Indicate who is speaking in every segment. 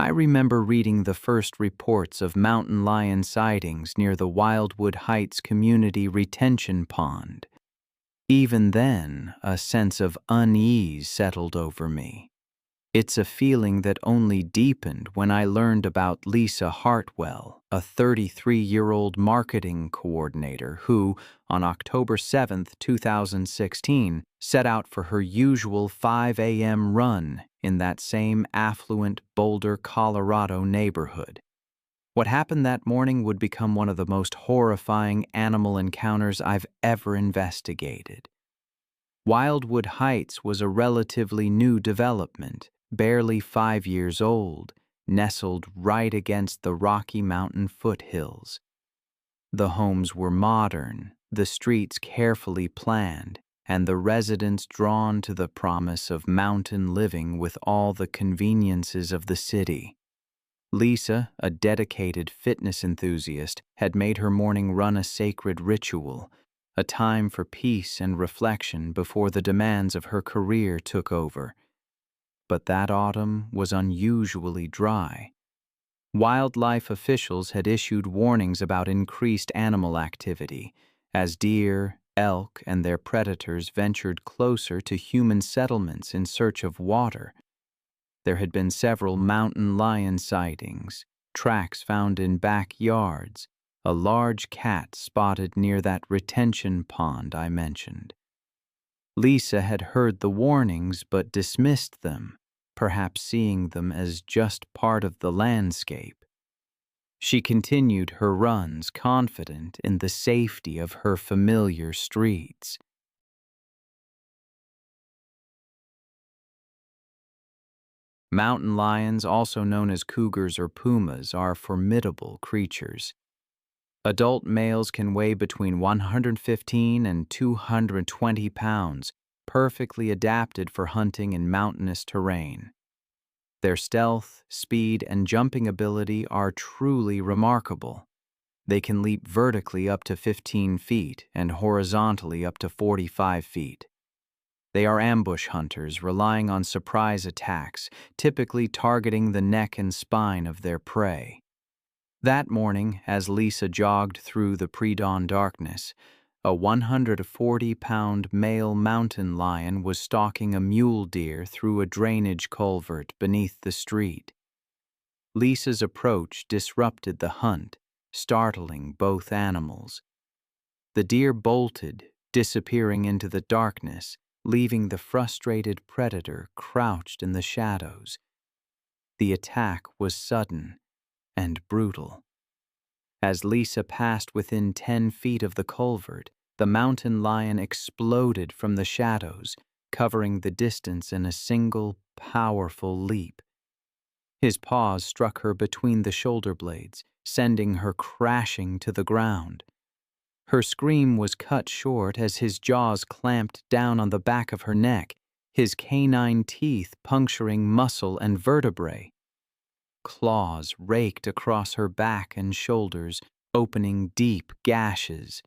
Speaker 1: I remember reading the first reports of mountain lion sightings near the Wildwood Heights Community Retention Pond. Even then, a sense of unease settled over me. It's a feeling that only deepened when I learned about Lisa Hartwell, a 33-year-old marketing coordinator who, on October 7, 2016, set out for her usual 5 a.m. run in that same affluent Boulder, Colorado neighborhood. What happened that morning would become one of the most horrifying animal encounters I've ever investigated. Wildwood Heights was a relatively new development, barely 5 years old, nestled right against the Rocky Mountain foothills. The homes were modern, the streets carefully planned, and the residents drawn to the promise of mountain living with all the conveniences of the city. Lisa, a dedicated fitness enthusiast, had made her morning run a sacred ritual, a time for peace and reflection before the demands of her career took over. But that autumn was unusually dry. Wildlife officials had issued warnings about increased animal activity as deer, elk, and their predators ventured closer to human settlements in search of water. There had been several mountain lion sightings, tracks found in backyards, a large cat spotted near that retention pond I mentioned. Lisa had heard the warnings but dismissed them, perhaps seeing them as just part of the landscape. She continued her runs confident in the safety of her familiar streets. Mountain lions, also known as cougars or pumas, are formidable creatures. Adult males can weigh between 115 and 220 pounds, perfectly adapted for hunting in mountainous terrain. Their stealth, speed, and jumping ability are truly remarkable. They can leap vertically up to 15 feet and horizontally up to 45 feet. They are ambush hunters relying on surprise attacks, typically targeting the neck and spine of their prey. That morning, as Lisa jogged through the pre-dawn darkness, a 140-pound male mountain lion was stalking a mule deer through a drainage culvert beneath the street. Lisa's approach disrupted the hunt, startling both animals. The deer bolted, disappearing into the darkness, leaving the frustrated predator crouched in the shadows. The attack was sudden and brutal. As Lisa passed within 10 feet of the culvert, the mountain lion exploded from the shadows, covering the distance in a single, powerful leap. His paws struck her between the shoulder blades, sending her crashing to the ground. Her scream was cut short as his jaws clamped down on the back of her neck, his canine teeth puncturing muscle and vertebrae. Claws raked across her back and shoulders, opening deep gashes.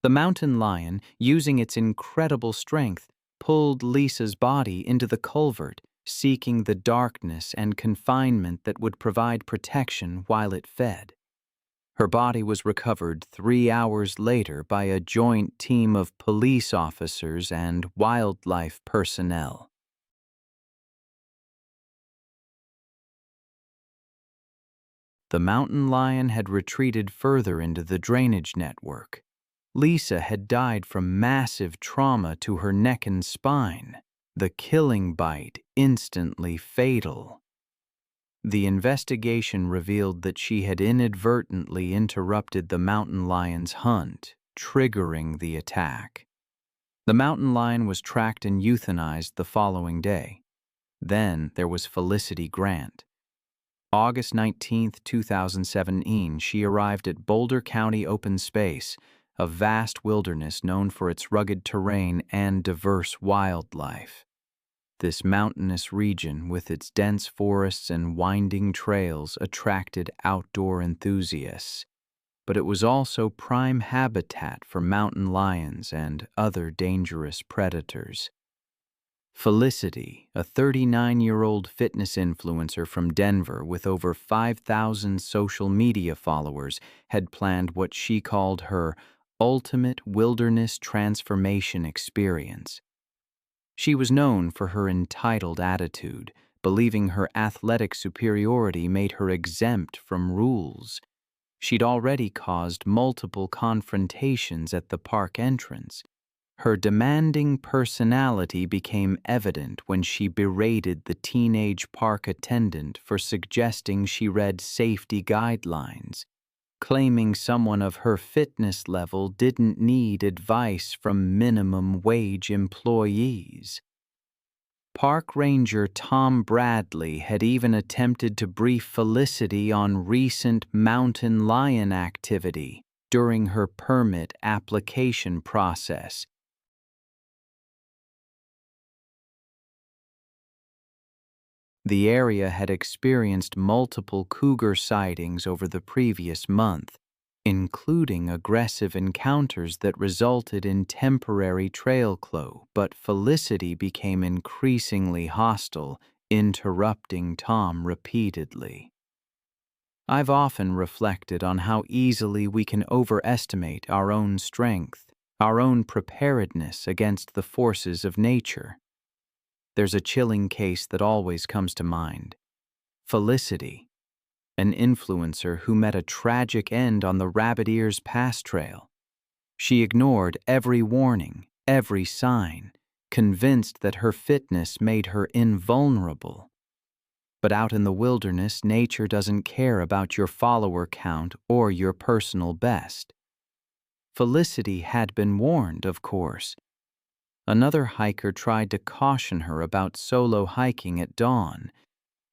Speaker 1: The mountain lion, using its incredible strength, pulled Lisa's body into the culvert, seeking the darkness and confinement that would provide protection while it fed. Her body was recovered 3 hours later by a joint team of police officers and wildlife personnel. The mountain lion had retreated further into the drainage network. Lisa had died from massive trauma to her neck and spine, the killing bite instantly fatal. The investigation revealed that she had inadvertently interrupted the mountain lion's hunt, triggering the attack. The mountain lion was tracked and euthanized the following day. Then there was Felicity Grant. August 19, 2017, she arrived at Boulder County Open Space, a vast wilderness known for its rugged terrain and diverse wildlife. This mountainous region, with its dense forests and winding trails, attracted outdoor enthusiasts, but it was also prime habitat for mountain lions and other dangerous predators. Felicity, a 39-year-old fitness influencer from Denver with over 5,000 social media followers, had planned what she called her ultimate wilderness transformation experience. She was known for her entitled attitude, believing her athletic superiority made her exempt from rules. She'd already caused multiple confrontations at the park entrance. Her demanding personality became evident when she berated the teenage park attendant for suggesting she read safety guidelines, claiming someone of her fitness level didn't need advice from minimum wage employees. Park Ranger Tom Bradley had even attempted to brief Felicity on recent mountain lion activity during her permit application process. The area had experienced multiple cougar sightings over the previous month, including aggressive encounters that resulted in temporary trail closure, but Felicity became increasingly hostile, interrupting Tom repeatedly. I've often reflected on how easily we can overestimate our own strength, our own preparedness against the forces of nature. There's a chilling case that always comes to mind. Felicity, an influencer who met a tragic end on the Rabbit Ears Pass Trail. She ignored every warning, every sign, convinced that her fitness made her invulnerable. But out in the wilderness, nature doesn't care about your follower count or your personal best. Felicity had been warned, of course. Another hiker tried to caution her about solo hiking at dawn,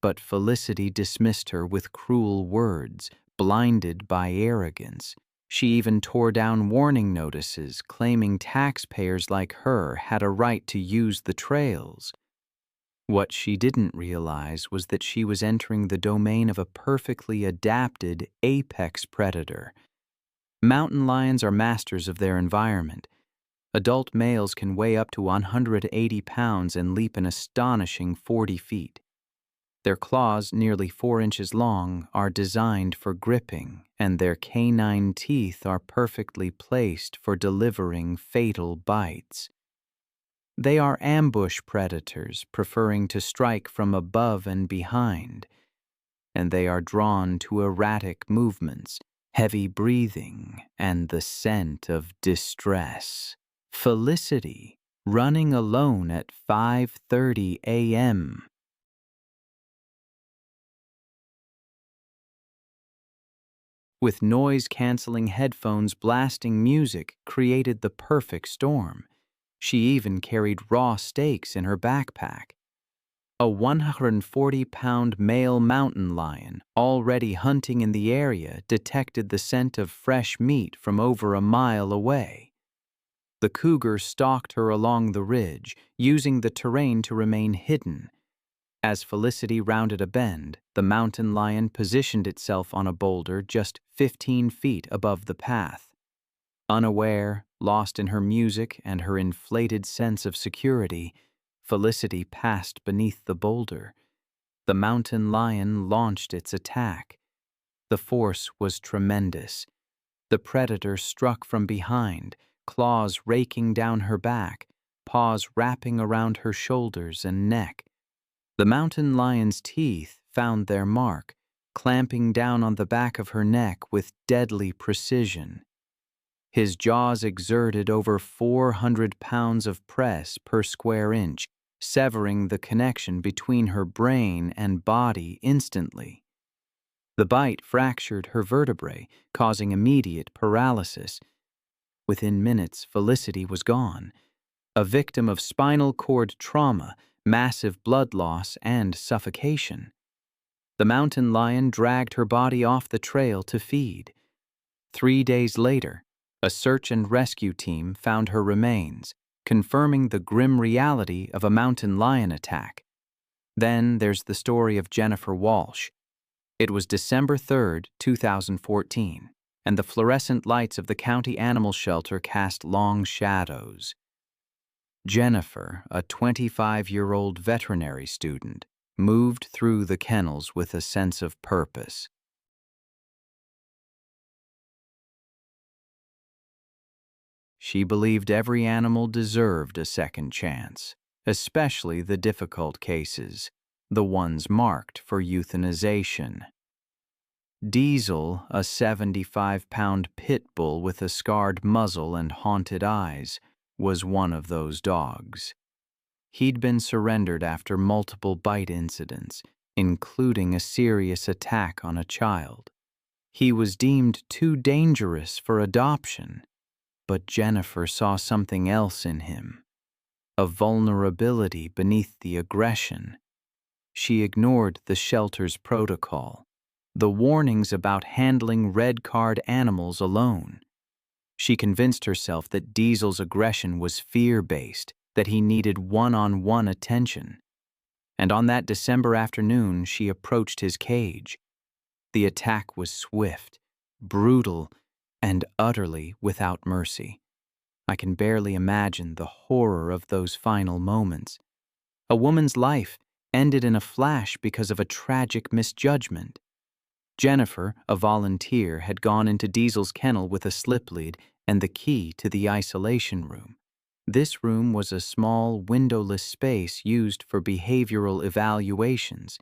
Speaker 1: but Felicity dismissed her with cruel words, blinded by arrogance. She even tore down warning notices, claiming taxpayers like her had a right to use the trails. What she didn't realize was that she was entering the domain of a perfectly adapted apex predator. Mountain lions are masters of their environment. Adult males can weigh up to 180 pounds and leap an astonishing 40 feet. Their claws, nearly 4 inches long, are designed for gripping, and their canine teeth are perfectly placed for delivering fatal bites. They are ambush predators, preferring to strike from above and behind, and they are drawn to erratic movements, heavy breathing, and the scent of distress. Felicity, running alone at 5:30 a.m. with noise-canceling headphones blasting music, created the perfect storm. She even carried raw steaks in her backpack. A 140-pound male mountain lion, already hunting in the area, detected the scent of fresh meat from over a mile away. The cougar stalked her along the ridge, using the terrain to remain hidden. As Felicity rounded a bend, the mountain lion positioned itself on a boulder just 15 feet above the path. Unaware, lost in her music and her inflated sense of security, Felicity passed beneath the boulder. The mountain lion launched its attack. The force was tremendous. The predator struck from behind, claws raking down her back, paws wrapping around her shoulders and neck. The mountain lion's teeth found their mark, clamping down on the back of her neck with deadly precision. His jaws exerted over 400 pounds of press per square inch, severing the connection between her brain and body instantly. The bite fractured her vertebrae, causing immediate paralysis. Within minutes, Felicity was gone, a victim of spinal cord trauma, massive blood loss, and suffocation. The mountain lion dragged her body off the trail to feed. 3 days later, a search and rescue team found her remains, confirming the grim reality of a mountain lion attack. Then there's the story of Jennifer Walsh. It was December 3, 2014, and the fluorescent lights of the county animal shelter cast long shadows. Jennifer, a 25-year-old veterinary student, moved through the kennels with a sense of purpose. She believed every animal deserved a second chance, especially the difficult cases, the ones marked for euthanization. Diesel, a 75-pound pit bull with a scarred muzzle and haunted eyes, was one of those dogs. He'd been surrendered after multiple bite incidents, including a serious attack on a child. He was deemed too dangerous for adoption, but Jennifer saw something else in him, a vulnerability beneath the aggression. She ignored the shelter's protocol, the warnings about handling red card animals alone. She convinced herself that Diesel's aggression was fear-based, that he needed one-on-one attention. And on that December afternoon, she approached his cage. The attack was swift, brutal, and utterly without mercy. I can barely imagine the horror of those final moments. A woman's life ended in a flash because of a tragic misjudgment. Jennifer, a volunteer, had gone into Diesel's kennel with a slip lead and the key to the isolation room. This room was a small, windowless space used for behavioral evaluations.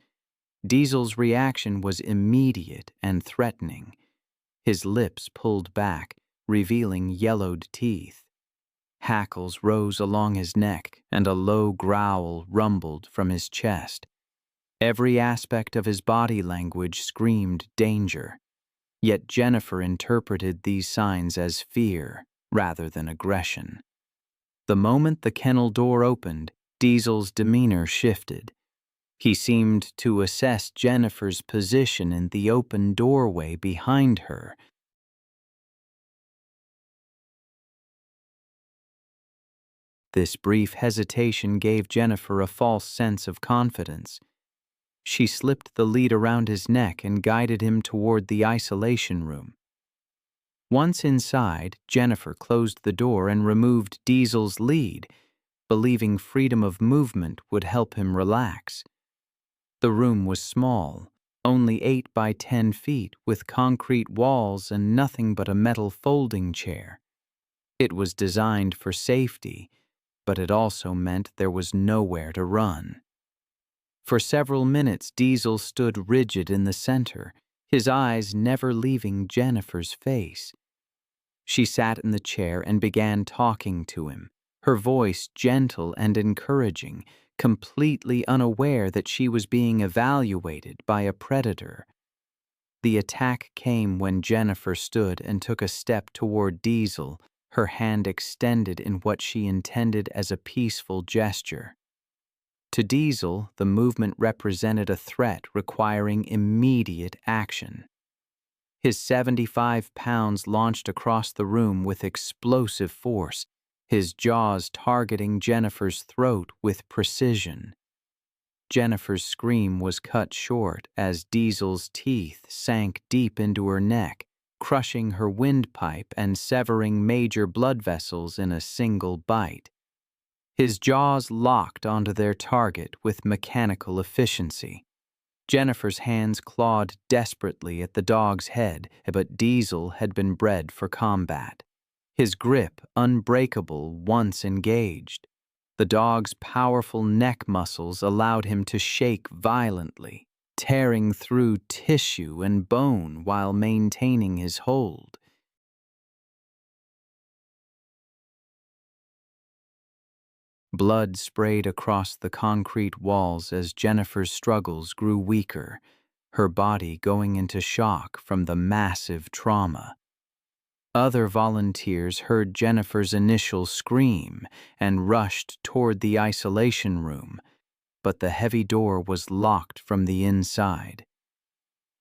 Speaker 1: Diesel's reaction was immediate and threatening. His lips pulled back, revealing yellowed teeth. Hackles rose along his neck, and a low growl rumbled from his chest. Every aspect of his body language screamed danger. Yet Jennifer interpreted these signs as fear rather than aggression. The moment the kennel door opened, Diesel's demeanor shifted. He seemed to assess Jennifer's position in the open doorway behind her. This brief hesitation gave Jennifer a false sense of confidence. She slipped the lead around his neck and guided him toward the isolation room. Once inside, Jennifer closed the door and removed Diesel's lead, believing freedom of movement would help him relax. The room was small, only 8 by 10 feet, with concrete walls and nothing but a metal folding chair. It was designed for safety, but it also meant there was nowhere to run. For several minutes, Diesel stood rigid in the center, his eyes never leaving Jennifer's face. She sat in the chair and began talking to him, her voice gentle and encouraging, completely unaware that she was being evaluated by a predator. The attack came when Jennifer stood and took a step toward Diesel, her hand extended in what she intended as a peaceful gesture. To Diesel, the movement represented a threat requiring immediate action. His 75 pounds launched across the room with explosive force, his jaws targeting Jennifer's throat with precision. Jennifer's scream was cut short as Diesel's teeth sank deep into her neck, crushing her windpipe and severing major blood vessels in a single bite. His jaws locked onto their target with mechanical efficiency. Jennifer's hands clawed desperately at the dog's head, but Diesel had been bred for combat. His grip unbreakable once engaged. The dog's powerful neck muscles allowed him to shake violently, tearing through tissue and bone while maintaining his hold. Blood sprayed across the concrete walls as Jennifer's struggles grew weaker, her body going into shock from the massive trauma. Other volunteers heard Jennifer's initial scream and rushed toward the isolation room, but the heavy door was locked from the inside.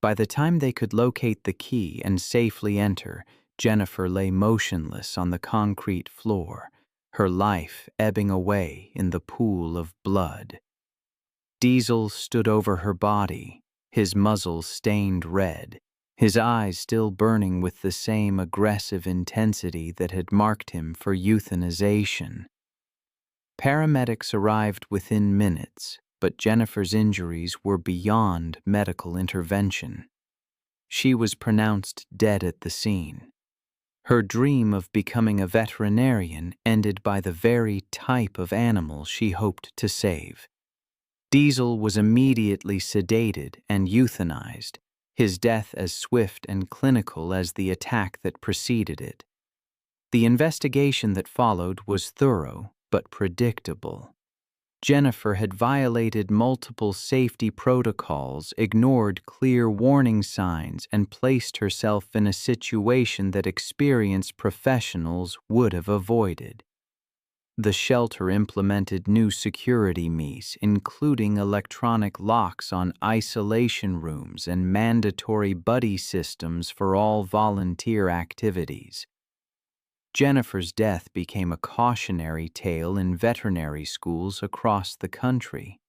Speaker 1: By the time they could locate the key and safely enter, Jennifer lay motionless on the concrete floor, her life ebbing away in the pool of blood. Diesel stood over her body, his muzzle stained red, his eyes still burning with the same aggressive intensity that had marked him for euthanization. Paramedics arrived within minutes, but Jennifer's injuries were beyond medical intervention. She was pronounced dead at the scene. Her dream of becoming a veterinarian ended by the very type of animal she hoped to save. Diesel was immediately sedated and euthanized, his death as swift and clinical as the attack that preceded it. The investigation that followed was thorough but predictable. Jennifer had violated multiple safety protocols, ignored clear warning signs, and placed herself in a situation that experienced professionals would have avoided. The shelter implemented new security measures, including electronic locks on isolation rooms and mandatory buddy systems for all volunteer activities. Jennifer's death became a cautionary tale in veterinary schools across the country,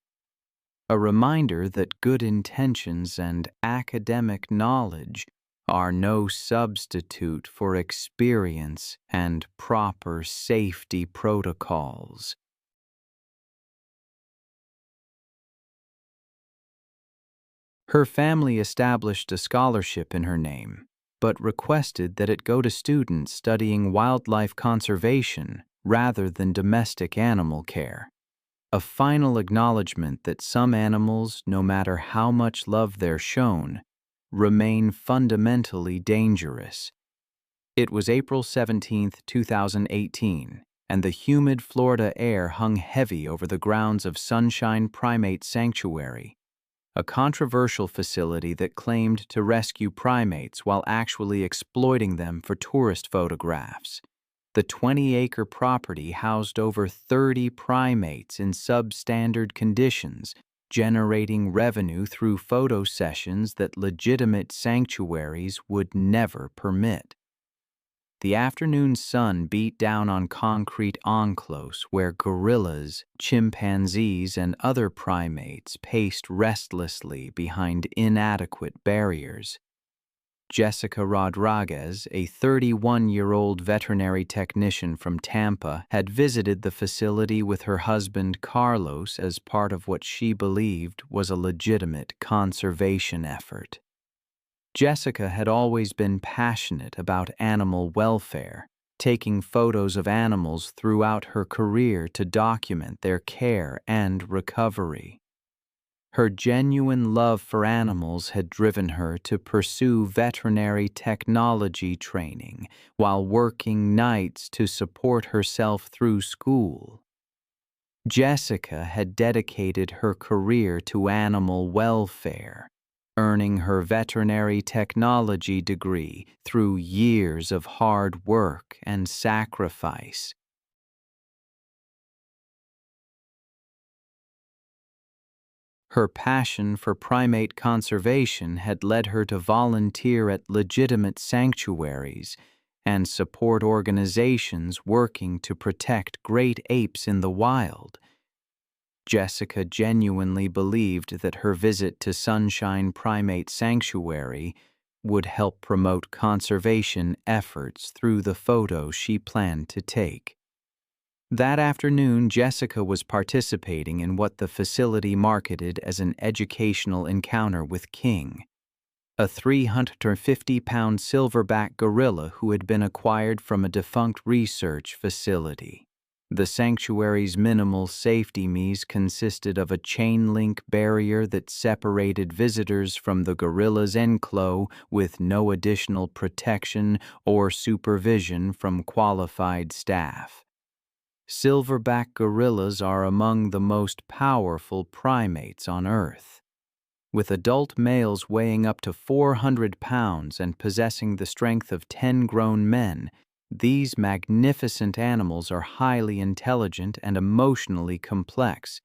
Speaker 1: a reminder that good intentions and academic knowledge are no substitute for experience and proper safety protocols. Her family established a scholarship in her name, but requested that it go to students studying wildlife conservation rather than domestic animal care, a final acknowledgement that some animals, no matter how much love they're shown, remain fundamentally dangerous. It was April 17, 2018, and the humid Florida air hung heavy over the grounds of Sunshine Primate Sanctuary, a controversial facility that claimed to rescue primates while actually exploiting them for tourist photographs. The 20-acre property housed over 30 primates in substandard conditions, generating revenue through photo sessions that legitimate sanctuaries would never permit. The afternoon sun beat down on concrete encloses where gorillas, chimpanzees, and other primates paced restlessly behind inadequate barriers. Jessica Rodriguez, a 31-year-old veterinary technician from Tampa, had visited the facility with her husband Carlos as part of what she believed was a legitimate conservation effort. Jessica had always been passionate about animal welfare, taking photos of animals throughout her career to document their care and recovery. Her genuine love for animals had driven her to pursue veterinary technology training while working nights to support herself through school. Jessica had dedicated her career to animal welfare, earning her veterinary technology degree through years of hard work and sacrifice. Her passion for primate conservation had led her to volunteer at legitimate sanctuaries and support organizations working to protect great apes in the wild. Jessica genuinely believed that her visit to Sunshine Primate Sanctuary would help promote conservation efforts through the photos she planned to take. That afternoon, Jessica was participating in what the facility marketed as an educational encounter with King, a 350-pound silverback gorilla who had been acquired from a defunct research facility. The sanctuary's minimal safety measures consisted of a chain-link barrier that separated visitors from the gorilla's enclosure with no additional protection or supervision from qualified staff. Silverback gorillas are among the most powerful primates on Earth. With adult males weighing up to 400 pounds and possessing the strength of 10 grown men, these magnificent animals are highly intelligent and emotionally complex,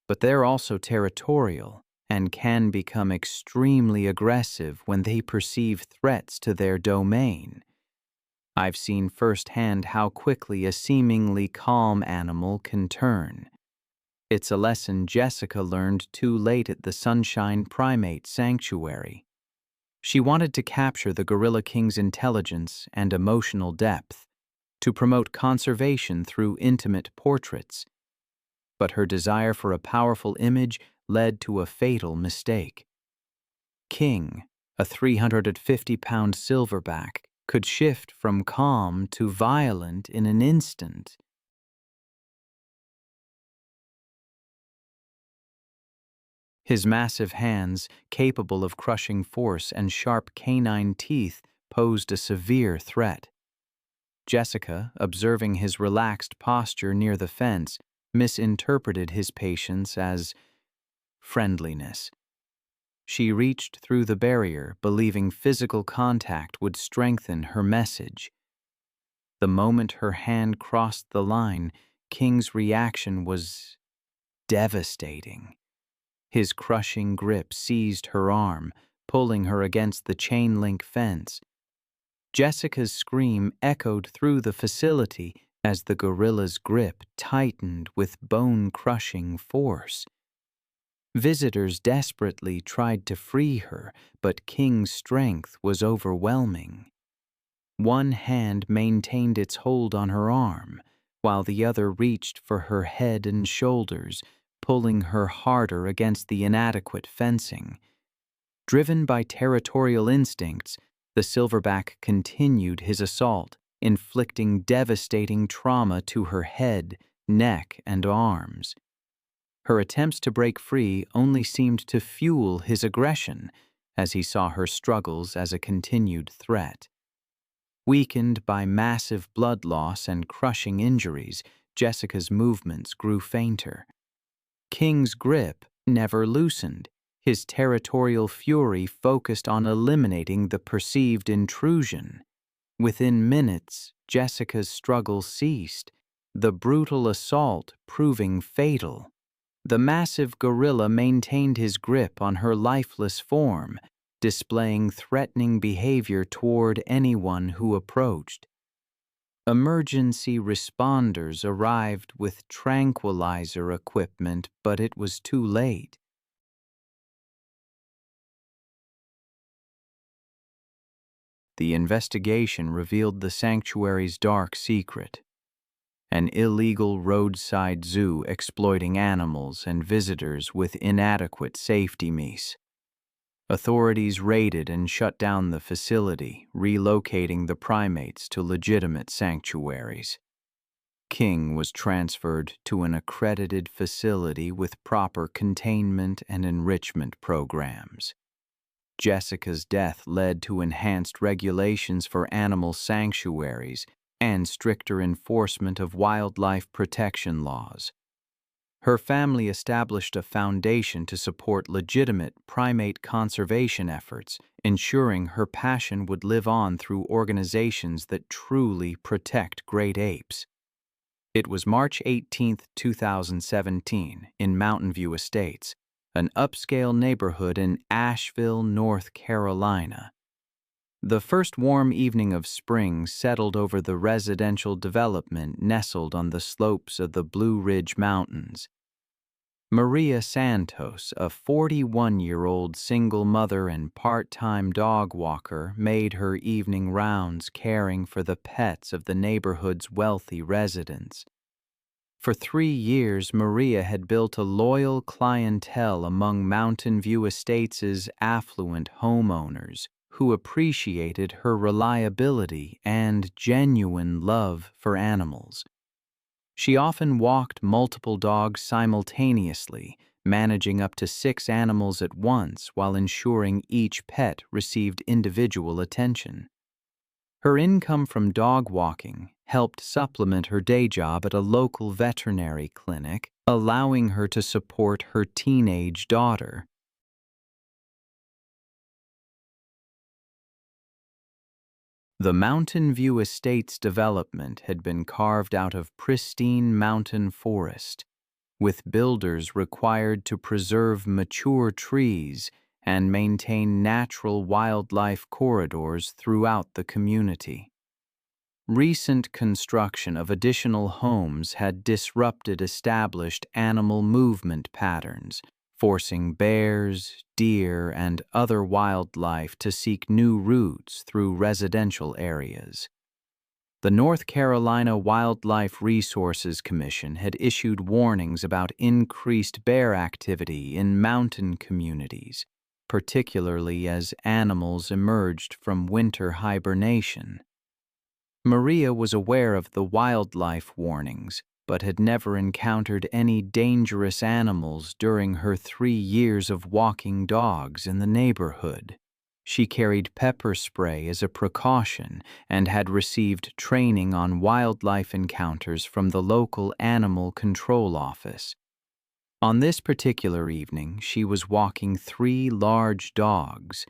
Speaker 1: but they're also territorial and can become extremely aggressive when they perceive threats to their domain. I've seen firsthand how quickly a seemingly calm animal can turn. It's a lesson Jessica learned too late at the Sunshine Primate Sanctuary. She wanted to capture the Gorilla King's intelligence and emotional depth, to promote conservation through intimate portraits, but her desire for a powerful image led to a fatal mistake. King, a 350-pound silverback, could shift from calm to violent in an instant. His massive hands, capable of crushing force, and sharp canine teeth posed a severe threat. Jessica, observing his relaxed posture near the fence, misinterpreted his patience as friendliness. She reached through the barrier, believing physical contact would strengthen her message. The moment her hand crossed the line, King's reaction was devastating. His crushing grip seized her arm, pulling her against the chain-link fence. Jessica's scream echoed through the facility as the gorilla's grip tightened with bone-crushing force. Visitors desperately tried to free her, but King's strength was overwhelming. One hand maintained its hold on her arm, while the other reached for her head and shoulders, pulling her harder against the inadequate fencing. Driven by territorial instincts, the silverback continued his assault, inflicting devastating trauma to her head, neck, and arms. Her attempts to break free only seemed to fuel his aggression, as he saw her struggles as a continued threat. Weakened by massive blood loss and crushing injuries, Jessica's movements grew fainter. King's grip never loosened. His territorial fury focused on eliminating the perceived intrusion. Within minutes, Jessica's struggle ceased, the brutal assault proving fatal. The massive gorilla maintained his grip on her lifeless form, displaying threatening behavior toward anyone who approached. Emergency responders arrived with tranquilizer equipment, but it was too late. The investigation revealed the sanctuary's dark secret: an illegal roadside zoo exploiting animals and visitors with inadequate safety means. Authorities raided and shut down the facility, relocating the primates to legitimate sanctuaries. King was transferred to an accredited facility with proper containment and enrichment programs. Jessica's death led to enhanced regulations for animal sanctuaries and stricter enforcement of wildlife protection laws. Her family established a foundation to support legitimate primate conservation efforts, ensuring her passion would live on through organizations that truly protect great apes. It was March 18, 2017, in Mountain View Estates, an upscale neighborhood in Asheville, North Carolina. The first warm evening of spring settled over the residential development nestled on the slopes of the Blue Ridge Mountains. Maria Santos, a 41-year-old single mother and part-time dog walker, made her evening rounds caring for the pets of the neighborhood's wealthy residents. For 3 years, Maria had built a loyal clientele among Mountain View Estates' affluent homeowners, who appreciated her reliability and genuine love for animals. She often walked multiple dogs simultaneously, managing up to 6 animals at once while ensuring each pet received individual attention. Her income from dog walking helped supplement her day job at a local veterinary clinic, allowing her to support her teenage daughter. The Mountain View Estates development had been carved out of pristine mountain forest, with builders required to preserve mature trees and maintain natural wildlife corridors throughout the community. Recent construction of additional homes had disrupted established animal movement patterns, forcing bears, deer, and other wildlife to seek new routes through residential areas. The North Carolina Wildlife Resources Commission had issued warnings about increased bear activity in mountain communities, particularly as animals emerged from winter hibernation. Maria was aware of the wildlife warnings, but had never encountered any dangerous animals during her 3 years of walking dogs in the neighborhood. She carried pepper spray as a precaution and had received training on wildlife encounters from the local animal control office. On this particular evening, she was walking 3 large dogs,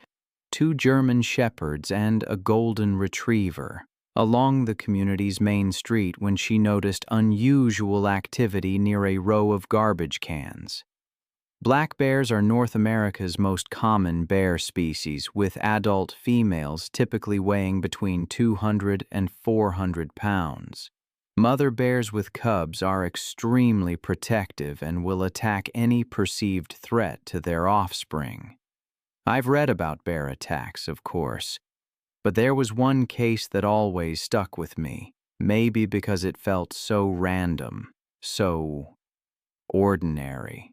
Speaker 1: 2 German shepherds and a golden retriever, along the community's main street when she noticed unusual activity near a row of garbage cans. Black bears are North America's most common bear species, with adult females typically weighing between 200 and 400 pounds. Mother bears with cubs are extremely protective and will attack any perceived threat to their offspring. I've read about bear attacks, of course, but there was one case that always stuck with me, maybe because it felt so random, so ordinary.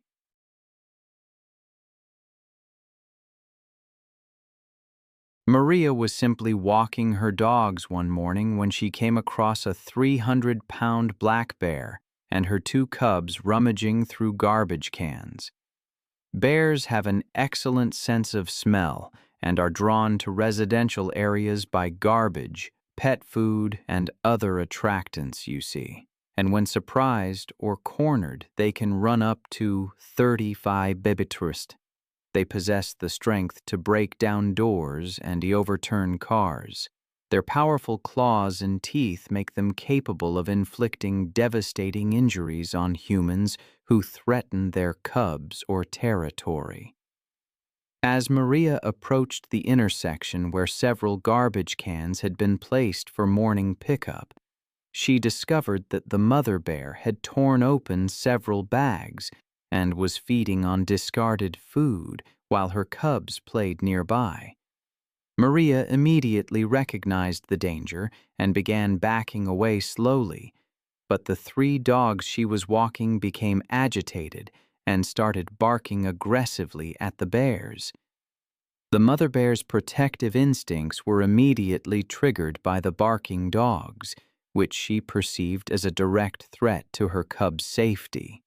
Speaker 1: Maria was simply walking her dogs one morning when she came across a 300-pound black bear and her 2 cubs rummaging through garbage cans. Bears have an excellent sense of smell and are drawn to residential areas by garbage, pet food, and other attractants, you see. And when surprised or cornered, they can run up to 35 bibitrist. They possess the strength to break down doors and overturn cars. Their powerful claws and teeth make them capable of inflicting devastating injuries on humans who threaten their cubs or territory. As Maria approached the intersection where several garbage cans had been placed for morning pickup, she discovered that the mother bear had torn open several bags and was feeding on discarded food while her cubs played nearby. Maria immediately recognized the danger and began backing away slowly, but the 3 dogs she was walking became agitated and started barking aggressively at the bears. The mother bear's protective instincts were immediately triggered by the barking dogs, which she perceived as a direct threat to her cub's safety.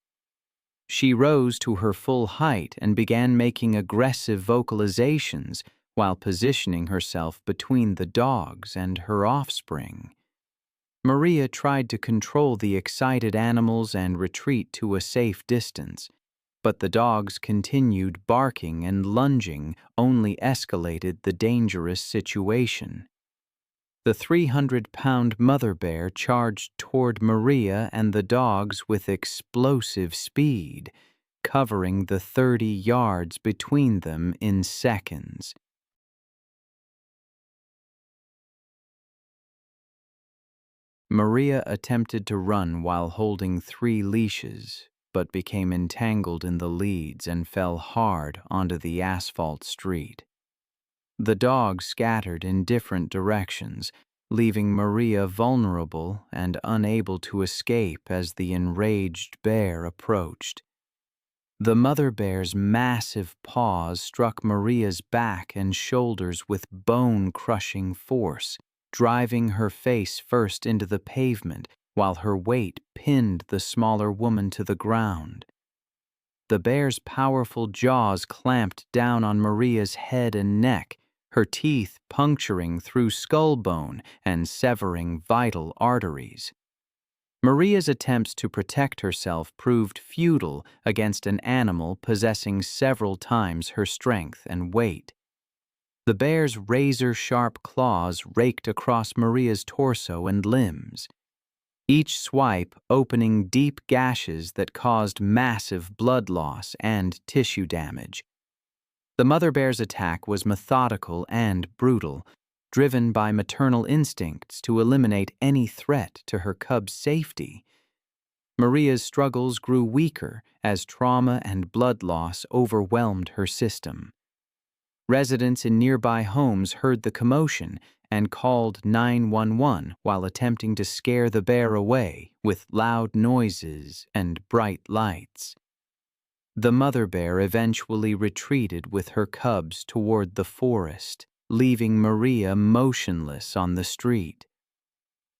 Speaker 1: She rose to her full height and began making aggressive vocalizations while positioning herself between the dogs and her offspring. Maria tried to control the excited animals and retreat to a safe distance, but the dogs continued barking and lunging only escalated the dangerous situation. The 300-pound mother bear charged toward Maria and the dogs with explosive speed, covering the 30 yards between them in seconds. Maria attempted to run while holding 3 leashes, but became entangled in the leads and fell hard onto the asphalt street. The dogs scattered in different directions, leaving Maria vulnerable and unable to escape as the enraged bear approached. The mother bear's massive paws struck Maria's back and shoulders with bone-crushing force, driving her face first into the pavement while her weight pinned the smaller woman to the ground. The bear's powerful jaws clamped down on Maria's head and neck, her teeth puncturing through skull bone and severing vital arteries. Maria's attempts to protect herself proved futile against an animal possessing several times her strength and weight. The bear's razor-sharp claws raked across Maria's torso and limbs, each swipe opening deep gashes that caused massive blood loss and tissue damage. The mother bear's attack was methodical and brutal, driven by maternal instincts to eliminate any threat to her cub's safety. Maria's struggles grew weaker as trauma and blood loss overwhelmed her system. Residents in nearby homes heard the commotion and called 911 while attempting to scare the bear away with loud noises and bright lights. The mother bear eventually retreated with her cubs toward the forest, leaving Maria motionless on the street.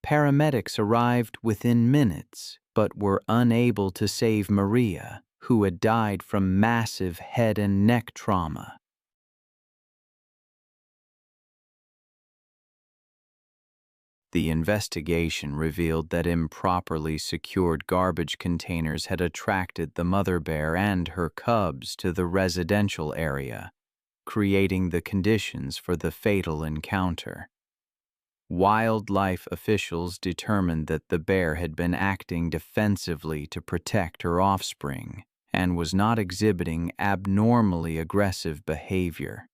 Speaker 1: Paramedics arrived within minutes, but were unable to save Maria, who had died from massive head and neck trauma. The investigation revealed that improperly secured garbage containers had attracted the mother bear and her cubs to the residential area, creating the conditions for the fatal encounter. Wildlife officials determined that the bear had been acting defensively to protect her offspring and was not exhibiting abnormally aggressive behavior.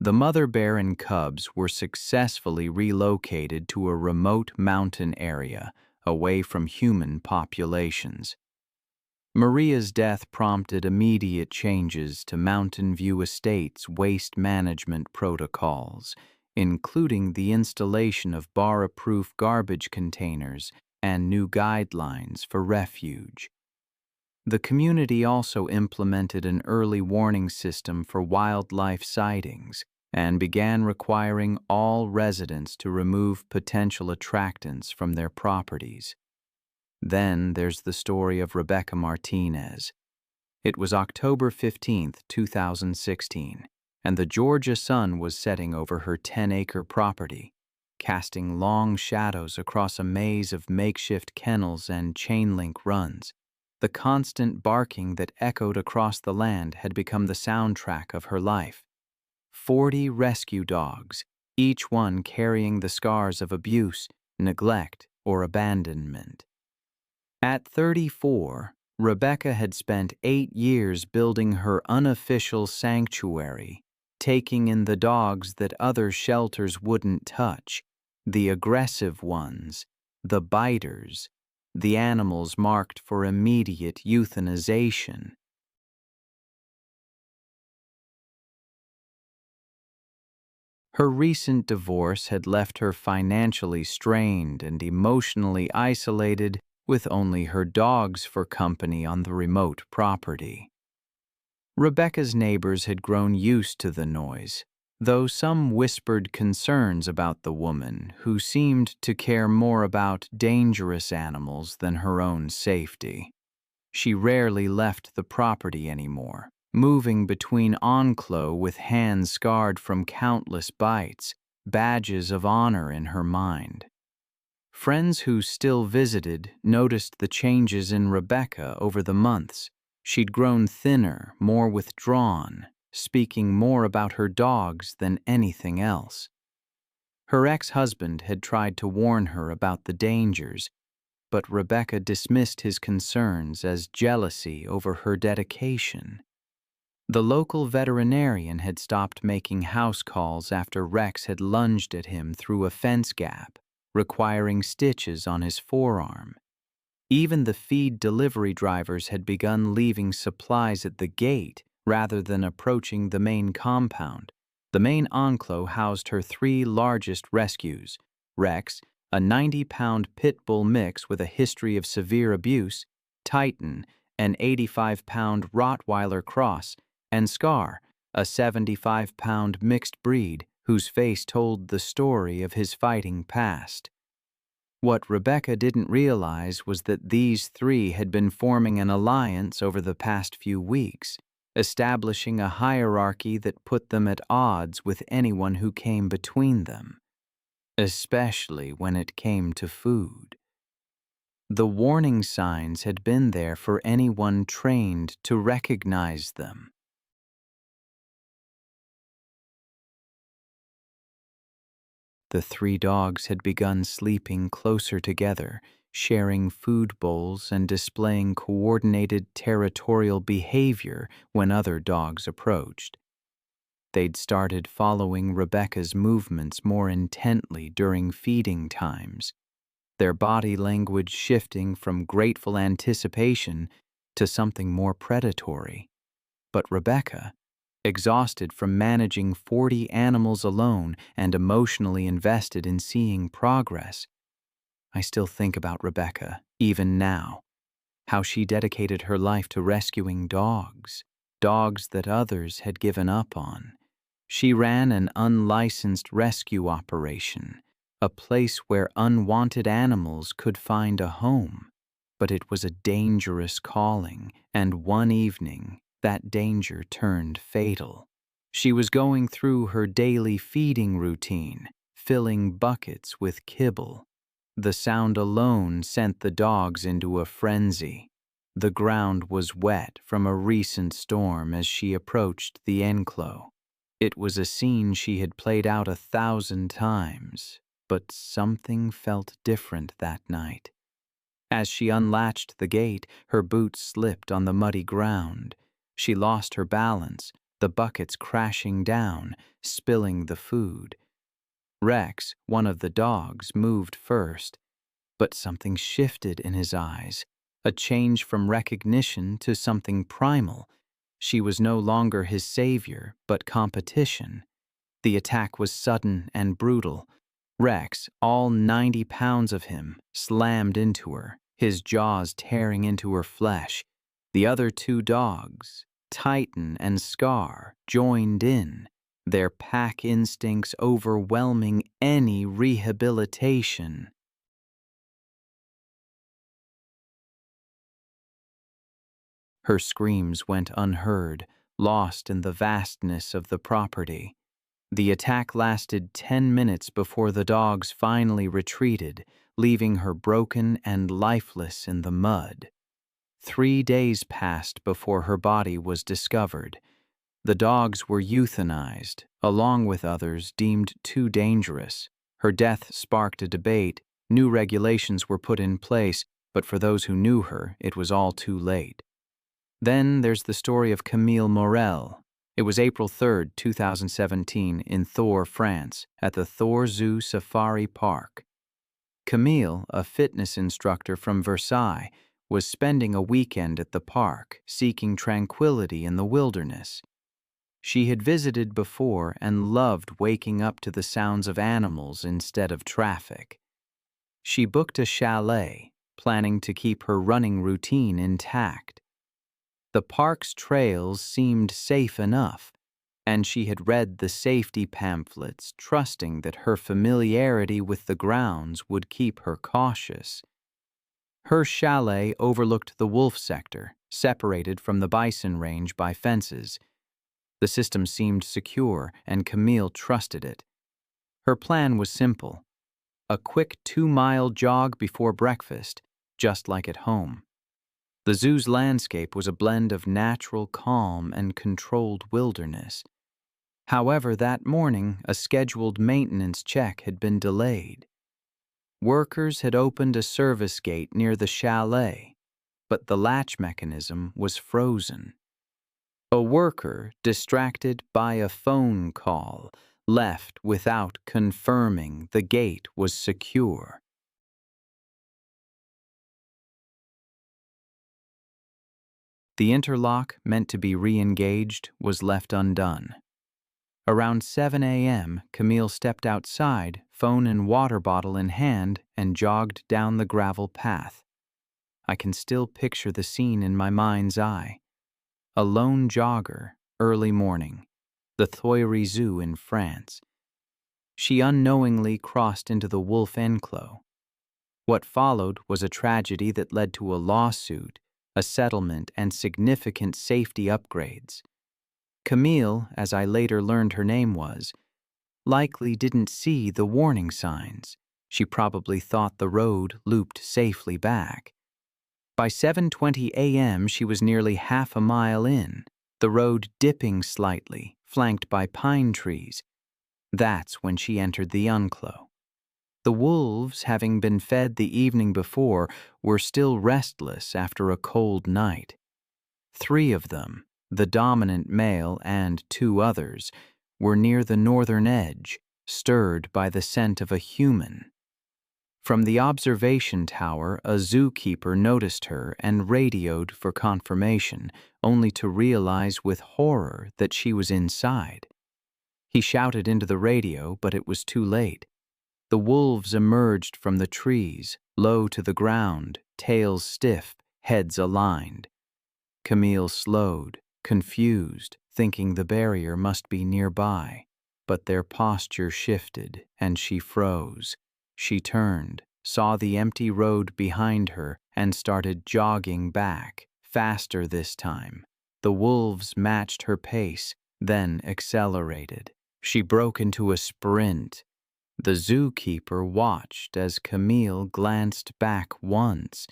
Speaker 1: The mother bear and cubs were successfully relocated to a remote mountain area away from human populations. Maria's death prompted immediate changes to Mountain View Estate's waste management protocols, including the installation of bar-proof garbage containers and new guidelines for refuge. The community also implemented an early warning system for wildlife sightings and began requiring all residents to remove potential attractants from their properties. Then there's the story of Rebecca Martinez. It was October 15, 2016, and the Georgia sun was setting over her 10-acre property, casting long shadows across a maze of makeshift kennels and chain-link runs. The constant barking that echoed across the land had become the soundtrack of her life. 40 rescue dogs, each one carrying the scars of abuse, neglect, or abandonment. At 34, Rebecca had spent 8 years building her unofficial sanctuary, taking in the dogs that other shelters wouldn't touch, the aggressive ones, the biters, the animals marked for immediate euthanization. Her recent divorce had left her financially strained and emotionally isolated, with only her dogs for company on the remote property. Rebecca's neighbors had grown used to the noise, though some whispered concerns about the woman, who seemed to care more about dangerous animals than her own safety. She rarely left the property anymore, moving between enclos with hands scarred from countless bites, badges of honor in her mind. Friends who still visited noticed the changes in Rebecca over the months. She'd grown thinner, more withdrawn, speaking more about her dogs than anything else. Her ex-husband had tried to warn her about the dangers, but Rebecca dismissed his concerns as jealousy over her dedication. The local veterinarian had stopped making house calls after Rex had lunged at him through a fence gap, requiring stitches on his forearm. Even the feed delivery drivers had begun leaving supplies at the gate rather than approaching the main compound. The main enclosure housed her 3 largest rescues: Rex, a 90-pound pit bull mix with a history of severe abuse; Titan, an 85-pound Rottweiler cross; and Scar, a 75-pound mixed breed whose face told the story of his fighting past. What Rebecca didn't realize was that these 3 had been forming an alliance over the past few weeks, establishing a hierarchy that put them at odds with anyone who came between them, especially when it came to food. The warning signs had been there for anyone trained to recognize them. The 3 dogs had begun sleeping closer together, sharing food bowls and displaying coordinated territorial behavior when other dogs approached. They'd started following Rebecca's movements more intently during feeding times, their body language shifting from grateful anticipation to something more predatory. But Rebecca, exhausted from managing 40 animals alone and emotionally invested in seeing progress. I still think about Rebecca, even now, how she dedicated her life to rescuing dogs that others had given up on. She ran an unlicensed rescue operation, a place where unwanted animals could find a home. But it was a dangerous calling, and one evening, that danger turned fatal. She was going through her daily feeding routine, filling buckets with kibble. The sound alone sent the dogs into a frenzy. The ground was wet from a recent storm as she approached the enclosure. It was a scene she had played out 1,000 times, but something felt different that night. As she unlatched the gate, her boots slipped on the muddy ground. She lost her balance, the buckets crashing down, spilling the food. Rex, one of the dogs, moved first, but something shifted in his eyes, a change from recognition to something primal. She was no longer his savior, but competition. The attack was sudden and brutal. Rex, all 90 pounds of him, slammed into her, his jaws tearing into her flesh. The other two dogs, Titan and Scar, joined in, their pack instincts overwhelming any rehabilitation. Her screams went unheard, lost in the vastness of the property. The attack lasted 10 minutes before the dogs finally retreated, leaving her broken and lifeless in the mud. 3 days passed before her body was discovered. The dogs were euthanized, along with others deemed too dangerous. Her death sparked a debate. New regulations were put in place, but for those who knew her, it was all too late. Then there's the story of Camille Morel. It was April 3, 2017, in Thor, France, at the Thor Zoo Safari Park. Camille, a fitness instructor from Versailles, was spending a weekend at the park, seeking tranquility in the wilderness. She had visited before and loved waking up to the sounds of animals instead of traffic. She booked a chalet, planning to keep her running routine intact. The park's trails seemed safe enough, and she had read the safety pamphlets, trusting that her familiarity with the grounds would keep her cautious. Her chalet overlooked the wolf sector, separated from the bison range by fences. The system seemed secure, and Camille trusted it. Her plan was simple: a quick 2-mile jog before breakfast, just like at home. The zoo's landscape was a blend of natural calm and controlled wilderness. However, that morning, a scheduled maintenance check had been delayed. Workers had opened a service gate near the chalet, but the latch mechanism was frozen. A worker, distracted by a phone call, left without confirming the gate was secure. The interlock, meant to be re-engaged, was left undone. Around 7 a.m., Camille stepped outside, phone and water bottle in hand, and jogged down the gravel path. I can still picture the scene in my mind's eye. A lone jogger, early morning, the Thoiry Zoo in France. She unknowingly crossed into the wolf enclosure. What followed was a tragedy that led to a lawsuit, a settlement, and significant safety upgrades. Camille, as I later learned her name was, likely didn't see the warning signs. She probably thought the road looped safely back. By 7:20 a.m., she was nearly half a mile in, the road dipping slightly, flanked by pine trees. That's when she entered the enclosure. The wolves, having been fed the evening before, were still restless after a cold night. 3 of them, the dominant male and 2 others, were near the northern edge, stirred by the scent of a human. From the observation tower, a zookeeper noticed her and radioed for confirmation, only to realize with horror that she was inside. He shouted into the radio, but it was too late. The wolves emerged from the trees, low to the ground, tails stiff, heads aligned. Camille slowed, confused, thinking the barrier must be nearby. But their posture shifted, and she froze. She turned, saw the empty road behind her, and started jogging back, faster this time. The wolves matched her pace, then accelerated. She broke into a sprint. The zookeeper watched as Camille glanced back once.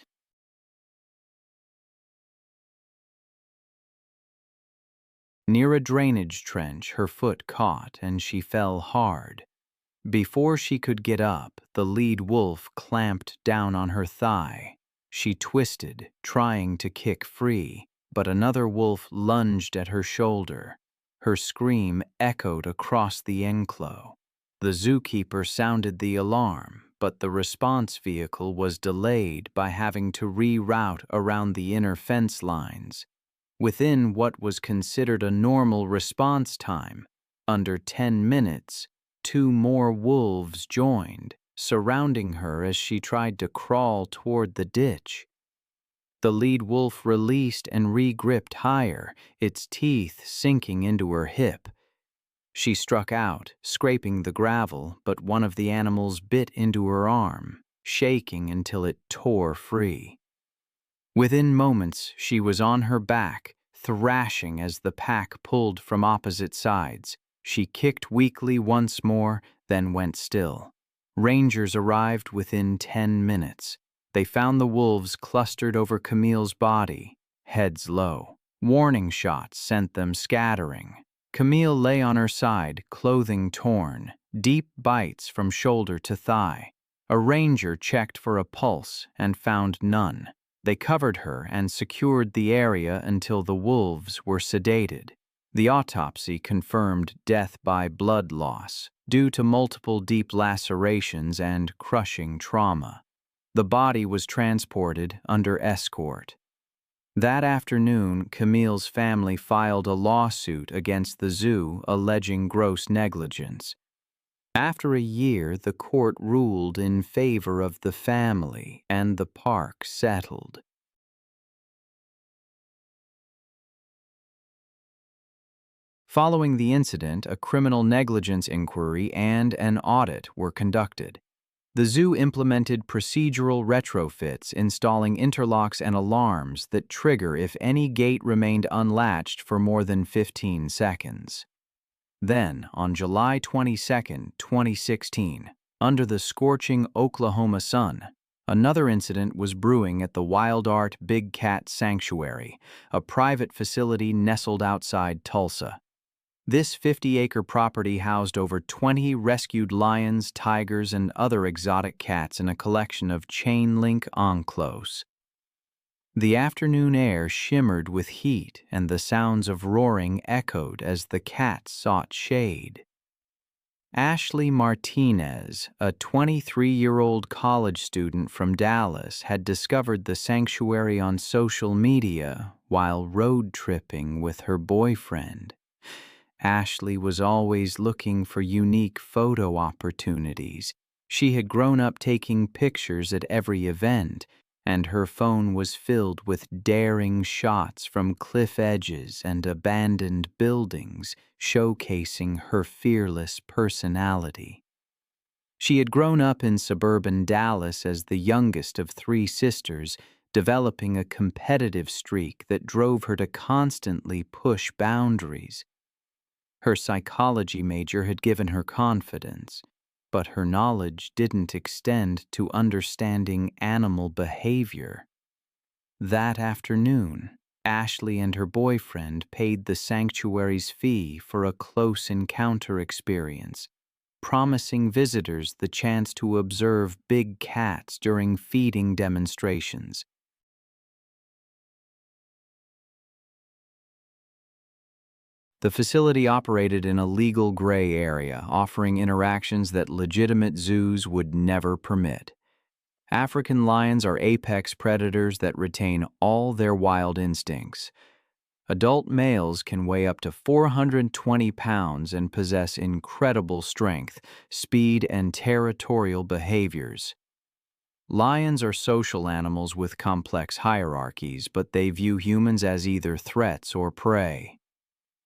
Speaker 1: Near a drainage trench, her foot caught and she fell hard. Before she could get up, the lead wolf clamped down on her thigh. She twisted, trying to kick free, but another wolf lunged at her shoulder. Her scream echoed across the enclosure. The zookeeper sounded the alarm, but the response vehicle was delayed by having to reroute around the inner fence lines. Within what was considered a normal response time, under 10 minutes, 2 more wolves joined, surrounding her as she tried to crawl toward the ditch. The lead wolf released and re-gripped higher, its teeth sinking into her hip. She struck out, scraping the gravel, but one of the animals bit into her arm, shaking until it tore free. Within moments, she was on her back, thrashing as the pack pulled from opposite sides. She kicked weakly once more, then went still. Rangers arrived within 10 minutes. They found the wolves clustered over Camille's body, heads low. Warning shots sent them scattering. Camille lay on her side, clothing torn, deep bites from shoulder to thigh. A ranger checked for a pulse and found none. They covered her and secured the area until the wolves were sedated. The autopsy confirmed death by blood loss, due to multiple deep lacerations and crushing trauma. The body was transported under escort. That afternoon, Camille's family filed a lawsuit against the zoo alleging gross negligence. After a year, the court ruled in favor of the family and the park settled. Following the incident, a criminal negligence inquiry and an audit were conducted. The zoo implemented procedural retrofits, installing interlocks and alarms that trigger if any gate remained unlatched for more than 15 seconds. Then, on July 22, 2016, under the scorching Oklahoma sun, another incident was brewing at the Wild Art Big Cat Sanctuary, a private facility nestled outside Tulsa. This 50-acre property housed over 20 rescued lions, tigers, and other exotic cats in a collection of chain-link encloses. The afternoon air shimmered with heat, and the sounds of roaring echoed as the cats sought shade. Ashley Martinez, a 23-year-old college student from Dallas, had discovered the sanctuary on social media while road tripping with her boyfriend. Ashley was always looking for unique photo opportunities. She had grown up taking pictures at every event, and her phone was filled with daring shots from cliff edges and abandoned buildings, showcasing her fearless personality. She had grown up in suburban Dallas as the youngest of 3 sisters, developing a competitive streak that drove her to constantly push boundaries. Her psychology major had given her confidence, but her knowledge didn't extend to understanding animal behavior. That afternoon, Ashley and her boyfriend paid the sanctuary's fee for a close encounter experience, promising visitors the chance to observe big cats during feeding demonstrations. The facility operated in a legal gray area, offering interactions that legitimate zoos would never permit. African lions are apex predators that retain all their wild instincts. Adult males can weigh up to 420 pounds and possess incredible strength, speed, and territorial behaviors. Lions are social animals with complex hierarchies, but they view humans as either threats or prey.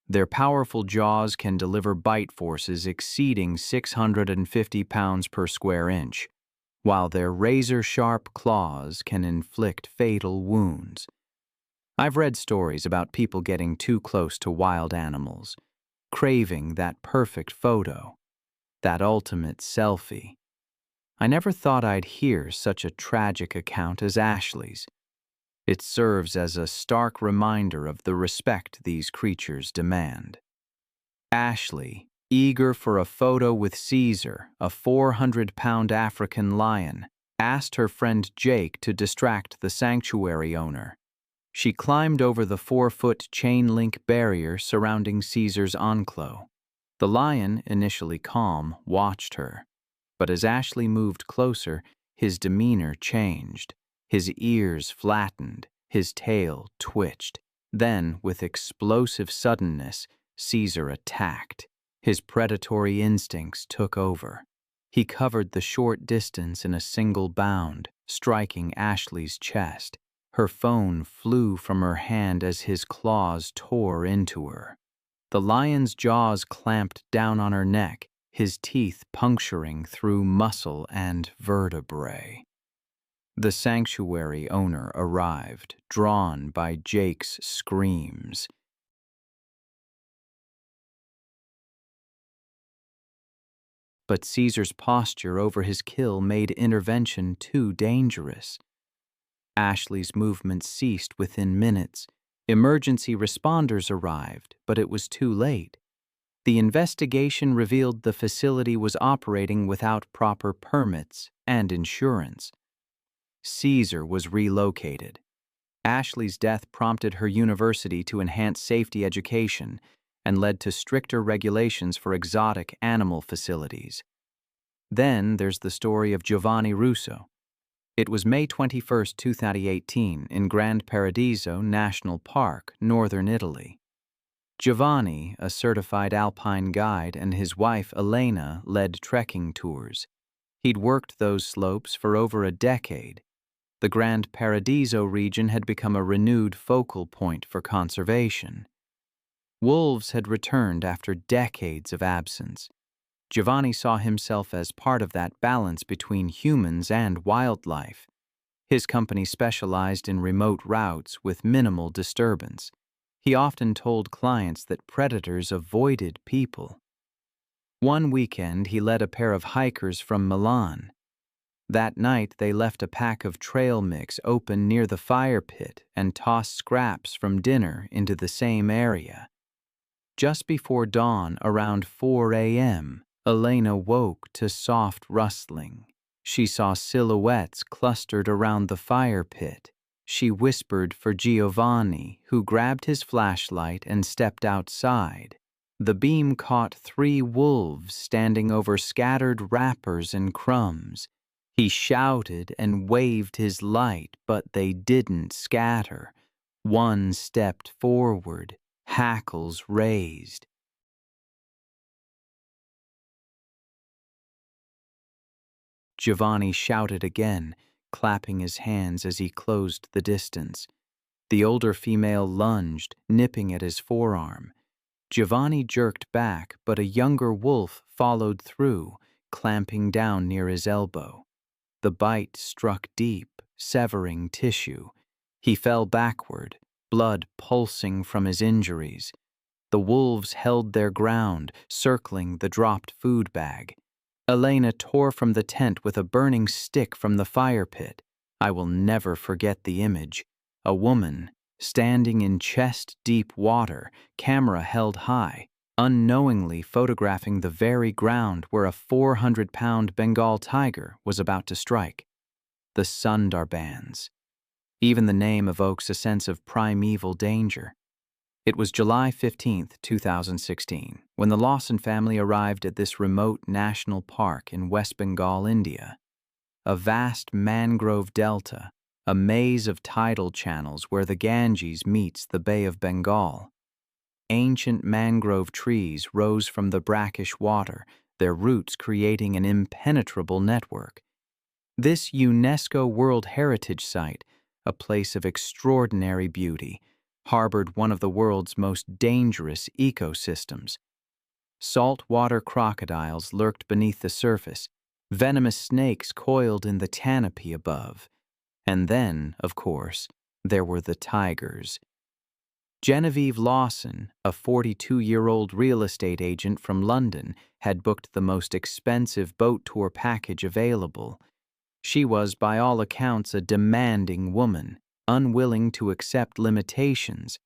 Speaker 1: Their powerful jaws can deliver bite forces exceeding 650 pounds per square inch, while their razor-sharp claws can inflict fatal wounds. I've read stories about people getting too close to wild animals, craving that perfect photo, that ultimate selfie. I never thought I'd hear such a tragic account as Ashley's. It serves as a stark reminder of the respect these creatures demand. Ashley, eager for a photo with Caesar, a 400-pound African lion, asked her friend Jake to distract the sanctuary owner. She climbed over the 4-foot chain-link barrier surrounding Caesar's enclosure. The lion, initially calm, watched her. But as Ashley moved closer, his demeanor changed. His ears flattened, his tail twitched. Then, with explosive suddenness, Caesar attacked. His predatory instincts took over. He covered the short distance in a single bound, striking Ashley's chest. Her phone flew from her hand as his claws tore into her. The lion's jaws clamped down on her neck, his teeth puncturing through muscle and vertebrae. The sanctuary owner arrived, drawn by Jake's screams. But Caesar's posture over his kill made intervention too dangerous. Ashley's movements ceased within minutes. Emergency responders arrived, but it was too late. The investigation revealed the facility was operating without proper permits and insurance. Caesar was relocated. Ashley's death prompted her university to enhance safety education and led to stricter regulations for exotic animal facilities. Then there's the story of Giovanni Russo. It was May 21, 2018, in Grand Paradiso National Park, northern Italy. Giovanni, a certified alpine guide, and his wife Elena led trekking tours. He'd worked those slopes for over a decade. The Grand Paradiso region had become a renewed focal point for conservation. Wolves had returned after decades of absence. Giovanni saw himself as part of that balance between humans and wildlife. His company specialized in remote routes with minimal disturbance. He often told clients that predators avoided people. One weekend, he led a pair of hikers from Milan. That night, they left a pack of trail mix open near the fire pit and tossed scraps from dinner into the same area. Just before dawn, around 4 a.m., Elena woke to soft rustling. She saw silhouettes clustered around the fire pit. She whispered for Giovanni, who grabbed his flashlight and stepped outside. The beam caught 3 wolves standing over scattered wrappers and crumbs. He shouted and waved his light, but they didn't scatter. One stepped forward, hackles raised. Giovanni shouted again, clapping his hands as he closed the distance. The older female lunged, nipping at his forearm. Giovanni jerked back, but a younger wolf followed through, clamping down near his elbow. The bite struck deep, severing tissue. He fell backward, blood pulsing from his injuries. The wolves held their ground, circling the dropped food bag. Elena tore from the tent with a burning stick from the fire pit. I will never forget the image. A woman, standing in chest-deep water, camera held high, unknowingly photographing the very ground where a 400-pound Bengal tiger was about to strike. The Sundarbans. Even the name evokes a sense of primeval danger. It was July 15, 2016, when the Lawson family arrived at this remote national park in West Bengal, India. a vast mangrove delta, a maze of tidal channels where the Ganges meets the Bay of Bengal. Ancient mangrove trees rose from the brackish water, their roots creating an impenetrable network. This UNESCO World Heritage Site, a place of extraordinary beauty, harbored one of the world's most dangerous ecosystems. Saltwater crocodiles lurked beneath the surface, venomous snakes coiled in the canopy above. And then, of course, there were the tigers. Genevieve Lawson, a 42-year-old real estate agent from London, had booked the most expensive boat tour package available. She was, by all accounts, a demanding woman, unwilling to accept limitations.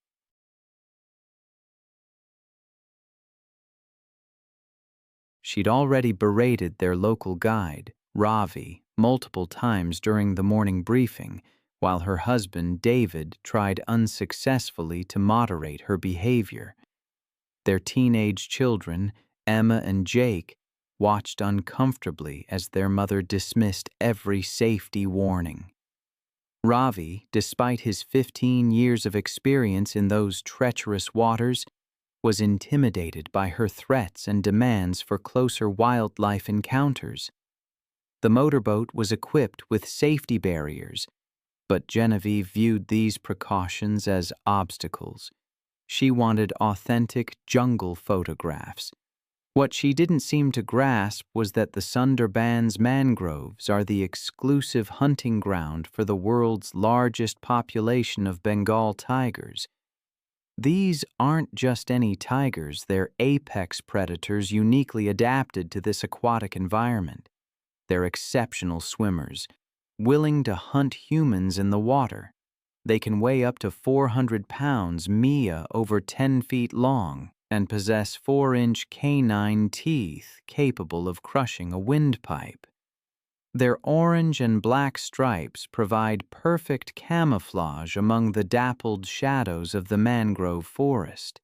Speaker 1: She'd already berated their local guide, Ravi, multiple times during the morning briefing, while her husband, David, tried unsuccessfully to moderate her behavior. Their teenage children, Emma and Jake, watched uncomfortably as their mother dismissed every safety warning. Ravi, despite his 15 years of experience in those treacherous waters, was intimidated by her threats and demands for closer wildlife encounters. The motorboat was equipped with safety barriers, but Genevieve viewed these precautions as obstacles. She wanted authentic jungle photographs. What she didn't seem to grasp was that the Sundarbans mangroves are the exclusive hunting ground for the world's largest population of Bengal tigers. These aren't just any tigers, they're apex predators uniquely adapted to this aquatic environment. They're exceptional swimmers, willing to hunt humans in the water. They can weigh up to 400 pounds, over 10 feet long, and possess 4-inch canine teeth capable of crushing a windpipe. Their orange and black stripes provide perfect camouflage among the dappled shadows of the mangrove forest.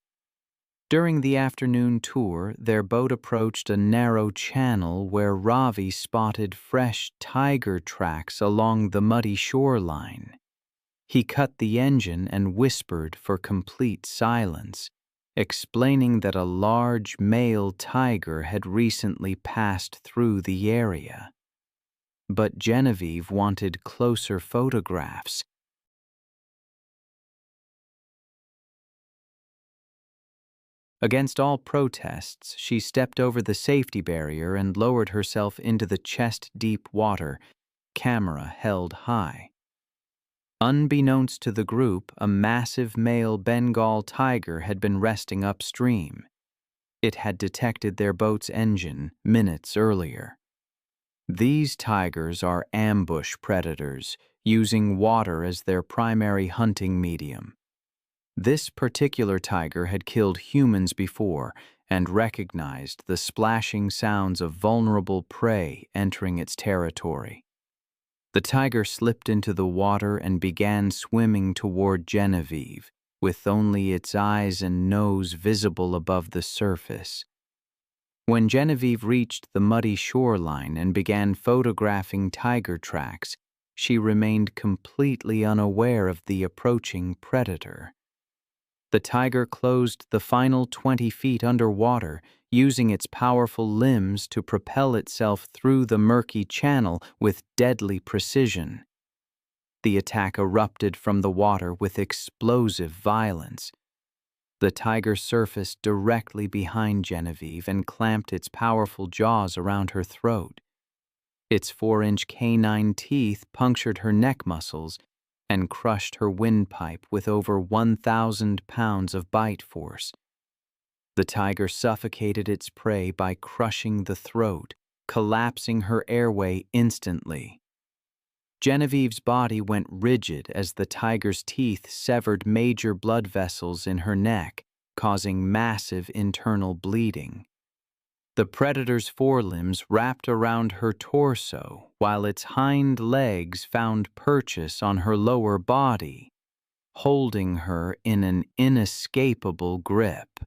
Speaker 1: During the afternoon tour, their boat approached a narrow channel where Ravi spotted fresh tiger tracks along the muddy shoreline. He cut the engine and whispered for complete silence, explaining that a large male tiger had recently passed through the area. But Genevieve wanted closer photographs. Against all protests, she stepped over the safety barrier and lowered herself into the chest-deep water, camera held high. Unbeknownst to the group, a massive male Bengal tiger had been resting upstream. It had detected their boat's engine minutes earlier. These tigers are ambush predators, using water as their primary hunting medium. This particular tiger had killed humans before and recognized the splashing sounds of vulnerable prey entering its territory. The tiger slipped into the water and began swimming toward Genevieve, with only its eyes and nose visible above the surface. When Genevieve reached the muddy shoreline and began photographing tiger tracks, she remained completely unaware of the approaching predator. The tiger closed the final 20 feet underwater, using its powerful limbs to propel itself through the murky channel with deadly precision. The attack erupted from the water with explosive violence. The tiger surfaced directly behind Genevieve and clamped its powerful jaws around her throat. Its 4-inch canine teeth punctured her neck muscles and crushed her windpipe with over 1,000 pounds of bite force. The tiger suffocated its prey by crushing the throat, collapsing her airway instantly. Genevieve's body went rigid as the tiger's teeth severed major blood vessels in her neck, causing massive internal bleeding. The predator's forelimbs wrapped around her torso, while its hind legs found purchase on her lower body, holding her in an inescapable grip.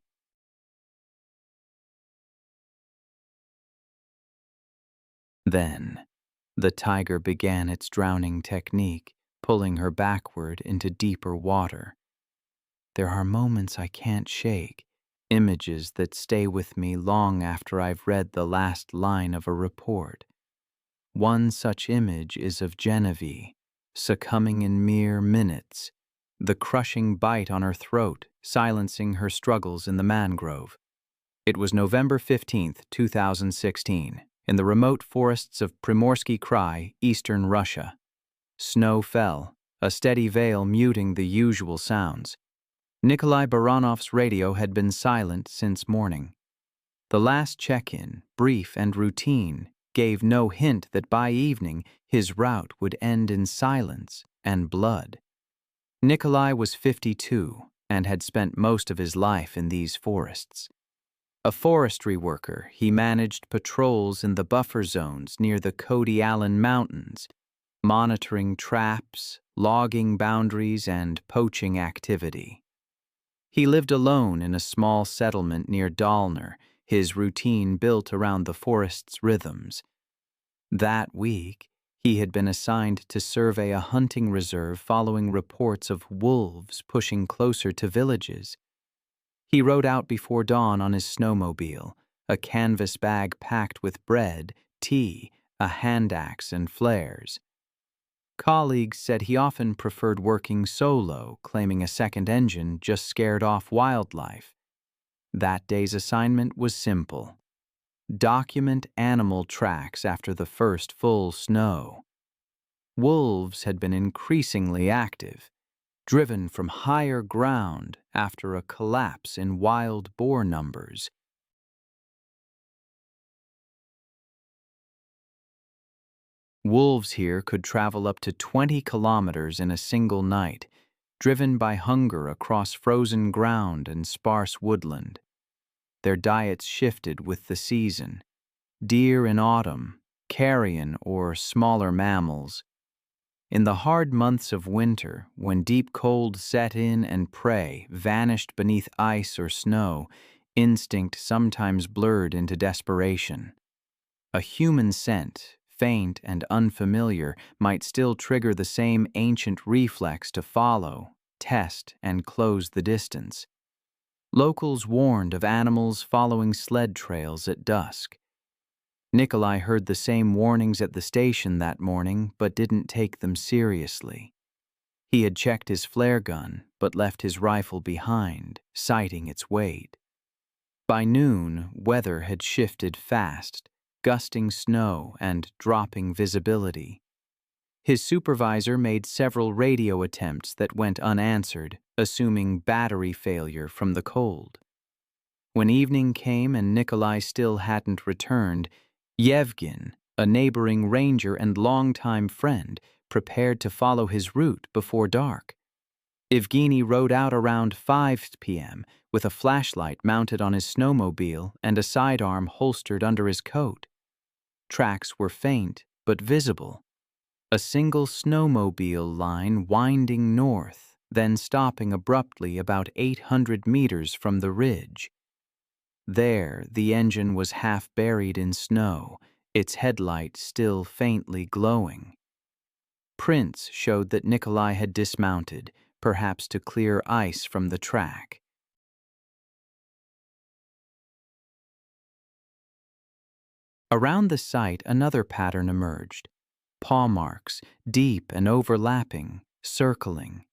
Speaker 1: Then, The tiger began its drowning technique, pulling her backward into deeper water. There are moments I can't shake, images that stay with me long after I've read the last line of a report. One such image is of Genevieve, succumbing in mere minutes, the crushing bite on her throat silencing her struggles in the mangrove. It was November 15, 2016, in the remote forests of Primorsky Krai, eastern Russia. Snow fell, a steady veil muting the usual sounds. Nikolai Baranov's radio had been silent since morning. The last check-in, brief and routine, gave no hint that by evening his route would end in silence and blood. Nikolai was 52 and had spent most of his life in these forests. A forestry worker, he managed patrols in the buffer zones near the Cody Allen Mountains, monitoring traps, logging boundaries, and poaching activity. He lived alone in a small settlement near Dalner, his routine built around the forest's rhythms. That week, he had been assigned to survey a hunting reserve following reports of wolves pushing closer to villages. He rode out before dawn on his snowmobile, a canvas bag packed with bread, tea, a hand axe, and flares. Colleagues said he often preferred working solo, claiming a second engine just scared off wildlife. That day's assignment was simple: document animal tracks after the first full snow. Wolves had been increasingly active, driven from higher ground after a collapse in wild boar numbers. Wolves here could travel up to 20 kilometers in a single night, driven by hunger across frozen ground and sparse woodland. Their diets shifted with the season: deer in autumn, carrion or smaller mammals. In the hard months of winter, when deep cold set in and prey vanished beneath ice or snow, instinct sometimes blurred into desperation. A human scent, faint and unfamiliar, might still trigger the same ancient reflex to follow, test, and close the distance. Locals warned of animals following sled trails at dusk. Nikolai heard the same warnings at the station that morning, but didn't take them seriously. He had checked his flare gun, but left his rifle behind, citing its weight. By noon, weather had shifted fast, gusting snow and dropping visibility. His supervisor made several radio attempts that went unanswered, assuming battery failure from the cold. When evening came and Nikolai still hadn't returned, Yevgen, a neighboring ranger and longtime friend, prepared to follow his route before dark. Evgeny rode out around 5 p.m. with a flashlight mounted on his snowmobile and a sidearm holstered under his coat. Tracks were faint but visible. A single snowmobile line winding north, then stopping abruptly about 800 meters from the ridge. There, the engine was half buried in snow, its headlight still faintly glowing. Prints showed that Nikolai had dismounted, perhaps to clear ice from the track. Around the site, another pattern emerged: paw marks, deep and overlapping, circling.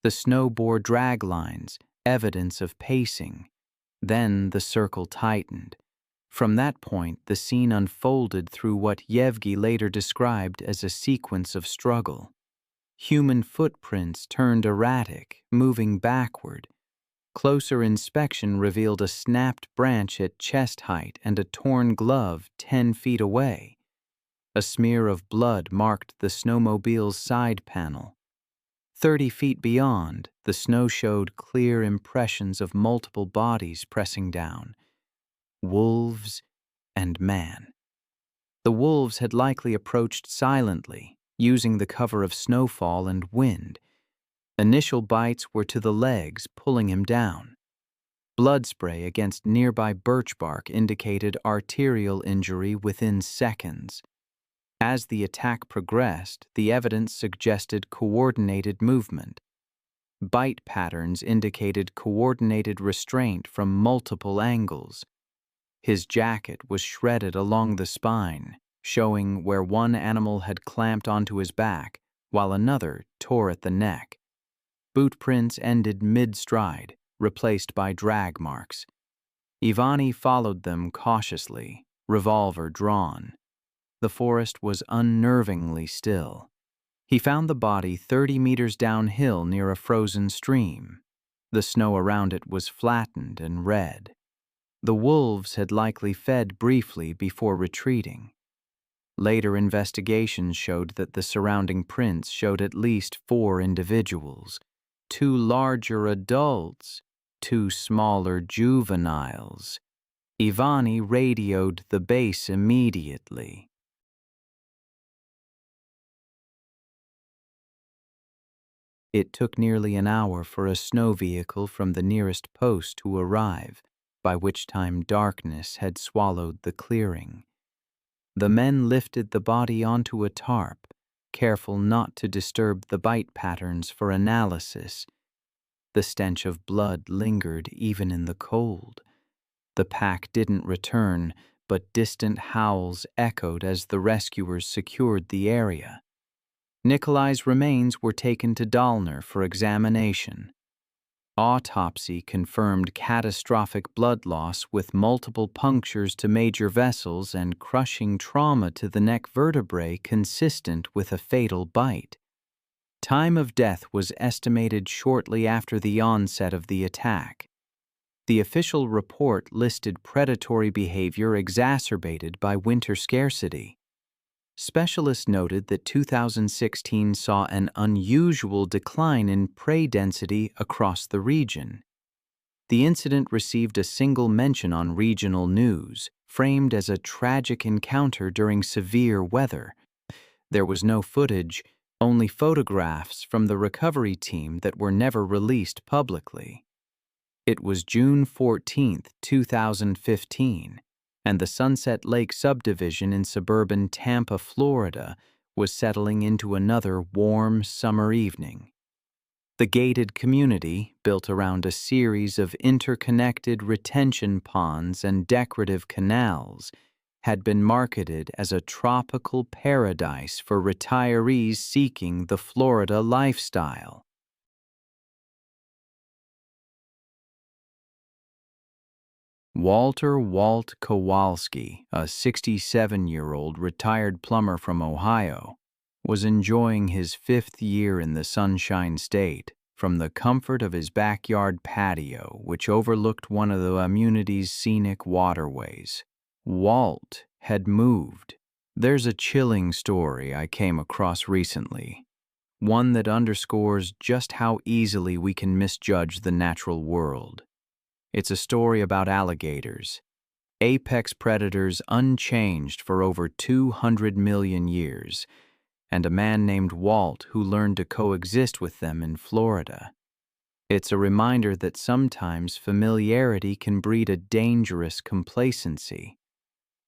Speaker 1: The snow bore drag lines, evidence of pacing. Then the circle tightened. From that point, the scene unfolded through what Yevgeny later described as a sequence of struggle. Human footprints turned erratic, moving backward. Closer inspection revealed a snapped branch at chest height and a torn glove 10 feet away. A smear of blood marked the snowmobile's side panel. 30 feet beyond, the snow showed clear impressions of multiple bodies pressing down. Wolves and man. The wolves had likely approached silently, using the cover of snowfall and wind. Initial bites were to the legs, pulling him down. Blood spray against nearby birch bark indicated arterial injury within seconds. As the attack progressed, the evidence suggested coordinated movement. Bite patterns indicated coordinated restraint from multiple angles. His jacket was shredded along the spine, showing where one animal had clamped onto his back, while another tore at the neck. Boot prints ended mid-stride, replaced by drag marks. Ivani followed them cautiously, revolver drawn. The forest was unnervingly still. He found the body 30 meters downhill near a frozen stream. The snow around it was flattened and red. The wolves had likely fed briefly before retreating. Later investigations showed that the surrounding prints showed at least 4 individuals, 2 larger adults, 2 smaller juveniles. Ivani radioed the base immediately. It took nearly an hour for a snow vehicle from the nearest post to arrive, by which time darkness had swallowed the clearing. The men lifted the body onto a tarp, careful not to disturb the bite patterns for analysis. The stench of blood lingered even in the cold. The pack didn't return, but distant howls echoed as the rescuers secured the area. Nikolai's remains were taken to Dahlner for examination. Autopsy confirmed catastrophic blood loss with multiple punctures to major vessels and crushing trauma to the neck vertebrae consistent with a fatal bite. Time of death was estimated shortly after the onset of the attack. The official report listed predatory behavior exacerbated by winter scarcity. Specialists noted that 2016 saw an unusual decline in prey density across the region. The incident received a single mention on regional news, framed as a tragic encounter during severe weather. There was no footage, only photographs from the recovery team that were never released publicly. It was June 14, 2015. And the Sunset Lake subdivision in suburban Tampa, Florida, was settling into another warm summer evening. The gated community, built around a series of interconnected retention ponds and decorative canals, had been marketed as a tropical paradise for retirees seeking the Florida lifestyle. Walter Walt Kowalski, a 67-year-old retired plumber from Ohio, was enjoying his 5th year in the Sunshine State from the comfort of his backyard patio, which overlooked one of the community's scenic waterways. Walt had moved. There's a chilling story I came across recently, one that underscores just how easily we can misjudge the natural world. It's a story about alligators, apex predators unchanged for over 200 million years, and a man named Walt who learned to coexist with them in Florida. It's a reminder that sometimes familiarity can breed a dangerous complacency.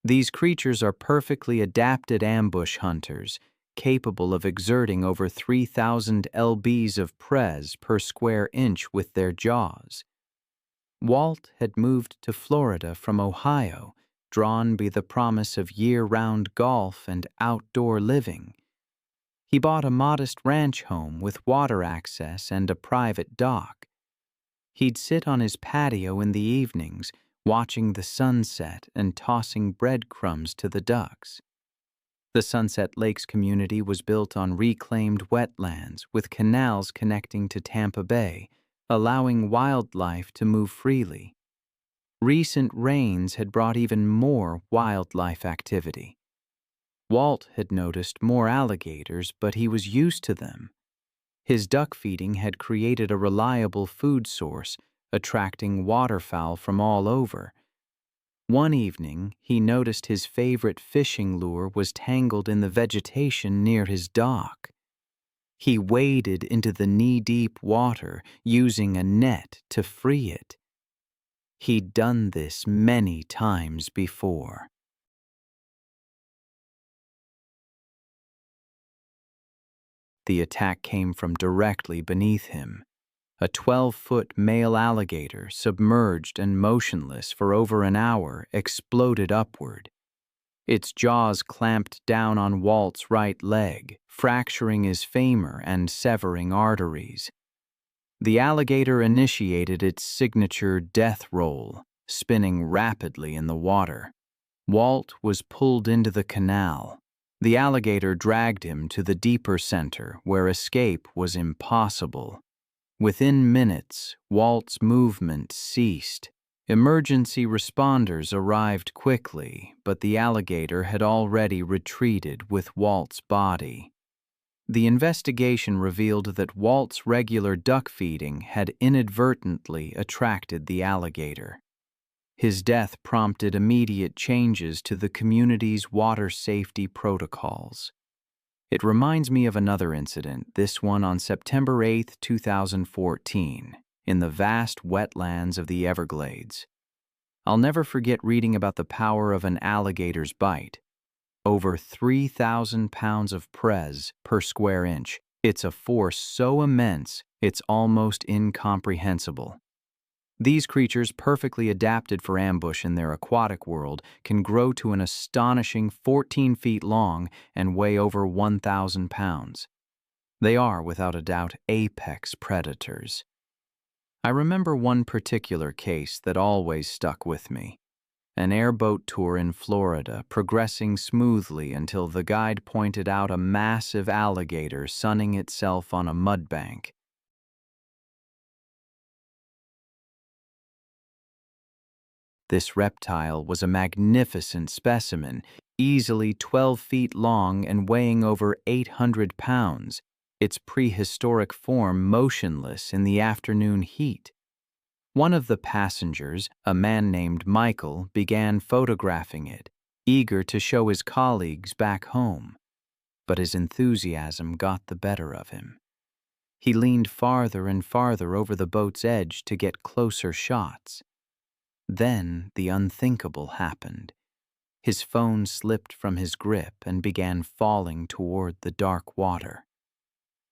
Speaker 1: These creatures are perfectly adapted ambush hunters, capable of exerting over 3,000 lbs of pres per square inch with their jaws. Walt had moved to Florida from Ohio, drawn by the promise of year-round golf and outdoor living. He bought a modest ranch home with water access and a private dock. He'd sit on his patio in the evenings, watching the sunset and tossing breadcrumbs to the ducks. The Sunset Lakes community was built on reclaimed wetlands with canals connecting to Tampa Bay, allowing wildlife to move freely. Recent rains had brought even more wildlife activity. Walt had noticed more alligators, but he was used to them. His duck feeding had created a reliable food source, attracting waterfowl from all over. One evening, he noticed his favorite fishing lure was tangled in the vegetation near his dock. He waded into the knee-deep water, using a net to free it. He'd done this many times before. The attack came from directly beneath him. A 12-foot male alligator, submerged and motionless for over an hour, exploded upward. Its jaws clamped down on Walt's right leg, fracturing his femur and severing arteries. The alligator initiated its signature death roll, spinning rapidly in the water. Walt was pulled into the canal. The alligator dragged him to the deeper center, where escape was impossible. Within minutes, Walt's movement ceased. Emergency responders arrived quickly, but the alligator had already retreated with Walt's body. The investigation revealed that Walt's regular duck feeding had inadvertently attracted the alligator. His death prompted immediate changes to the community's water safety protocols. It reminds me of another incident, this one on September 8, 2014, in the vast wetlands of the Everglades. I'll never forget reading about the power of an alligator's bite. Over 3,000 pounds of pres per square inch. It's a force so immense, it's almost incomprehensible. These creatures, perfectly adapted for ambush in their aquatic world, can grow to an astonishing 14 feet long and weigh over 1,000 pounds. They are, without a doubt, apex predators. I remember one particular case that always stuck with me. An airboat tour in Florida, progressing smoothly until the guide pointed out a massive alligator sunning itself on a mudbank. This reptile was a magnificent specimen, easily 12 feet long and weighing over 800 pounds, its prehistoric form motionless in the afternoon heat. One of the passengers, a man named Michael, began photographing it, eager to show his colleagues back home. But his enthusiasm got the better of him. He leaned farther and farther over the boat's edge to get closer shots. Then the unthinkable happened. His phone slipped from his grip and began falling toward the dark water.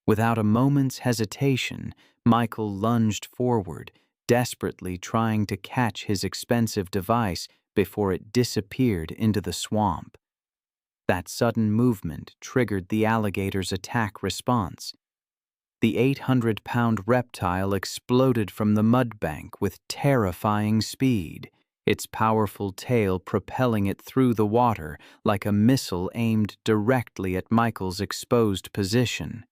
Speaker 1: Without a moment's hesitation, Michael lunged forward, desperately trying to catch his expensive device before it disappeared into the swamp. That sudden movement triggered the alligator's attack response. The 800-pound reptile exploded from the mudbank with terrifying speed, its powerful tail propelling it through the water like a missile aimed directly at Michael's exposed position.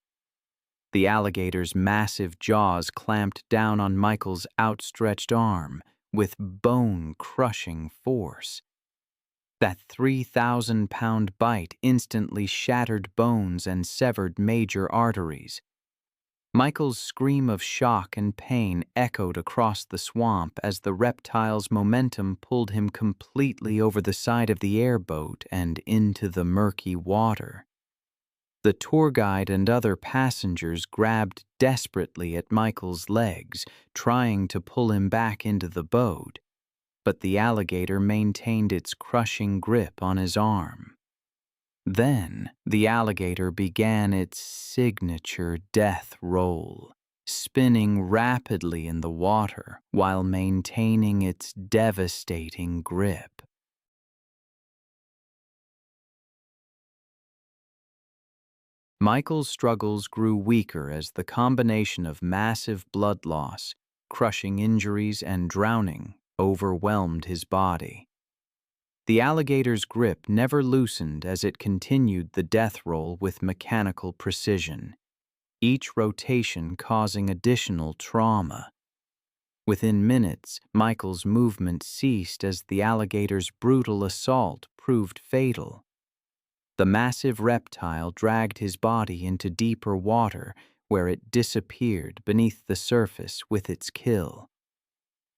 Speaker 1: The alligator's massive jaws clamped down on Michael's outstretched arm with bone-crushing force. That 3,000-pound bite instantly shattered bones and severed major arteries. Michael's scream of shock and pain echoed across the swamp as the reptile's momentum pulled him completely over the side of the airboat and into the murky water. The tour guide and other passengers grabbed desperately at Michael's legs, trying to pull him back into the boat, but the alligator maintained its crushing grip on his arm. Then the alligator began its signature death roll, spinning rapidly in the water while maintaining its devastating grip. Michael's struggles grew weaker as the combination of massive blood loss, crushing injuries, and drowning overwhelmed his body. The alligator's grip never loosened as it continued the death roll with mechanical precision, each rotation causing additional trauma. Within minutes, Michael's movement ceased as the alligator's brutal assault proved fatal. The massive reptile dragged his body into deeper water, where it disappeared beneath the surface with its kill.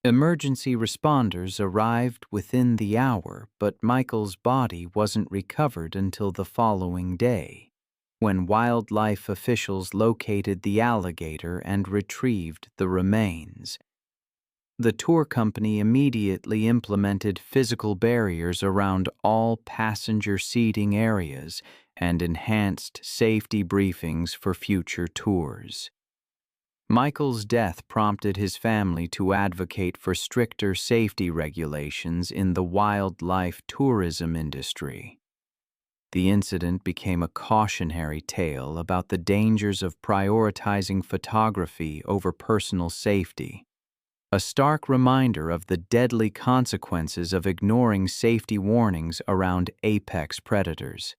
Speaker 1: Emergency responders arrived within the hour, but Michael's body wasn't recovered until the following day, when wildlife officials located the alligator and retrieved the remains. the tour company immediately implemented physical barriers around all passenger seating areas and enhanced safety briefings for future tours. Michael's death prompted his family to advocate for stricter safety regulations in the wildlife tourism industry. The incident became a cautionary tale about the dangers of prioritizing photography over personal safety, a stark reminder of the deadly consequences of ignoring safety warnings around apex predators.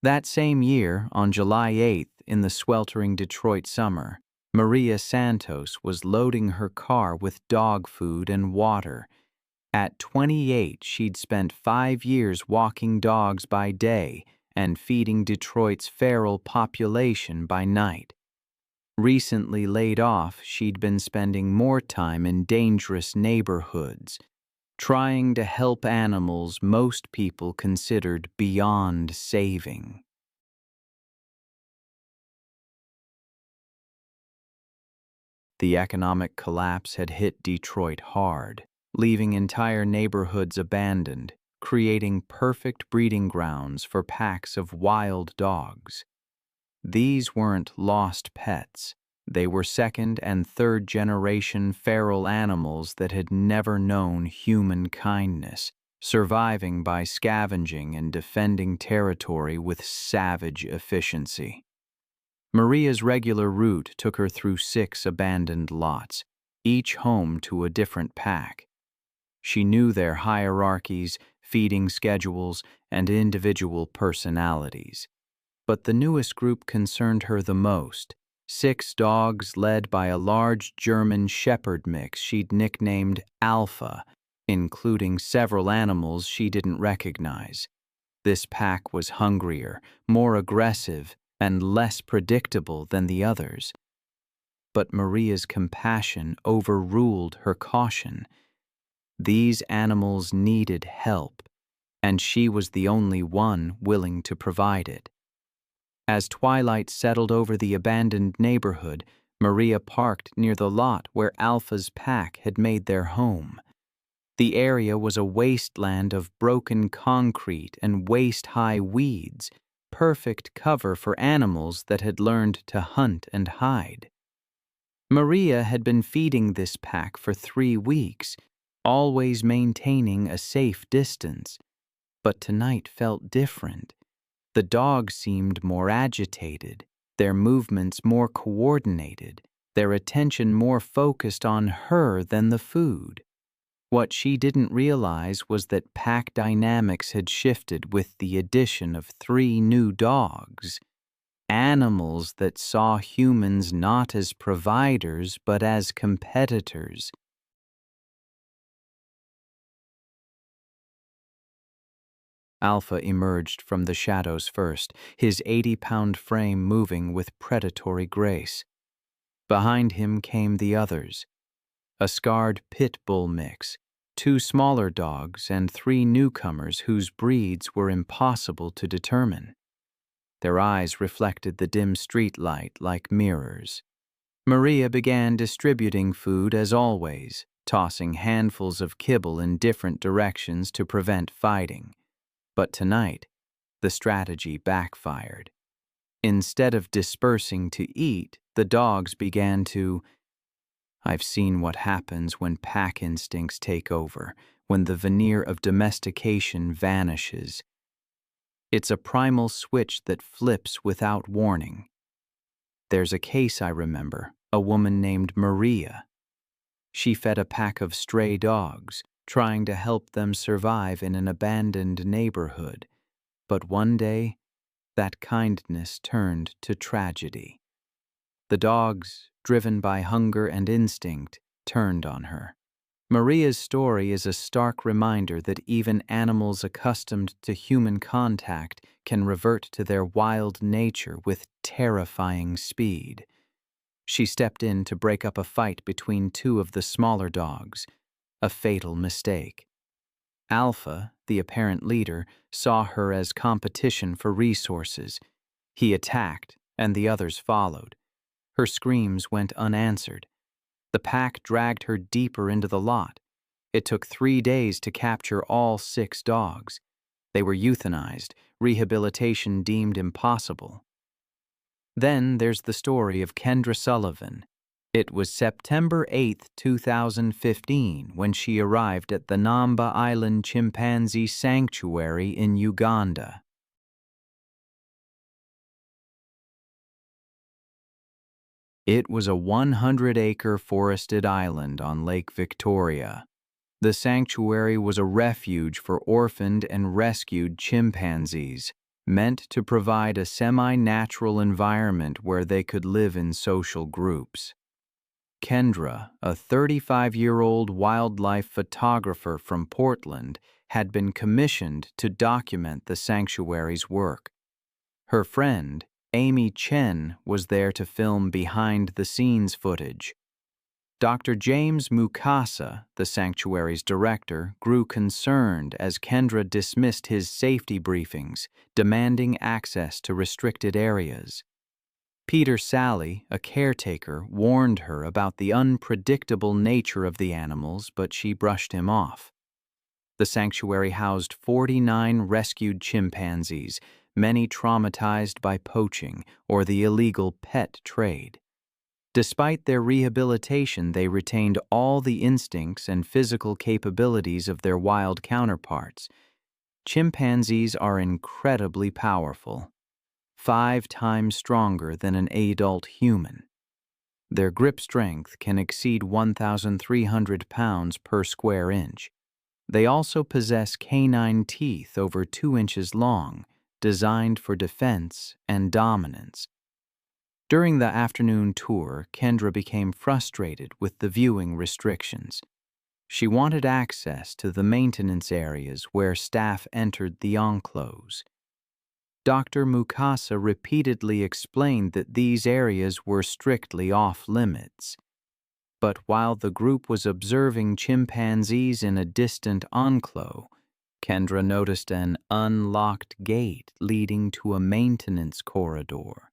Speaker 1: That same year, on July 8th, in the sweltering Detroit summer, Maria Santos was loading her car with dog food and water. At 28, she'd spent 5 years walking dogs by day and feeding Detroit's feral population by night. Recently laid off, she'd been spending more time in dangerous neighborhoods, trying to help animals most people considered beyond saving. The economic collapse had hit Detroit hard, leaving entire neighborhoods abandoned, creating perfect breeding grounds for packs of wild dogs. These weren't lost pets. They were second and third generation feral animals that had never known human kindness, surviving by scavenging and defending territory with savage efficiency. Maria's regular route took her through 6 abandoned lots, each home to a different pack. She knew their hierarchies, feeding schedules, and individual personalities. But the newest group concerned her the most, 6 dogs led by a large German shepherd mix she'd nicknamed Alpha, including several animals she didn't recognize. This pack was hungrier, more aggressive, and less predictable than the others. But Maria's compassion overruled her caution. These animals needed help, and she was the only one willing to provide it. As twilight settled over the abandoned neighborhood, Maria parked near the lot where Alpha's pack had made their home. The area was a wasteland of broken concrete and waist-high weeds, perfect cover for animals that had learned to hunt and hide. Maria had been feeding this pack for 3 weeks, always maintaining a safe distance, but tonight felt different. The dogs seemed more agitated, their movements more coordinated, their attention more focused on her than the food. What she didn't realize was that pack dynamics had shifted with the addition of 3 new dogs, animals that saw humans not as providers but as competitors. Alpha emerged from the shadows first, his 80-pound frame moving with predatory grace. Behind him came the others, a scarred pit bull mix, 2 smaller dogs, and 3 newcomers whose breeds were impossible to determine. Their eyes reflected the dim streetlight like mirrors. Maria began distributing food as always, tossing handfuls of kibble in different directions to prevent fighting. But tonight, the strategy backfired. Instead of dispersing to eat, the dogs began to... I've seen what happens when pack instincts take over, when the veneer of domestication vanishes. It's a primal switch that flips without warning. There's a case I remember, a woman named Maria. She fed a pack of stray dogs, trying to help them survive in an abandoned neighborhood. But one day, that kindness turned to tragedy. The dogs, driven by hunger and instinct, turned on her. Maria's story is a stark reminder that even animals accustomed to human contact can revert to their wild nature with terrifying speed. She stepped in to break up a fight between 2 of the smaller dogs, a fatal mistake. Alpha, the apparent leader, saw her as competition for resources. He attacked, and the others followed. Her screams went unanswered. The pack dragged her deeper into the lot. It took 3 days to capture all 6 dogs. They were euthanized, rehabilitation deemed impossible. Then there's the story of Kendra Sullivan. It was September 8, 2015, when she arrived at the Namba Island Chimpanzee Sanctuary in Uganda. It was a 100-acre forested island on Lake Victoria. The sanctuary was a refuge for orphaned and rescued chimpanzees, meant to provide a semi-natural environment where they could live in social groups. Kendra, a 35-year-old wildlife photographer from Portland, had been commissioned to document the sanctuary's work. Her friend, Amy Chen, was there to film behind-the-scenes footage. Dr. James Mukasa, the sanctuary's director, grew concerned as Kendra dismissed his safety briefings, demanding access to restricted areas. Peter Sally, a caretaker, warned her about the unpredictable nature of the animals, but she brushed him off. The sanctuary housed 49 rescued chimpanzees, many traumatized by poaching or the illegal pet trade. Despite their rehabilitation, they retained all the instincts and physical capabilities of their wild counterparts. Chimpanzees are incredibly powerful, 5 times stronger than an adult human. Their grip strength can exceed 1,300 pounds per square inch. They also possess canine teeth over 2 inches long, designed for defense and dominance. During the afternoon tour, Kendra became frustrated with the viewing restrictions. She wanted access to the maintenance areas where staff entered the enclose. Dr. Mukasa repeatedly explained that these areas were strictly off-limits. But while the group was observing chimpanzees in a distant enclave, Kendra noticed an unlocked gate leading to a maintenance corridor.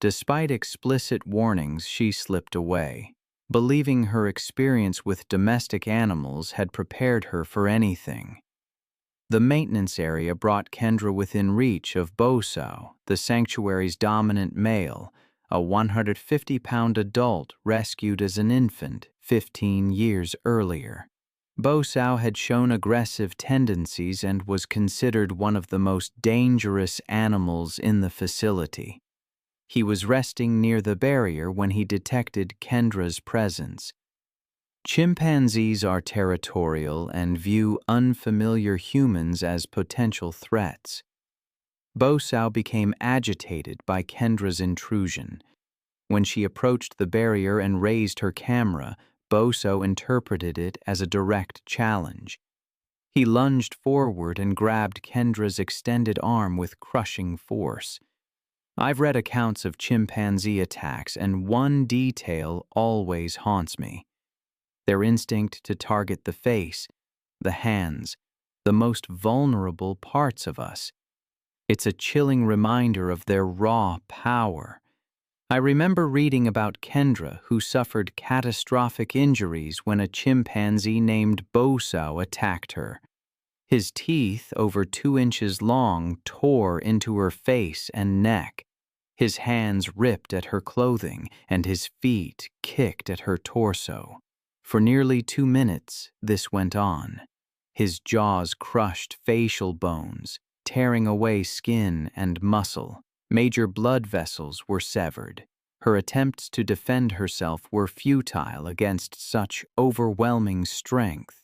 Speaker 1: Despite explicit warnings, she slipped away, believing her experience with domestic animals had prepared her for anything. The maintenance area brought Kendra within reach of Boso, the sanctuary's dominant male, a 150-pound adult rescued as an infant 15 years earlier. Boso had shown aggressive tendencies and was considered one of the most dangerous animals in the facility. He was resting near the barrier when he detected Kendra's presence. Chimpanzees are territorial and view unfamiliar humans as potential threats. Boso became agitated by Kendra's intrusion. When she approached the barrier and raised her camera, Boso interpreted it as a direct challenge. He lunged forward and grabbed Kendra's extended arm with crushing force. I've read accounts of chimpanzee attacks, and one detail always haunts me: their instinct to target the face, the hands, the most vulnerable parts of us. It's a chilling reminder of their raw power. I remember reading about Kendra, who suffered catastrophic injuries when a chimpanzee named Boso attacked her. His teeth, over 2 inches long, tore into her face and neck. His hands ripped at her clothing, and his feet kicked at her torso. For nearly 2 minutes, this went on. His jaws crushed facial bones, tearing away skin and muscle. Major blood vessels were severed. Her attempts to defend herself were futile against such overwhelming strength.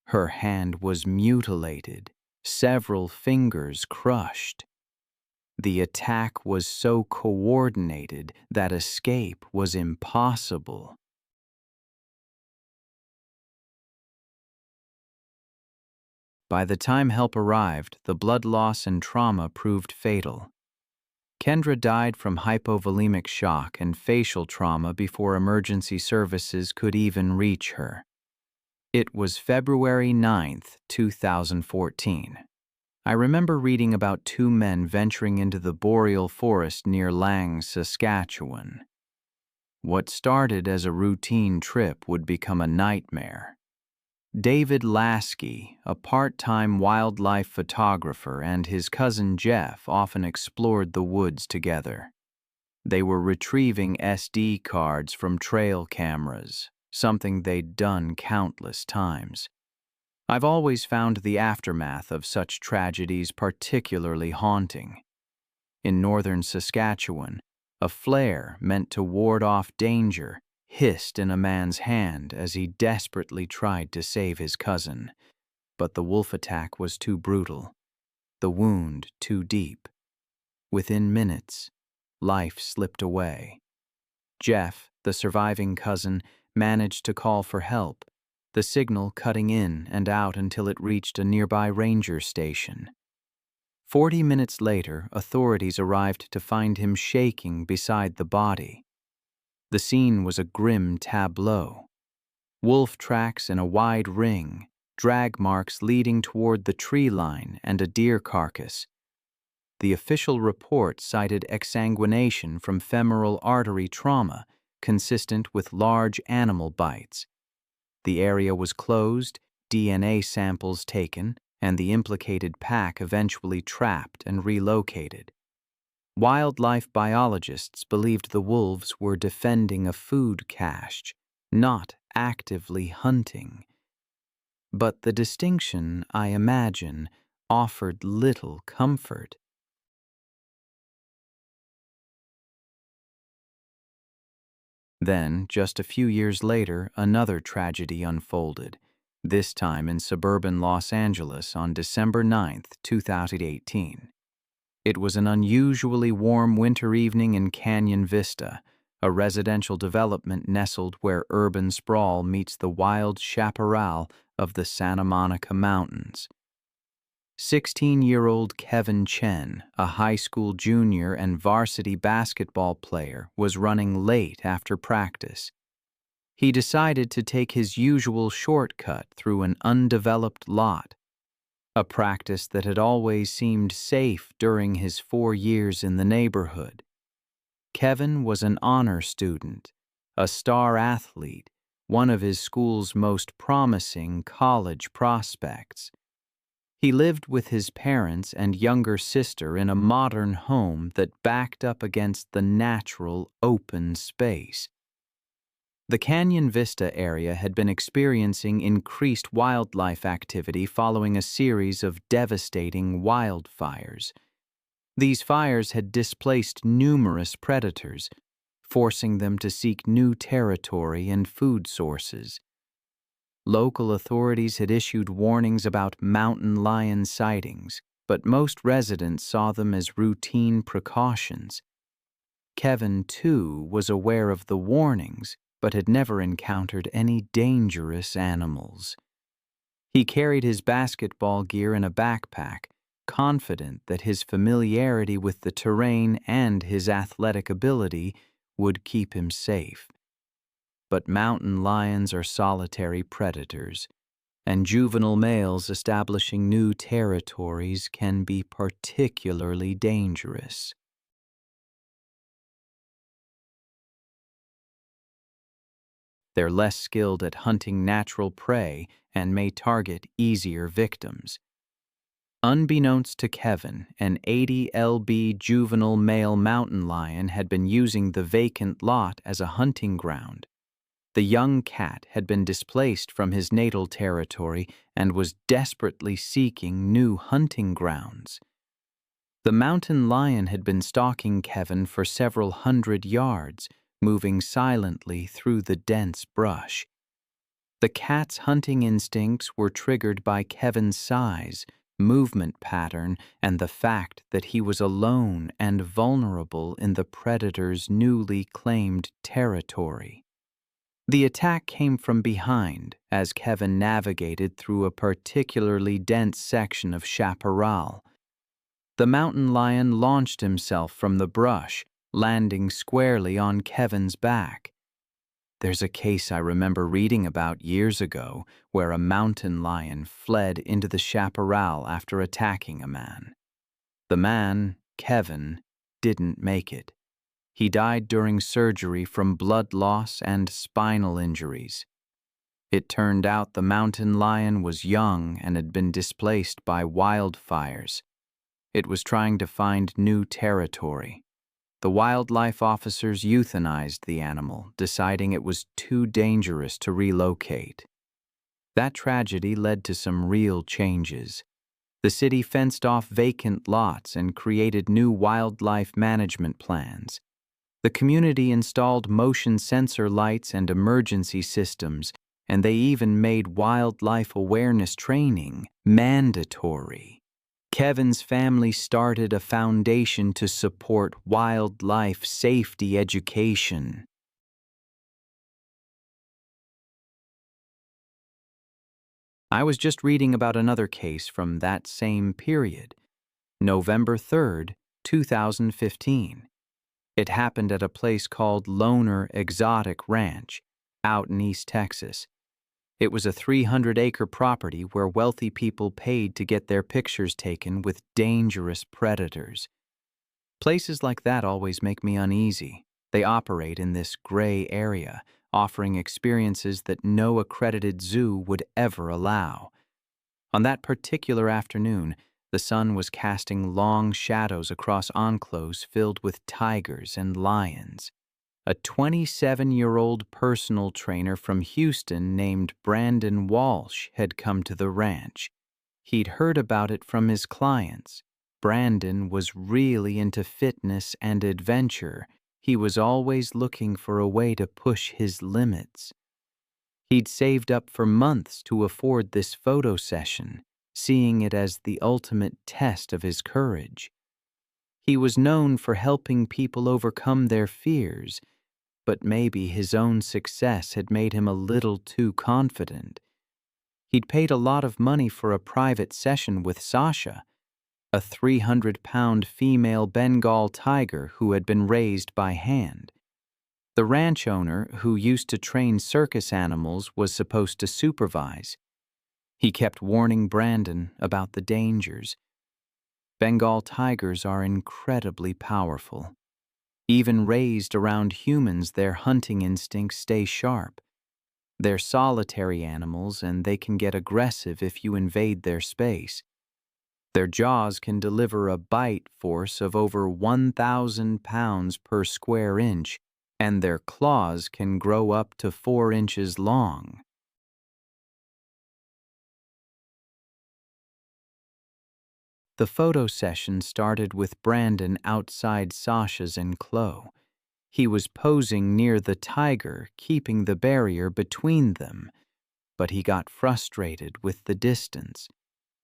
Speaker 1: Her hand was mutilated, several fingers crushed. The attack was so coordinated that escape was impossible. By the time help arrived, the blood loss and trauma proved fatal. Kendra died from hypovolemic shock and facial trauma before emergency services could even reach her. It was February 9, 2014. I remember reading about two men venturing into the boreal forest near Lang, Saskatchewan. What started as a routine trip would become a nightmare. David Lasky, a part-time wildlife photographer, and his cousin Jeff often explored the woods together. They were retrieving SD cards from trail cameras, something they'd done countless times. I've always found the aftermath of such tragedies particularly haunting. In northern Saskatchewan, a flare meant to ward off danger hissed in a man's hand as he desperately tried to save his cousin. But the wolf attack was too brutal, the wound too deep. Within minutes, life slipped away. Jeff, the surviving cousin, managed to call for help, the signal cutting in and out until it reached a nearby ranger station. 40 minutes later, authorities arrived to find him shaking beside the body. The scene was a grim tableau. Wolf tracks in a wide ring, drag marks leading toward the tree line, and a deer carcass. The official report cited exsanguination from femoral artery trauma, consistent with large animal bites. The area was closed, DNA samples taken, and the implicated pack eventually trapped and relocated. Wildlife biologists believed the wolves were defending a food cache, not actively hunting. But the distinction, I imagine, offered little comfort. Then, just a few years later, another tragedy unfolded, this time in suburban Los Angeles on December 9, 2018. It was an unusually warm winter evening in Canyon Vista, a residential development nestled where urban sprawl meets the wild chaparral of the Santa Monica Mountains. 16-year-old Kevin Chen, a high school junior and varsity basketball player, was running late after practice. He decided to take his usual shortcut through an undeveloped lot, a practice that had always seemed safe during his 4 years in the neighborhood. Kevin was an honor student, a star athlete, one of his school's most promising college prospects. He lived with his parents and younger sister in a modern home that backed up against the natural open space. The Canyon Vista area had been experiencing increased wildlife activity following a series of devastating wildfires. These fires had displaced numerous predators, forcing them to seek new territory and food sources. Local authorities had issued warnings about mountain lion sightings, but most residents saw them as routine precautions. Kevin, too, was aware of the warnings, but had never encountered any dangerous animals. He carried his basketball gear in a backpack, confident that his familiarity with the terrain and his athletic ability would keep him safe. But mountain lions are solitary predators, and juvenile males establishing new territories can be particularly dangerous. They're less skilled at hunting natural prey and may target easier victims. Unbeknownst to Kevin, an 80 lb juvenile male mountain lion had been using the vacant lot as a hunting ground. The young cat had been displaced from his natal territory and was desperately seeking new hunting grounds. The mountain lion had been stalking Kevin for several hundred yards, moving silently through the dense brush. The cat's hunting instincts were triggered by Kevin's size, movement pattern, and the fact that he was alone and vulnerable in the predator's newly claimed territory. The attack came from behind as Kevin navigated through a particularly dense section of chaparral. The mountain lion launched himself from the brush, landing squarely on Kevin's back. There's a case I remember reading about years ago where a mountain lion fled into the chaparral after attacking a man. The man, Kevin, didn't make it. He died during surgery from blood loss and spinal injuries. It turned out the mountain lion was young and had been displaced by wildfires. It was trying to find new territory. The wildlife officers euthanized the animal, deciding it was too dangerous to relocate. That tragedy led to some real changes. The city fenced off vacant lots and created new wildlife management plans. The community installed motion sensor lights and emergency systems, and they even made wildlife awareness training mandatory. Kevin's family started a foundation to support wildlife safety education. I was just reading about another case from that same period, November 3rd, 2015. It happened at a place called Loner Exotic Ranch, out in East Texas. It was a 300-acre property where wealthy people paid to get their pictures taken with dangerous predators. Places like that always make me uneasy. They operate in this gray area, offering experiences that no accredited zoo would ever allow. On that particular afternoon, the sun was casting long shadows across encloses filled with tigers and lions. A 27-year-old personal trainer from Houston named Brandon Walsh had come to the ranch. He'd heard about it from his clients. Brandon was really into fitness and adventure. He was always looking for a way to push his limits. He'd saved up for months to afford this photo session, seeing it as the ultimate test of his courage. He was known for helping people overcome their fears, but maybe his own success had made him a little too confident. He'd paid a lot of money for a private session with Sasha, a 300-pound female Bengal tiger who had been raised by hand. The ranch owner, who used to train circus animals, was supposed to supervise. He kept warning Brandon about the dangers. Bengal tigers are incredibly powerful. Even raised around humans, their hunting instincts stay sharp. They're solitary animals, and they can get aggressive if you invade their space. Their jaws can deliver a bite force of over 1,000 pounds per square inch, and their claws can grow up to 4 inches long. The photo session started with Brandon outside Sasha's enclosure. He was posing near the tiger, keeping the barrier between them, but he got frustrated with the distance.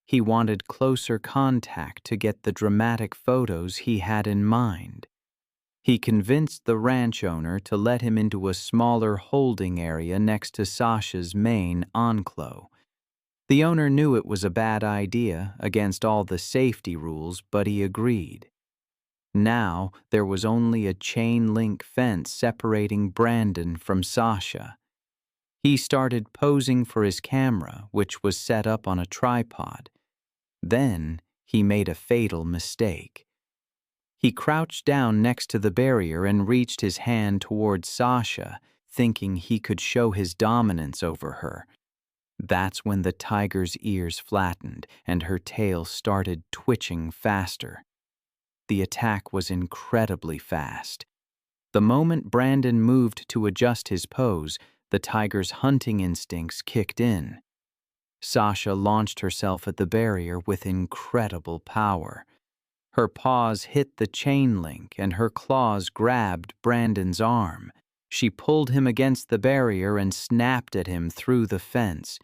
Speaker 1: He wanted closer contact to get the dramatic photos he had in mind. He convinced the ranch owner to let him into a smaller holding area next to Sasha's main enclosure. The owner knew it was a bad idea against all the safety rules, but he agreed. Now there was only a chain-link fence separating Brandon from Sasha. He started posing for his camera, which was set up on a tripod. Then he made a fatal mistake. He crouched down next to the barrier and reached his hand towards Sasha, thinking he could show his dominance over her. That's when the tiger's ears flattened and her tail started twitching faster. The attack was incredibly fast. The moment Brandon moved to adjust his pose, the tiger's hunting instincts kicked in. Sasha launched herself at the barrier with incredible power. Her paws hit the chain link and her claws grabbed Brandon's arm. She pulled him against the barrier and snapped at him through the fence.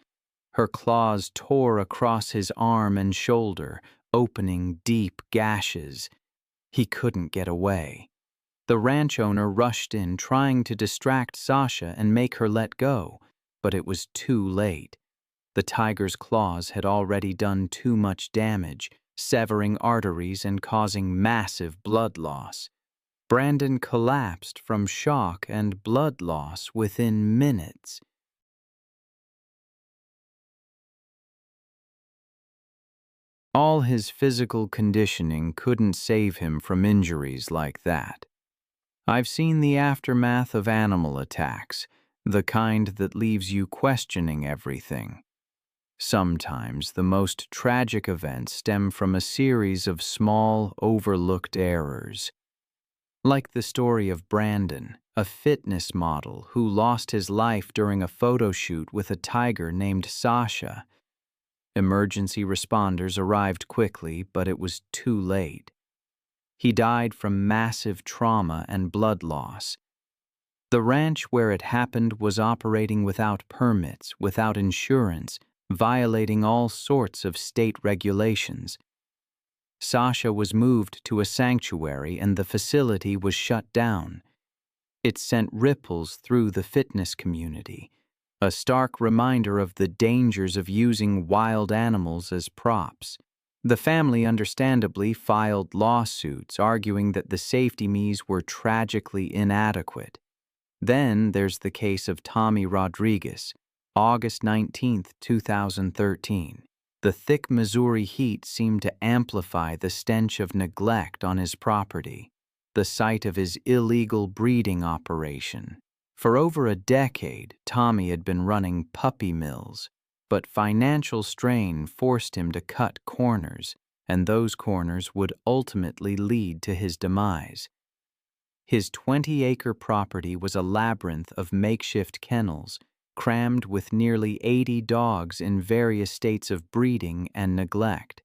Speaker 1: Her claws tore across his arm and shoulder, opening deep gashes. He couldn't get away. The ranch owner rushed in, trying to distract Sasha and make her let go, but it was too late. The tiger's claws had already done too much damage, severing arteries and causing massive blood loss. Brandon collapsed from shock and blood loss within minutes. All his physical conditioning couldn't save him from injuries like that. I've seen the aftermath of animal attacks, the kind that leaves you questioning everything. Sometimes the most tragic events stem from a series of small, overlooked errors. Like the story of Brandon, a fitness model who lost his life during a photo shoot with a tiger named Sasha. Emergency responders arrived quickly, but it was too late. He died from massive trauma and blood loss. The ranch where it happened was operating without permits, without insurance, violating all sorts of state regulations. Sasha was moved to a sanctuary and the facility was shut down. It sent ripples through the fitness community, a stark reminder of the dangers of using wild animals as props. The family understandably filed lawsuits arguing that the safety measures were tragically inadequate. Then there's the case of Tommy Rodriguez, August 19, 2013. The thick Missouri heat seemed to amplify the stench of neglect on his property, the site of his illegal breeding operation. For over a decade, Tommy had been running puppy mills, but financial strain forced him to cut corners, and those corners would ultimately lead to his demise. His 20-acre property was a labyrinth of makeshift kennels, crammed with nearly 80 dogs in various states of breeding and neglect.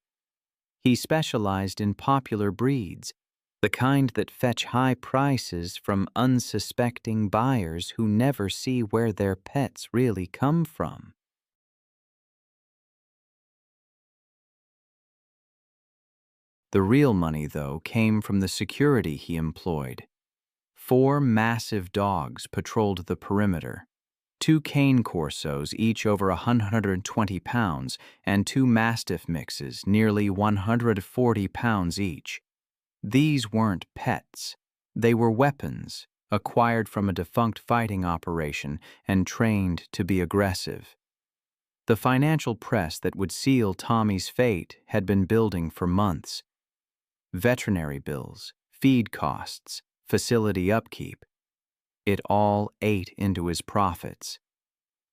Speaker 1: He specialized in popular breeds, the kind that fetch high prices from unsuspecting buyers who never see where their pets really come from. The real money, though, came from the security he employed. 4 massive dogs patrolled the perimeter. 2 cane corsos, each over 120 pounds, and 2 mastiff mixes, nearly 140 pounds each. These weren't pets. They were weapons, acquired from a defunct fighting operation and trained to be aggressive. The financial press that would seal Tommy's fate had been building for months. Veterinary bills, feed costs, facility upkeep. It all ate into his profits.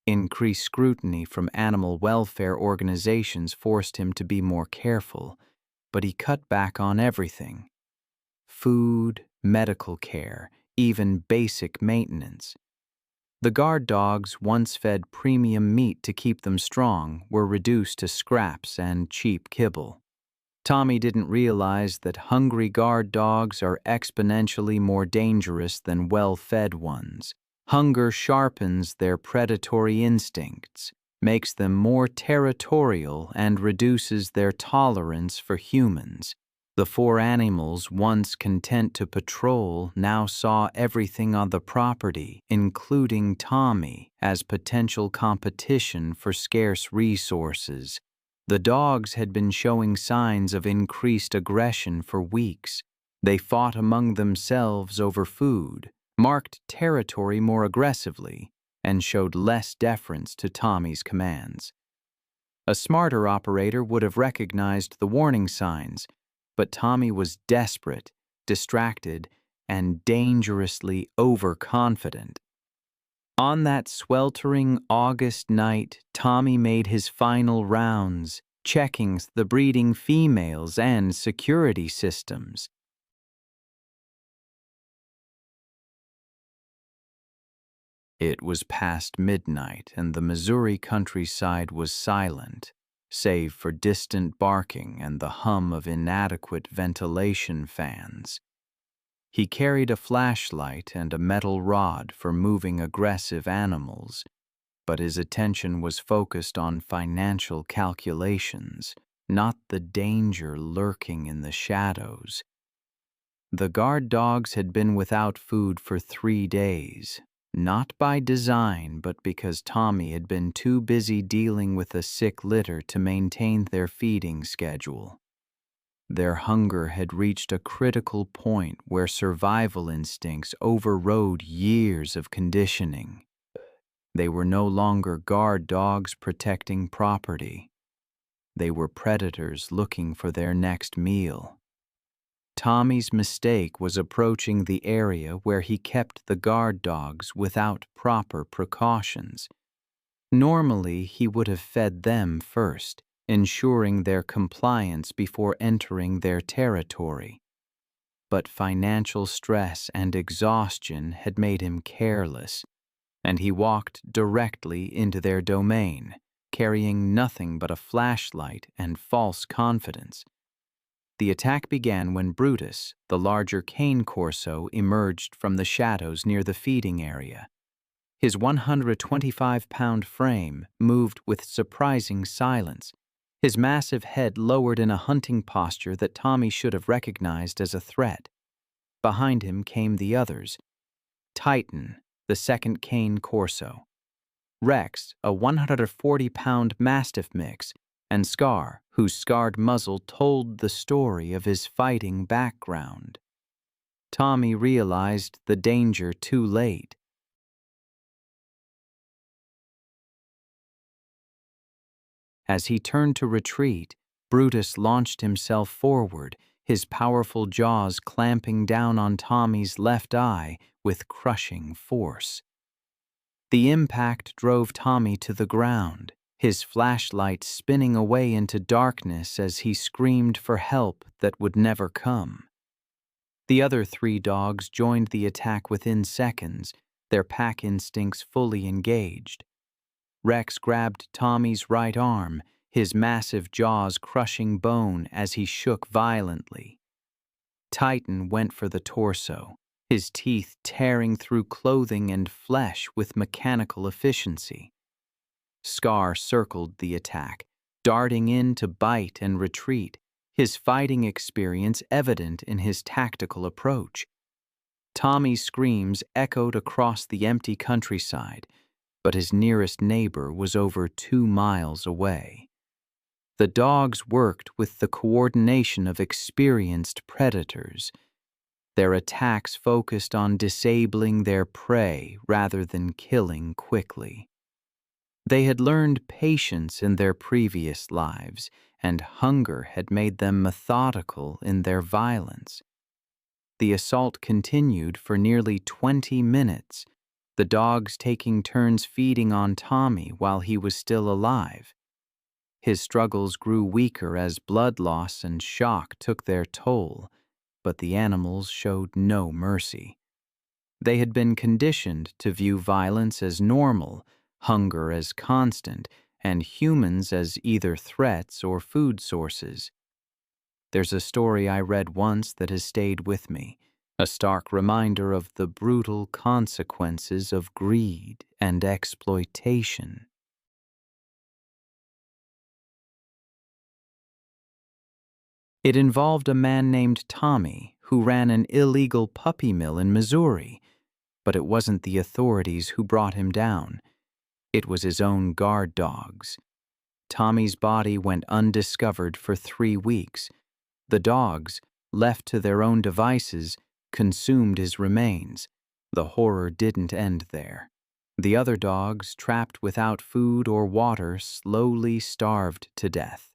Speaker 1: Increased scrutiny from animal welfare organizations forced him to be more careful, but he cut back on everything. Food, medical care, even basic maintenance. The guard dogs, once fed premium meat to keep them strong, were reduced to scraps and cheap kibble. Tommy didn't realize that hungry guard dogs are exponentially more dangerous than well-fed ones. Hunger sharpens their predatory instincts, makes them more territorial, and reduces their tolerance for humans. The 4 animals, once content to patrol, now saw everything on the property, including Tommy, as potential competition for scarce resources. The dogs had been showing signs of increased aggression for weeks. They fought among themselves over food, marked territory more aggressively, and showed less deference to Tommy's commands. A smarter operator would have recognized the warning signs, but Tommy was desperate, distracted, and dangerously overconfident. On that sweltering August night, Tommy made his final rounds, checking the breeding females and security systems. It was past midnight, and the Missouri countryside was silent, save for distant barking and the hum of inadequate ventilation fans. He carried a flashlight and a metal rod for moving aggressive animals, but his attention was focused on financial calculations, not the danger lurking in the shadows. The guard dogs had been without food for 3 days, not by design, but because Tommy had been too busy dealing with a sick litter to maintain their feeding schedule. Their hunger had reached a critical point where survival instincts overrode years of conditioning. They were no longer guard dogs protecting property. They were predators looking for their next meal. Tommy's mistake was approaching the area where he kept the guard dogs without proper precautions. Normally, he would have fed them first, ensuring their compliance before entering their territory. But financial stress and exhaustion had made him careless, and he walked directly into their domain, carrying nothing but a flashlight and false confidence. The attack began when Brutus, the larger cane corso, emerged from the shadows near the feeding area. His 125-pound frame moved with surprising silence, his massive head lowered in a hunting posture that Tommy should have recognized as a threat. Behind him came the others: Titan, the second cane corso; Rex, a 140-pound mastiff mix; and Scar, whose scarred muzzle told the story of his fighting background. Tommy realized the danger too late. As he turned to retreat, Brutus launched himself forward, his powerful jaws clamping down on Tommy's left eye with crushing force. The impact drove Tommy to the ground, his flashlight spinning away into darkness as he screamed for help that would never come. The other 3 dogs joined the attack within seconds, their pack instincts fully engaged. Rex grabbed Tommy's right arm, his massive jaws crushing bone as he shook violently. Titan went for the torso, his teeth tearing through clothing and flesh with mechanical efficiency. Scar circled the attack, darting in to bite and retreat, his fighting experience evident in his tactical approach. Tommy's screams echoed across the empty countryside, but his nearest neighbor was over 2 miles away. The dogs worked with the coordination of experienced predators. Their attacks focused on disabling their prey rather than killing quickly. They had learned patience in their previous lives, and hunger had made them methodical in their violence. The assault continued for nearly 20 minutes, the dogs taking turns feeding on Tommy while he was still alive. His struggles grew weaker as blood loss and shock took their toll, but the animals showed no mercy. They had been conditioned to view violence as normal, hunger as constant, and humans as either threats or food sources. There's a story I read once that has stayed with me, a stark reminder of the brutal consequences of greed and exploitation. It involved a man named Tommy who ran an illegal puppy mill in Missouri, but it wasn't the authorities who brought him down. It was his own guard dogs. Tommy's body went undiscovered for 3 weeks. The dogs, left to their own devices, consumed his remains. The horror didn't end there. The other dogs, trapped without food or water, slowly starved to death.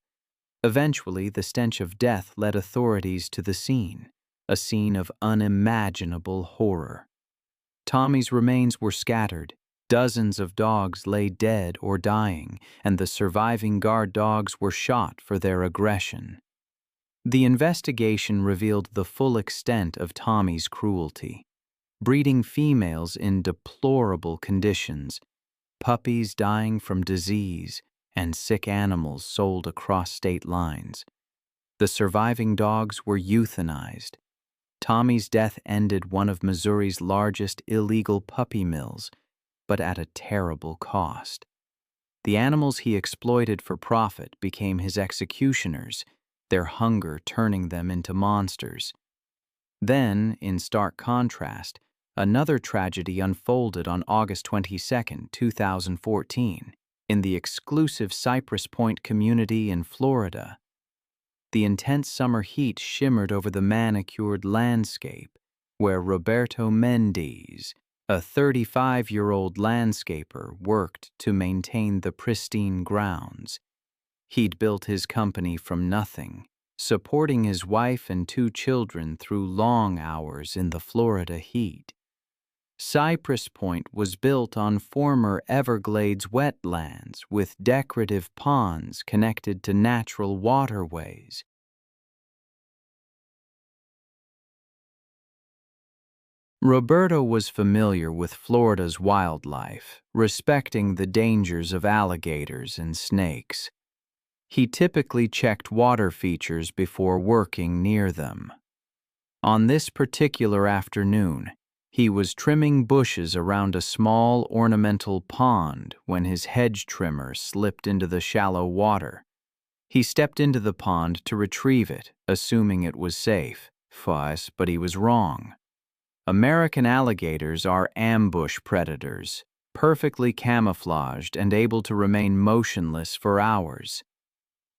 Speaker 1: Eventually, the stench of death led authorities to the scene, a scene of unimaginable horror. Tommy's remains were scattered. Dozens of dogs lay dead or dying, and the surviving guard dogs were shot for their aggression. The investigation revealed the full extent of Tommy's cruelty. Breeding females in deplorable conditions, puppies dying from disease, and sick animals sold across state lines. The surviving dogs were euthanized. Tommy's death ended one of Missouri's largest illegal puppy mills, but at a terrible cost. The animals he exploited for profit became his executioners, their hunger turning them into monsters. Then, in stark contrast, another tragedy unfolded on August 22, 2014, in the exclusive Cypress Point community in Florida. The intense summer heat shimmered over the manicured landscape, where Roberto Mendes, a 35-year-old landscaper, worked to maintain the pristine grounds. He'd built his company from nothing, supporting his wife and 2 children through long hours in the Florida heat. Cypress Point was built on former Everglades wetlands with decorative ponds connected to natural waterways. Roberto was familiar with Florida's wildlife, respecting the dangers of alligators and snakes. He typically checked water features before working near them. On this particular afternoon, he was trimming bushes around a small ornamental pond when his hedge trimmer slipped into the shallow water. He stepped into the pond to retrieve it, assuming it was safe. But he was wrong. American alligators are ambush predators, perfectly camouflaged and able to remain motionless for hours.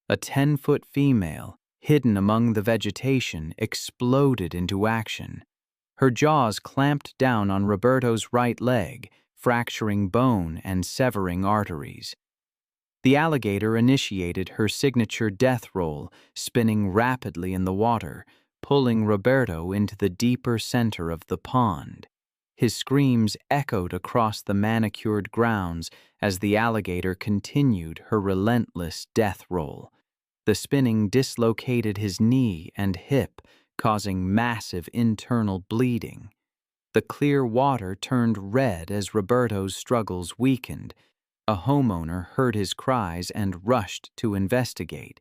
Speaker 1: A 10-foot female, hidden among the vegetation, exploded into action. Her jaws clamped down on Roberto's right leg, fracturing bone and severing arteries. The alligator initiated her signature death roll, spinning rapidly in the water, pulling Roberto into the deeper center of the pond. His screams echoed across the manicured grounds as the alligator continued her relentless death roll. The spinning dislocated his knee and hip, causing massive internal bleeding. The clear water turned red as Roberto's struggles weakened. A homeowner heard his cries and rushed to investigate.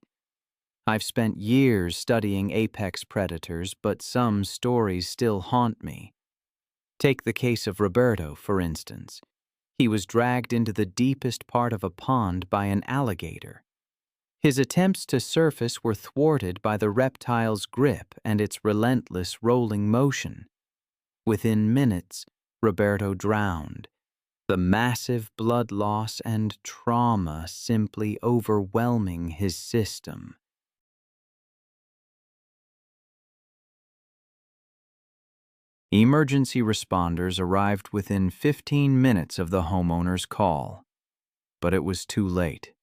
Speaker 1: I've spent years studying apex predators, but some stories still haunt me. Take the case of Roberto, for instance. He was dragged into the deepest part of a pond by an alligator. His attempts to surface were thwarted by the reptile's grip and its relentless rolling motion. Within minutes, Roberto drowned, the massive blood loss and trauma simply overwhelming his system. Emergency responders arrived within 15 minutes of the homeowner's call, but it was too late.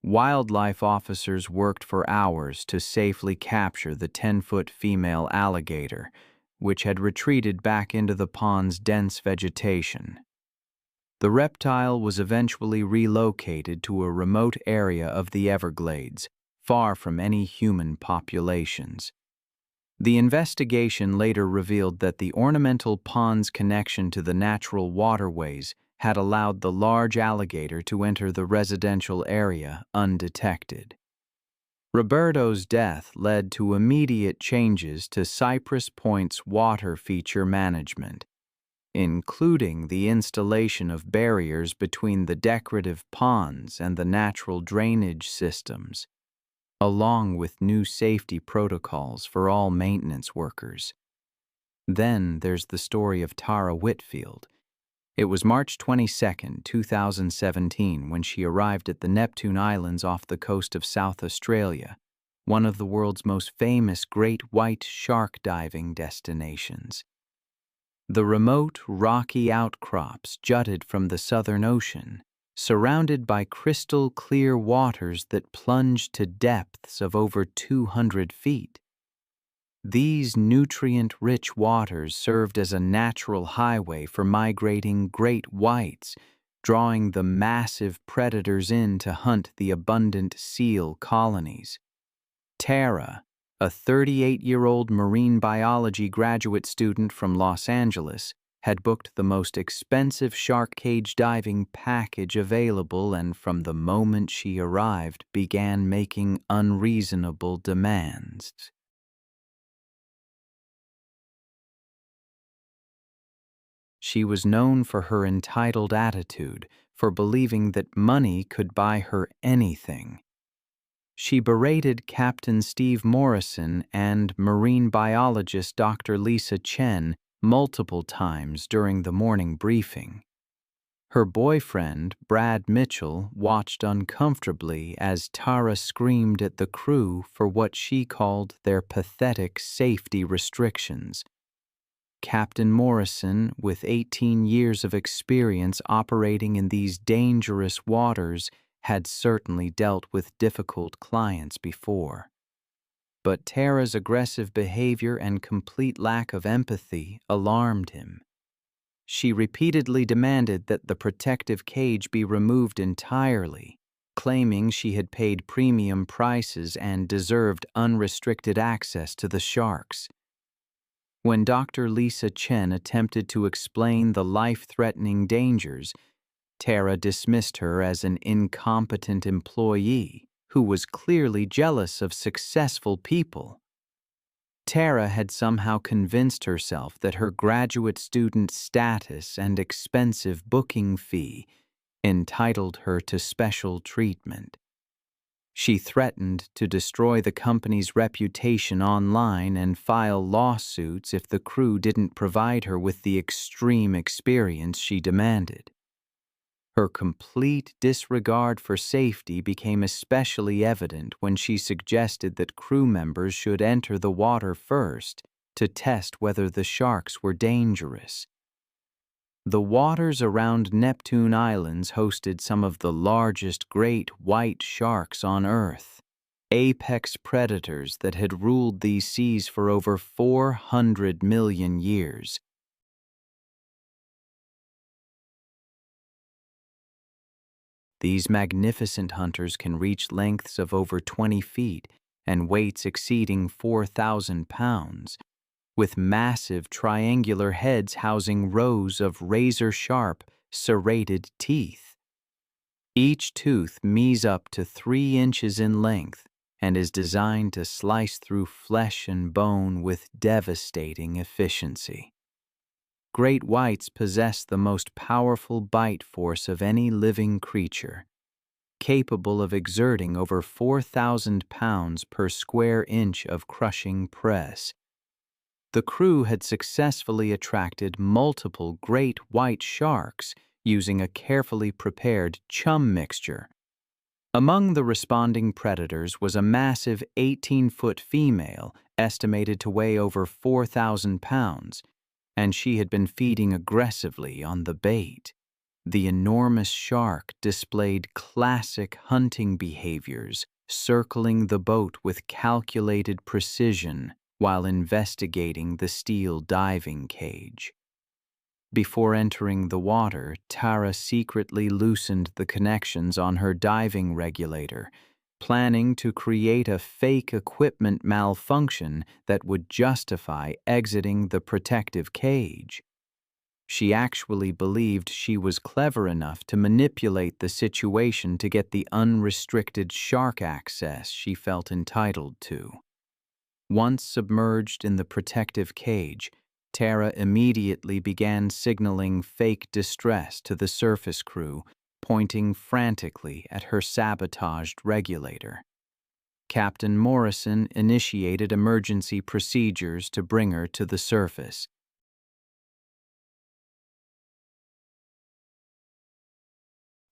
Speaker 1: Wildlife officers worked for hours to safely capture the 10-foot female alligator, which had retreated back into the pond's dense vegetation. The reptile was eventually relocated to a remote area of the Everglades, far from any human populations. The investigation later revealed that the ornamental pond's connection to the natural waterways had allowed the large alligator to enter the residential area undetected. Roberto's death led to immediate changes to Cypress Point's water feature management, including the installation of barriers between the decorative ponds and the natural drainage systems, along with new safety protocols for all maintenance workers. Then there's the story of Tara Whitfield. It was March 22, 2017, when she arrived at the Neptune Islands off the coast of South Australia, one of the world's most famous great white shark diving destinations. The remote, rocky outcrops jutted from the Southern Ocean, surrounded by crystal-clear waters that plunged to depths of over 200 feet. These nutrient-rich waters served as a natural highway for migrating great whites, drawing the massive predators in to hunt the abundant seal colonies. Tara, a 38-year-old marine biology graduate student from Los Angeles, had booked the most expensive shark cage diving package available, and from the moment she arrived began making unreasonable demands. She was known for her entitled attitude, for believing that money could buy her anything. She berated Captain Steve Morrison and marine biologist Dr. Lisa Chen multiple times during the morning briefing. Her boyfriend, Brad Mitchell, watched uncomfortably as Tara screamed at the crew for what she called their pathetic safety restrictions. Captain Morrison, with 18 years of experience operating in these dangerous waters, had certainly dealt with difficult clients before. But Tara's aggressive behavior and complete lack of empathy alarmed him. She repeatedly demanded that the protective cage be removed entirely, claiming she had paid premium prices and deserved unrestricted access to the sharks. When Dr. Lisa Chen attempted to explain the life-threatening dangers, Tara dismissed her as an incompetent employee who was clearly jealous of successful people. Tara had somehow convinced herself that her graduate student status and expensive booking fee entitled her to special treatment. She threatened to destroy the company's reputation online and file lawsuits if the crew didn't provide her with the extreme experience she demanded. Her complete disregard for safety became especially evident when she suggested that crew members should enter the water first to test whether the sharks were dangerous. The waters around Neptune Islands hosted some of the largest great white sharks on Earth, apex predators that had ruled these seas for over 400 million years. These magnificent hunters can reach lengths of over 20 feet and weights exceeding 4,000 pounds, with massive triangular heads housing rows of razor-sharp, serrated teeth. Each tooth measures up to 3 inches in length and is designed to slice through flesh and bone with devastating efficiency. Great whites possess the most powerful bite force of any living creature, capable of exerting over 4,000 pounds per square inch of crushing press. The crew had successfully attracted multiple great white sharks using a carefully prepared chum mixture. Among the responding predators was a massive 18-foot female estimated to weigh over 4,000 pounds, and she had been feeding aggressively on the bait. The enormous shark displayed classic hunting behaviors, circling the boat with calculated precision while investigating the steel diving cage. Before entering the water, Tara secretly loosened the connections on her diving regulator, planning to create a fake equipment malfunction that would justify exiting the protective cage. She actually believed she was clever enough to manipulate the situation to get the unrestricted shark access she felt entitled to. Once submerged in the protective cage, Tara immediately began signaling fake distress to the surface crew, pointing frantically at her sabotaged regulator. Captain Morrison initiated emergency procedures to bring her to the surface.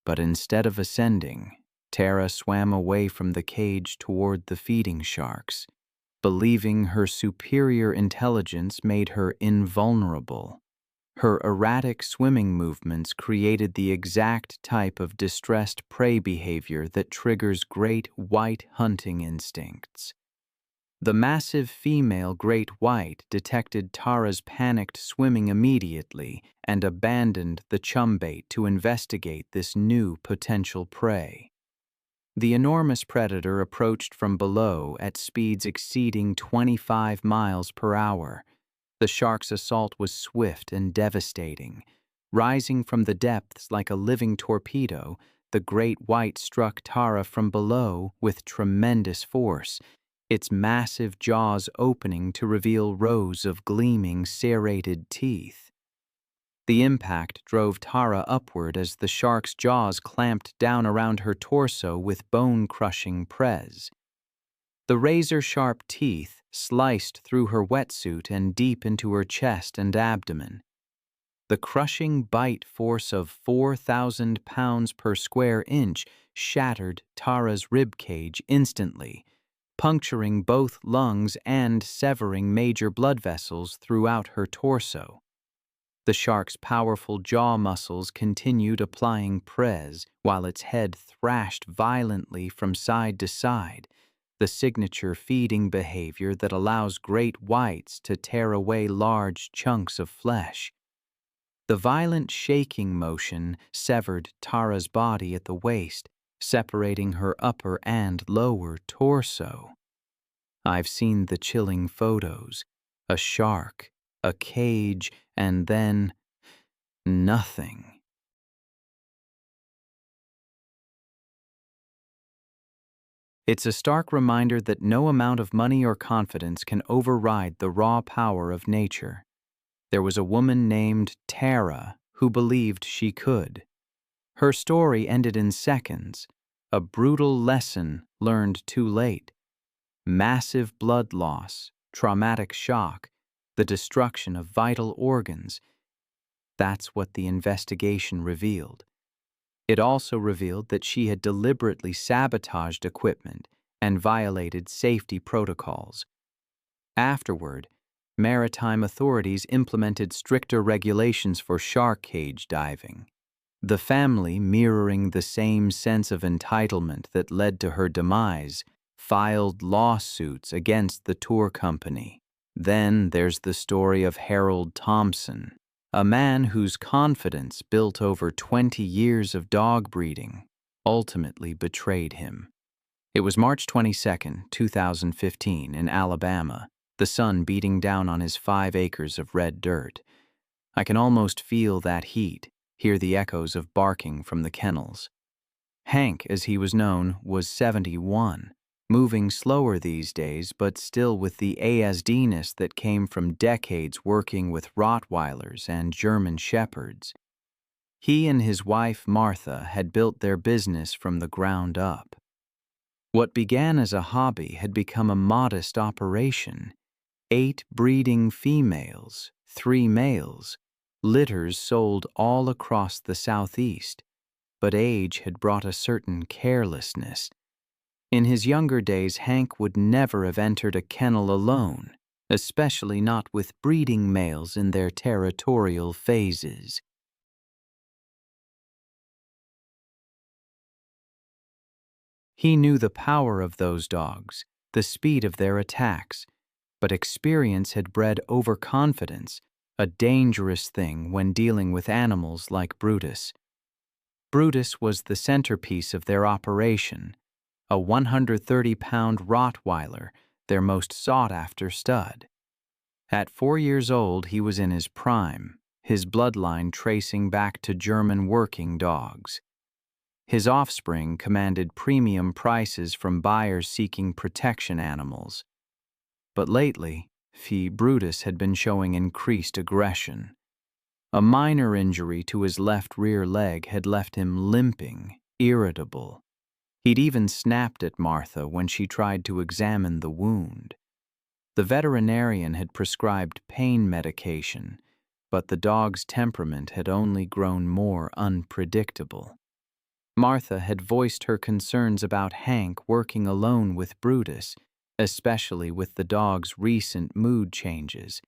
Speaker 1: But instead of ascending, Tara swam away from the cage toward the feeding sharks, believing her superior intelligence made her invulnerable. Her erratic swimming movements created the exact type of distressed prey behavior that triggers great white hunting instincts. The massive female great white detected Tara's panicked swimming immediately and abandoned the chum bait to investigate this new potential prey. The enormous predator approached from below at speeds exceeding 25 miles per hour. The shark's assault was swift and devastating. Rising from the depths like a living torpedo, the great white struck Tara from below with tremendous force, its massive jaws opening to reveal rows of gleaming serrated teeth. The impact drove Tara upward as the shark's jaws clamped down around her torso with bone-crushing press. The razor-sharp teeth sliced through her wetsuit and deep into her chest and abdomen. The crushing bite force of 4,000 pounds per square inch shattered Tara's rib cage instantly, puncturing both lungs and severing major blood vessels throughout her torso. The shark's powerful jaw muscles continued applying press while its head thrashed violently from side to side, the signature feeding behavior that allows great whites to tear away large chunks of flesh. The violent shaking motion severed Tara's body at the waist, separating her upper and lower torso. I've seen the chilling photos. A shark, a cage, and then nothing. It's a stark reminder that no amount of money or confidence can override the raw power of nature. There was a woman named Tara who believed she could. Her story ended in seconds, a brutal lesson learned too late. Massive blood loss, traumatic shock, the destruction of vital organs. That's what the investigation revealed. It also revealed that she had deliberately sabotaged equipment and violated safety protocols. Afterward, maritime authorities implemented stricter regulations for shark cage diving. The family, mirroring the same sense of entitlement that led to her demise, filed lawsuits against the tour company. Then there's the story of Harold Thompson, a man whose confidence, built over 20 years of dog breeding, ultimately betrayed him. It was March 22, 2015, in Alabama, the sun beating down on his 5 acres of red dirt. I can almost feel that heat, hear the echoes of barking from the kennels. Hank, as he was known, was 71, moving slower these days, but still with the ASD-ness that came from decades working with Rottweilers and German Shepherds. He and his wife, Martha, had built their business from the ground up. What began as a hobby had become a modest operation. 8 breeding females, 3 males, litters sold all across the Southeast, but age had brought a certain carelessness. In his younger days, Hank would never have entered a kennel alone, especially not with breeding males in their territorial phases. He knew the power of those dogs, the speed of their attacks, but experience had bred overconfidence, a dangerous thing when dealing with animals like Brutus. Brutus was the centerpiece of their operation, a 130-pound Rottweiler, their most sought-after stud. At 4 years old, he was in his prime, his bloodline tracing back to German working dogs. His offspring commanded premium prices from buyers seeking protection animals. But lately, Brutus had been showing increased aggression. A minor injury to his left rear leg had left him limping, irritable. He'd even snapped at Martha when she tried to examine the wound. The veterinarian had prescribed pain medication, but the dog's temperament had only grown more unpredictable. Martha had voiced her concerns about Hank working alone with Brutus, especially with the dog's recent mood changes.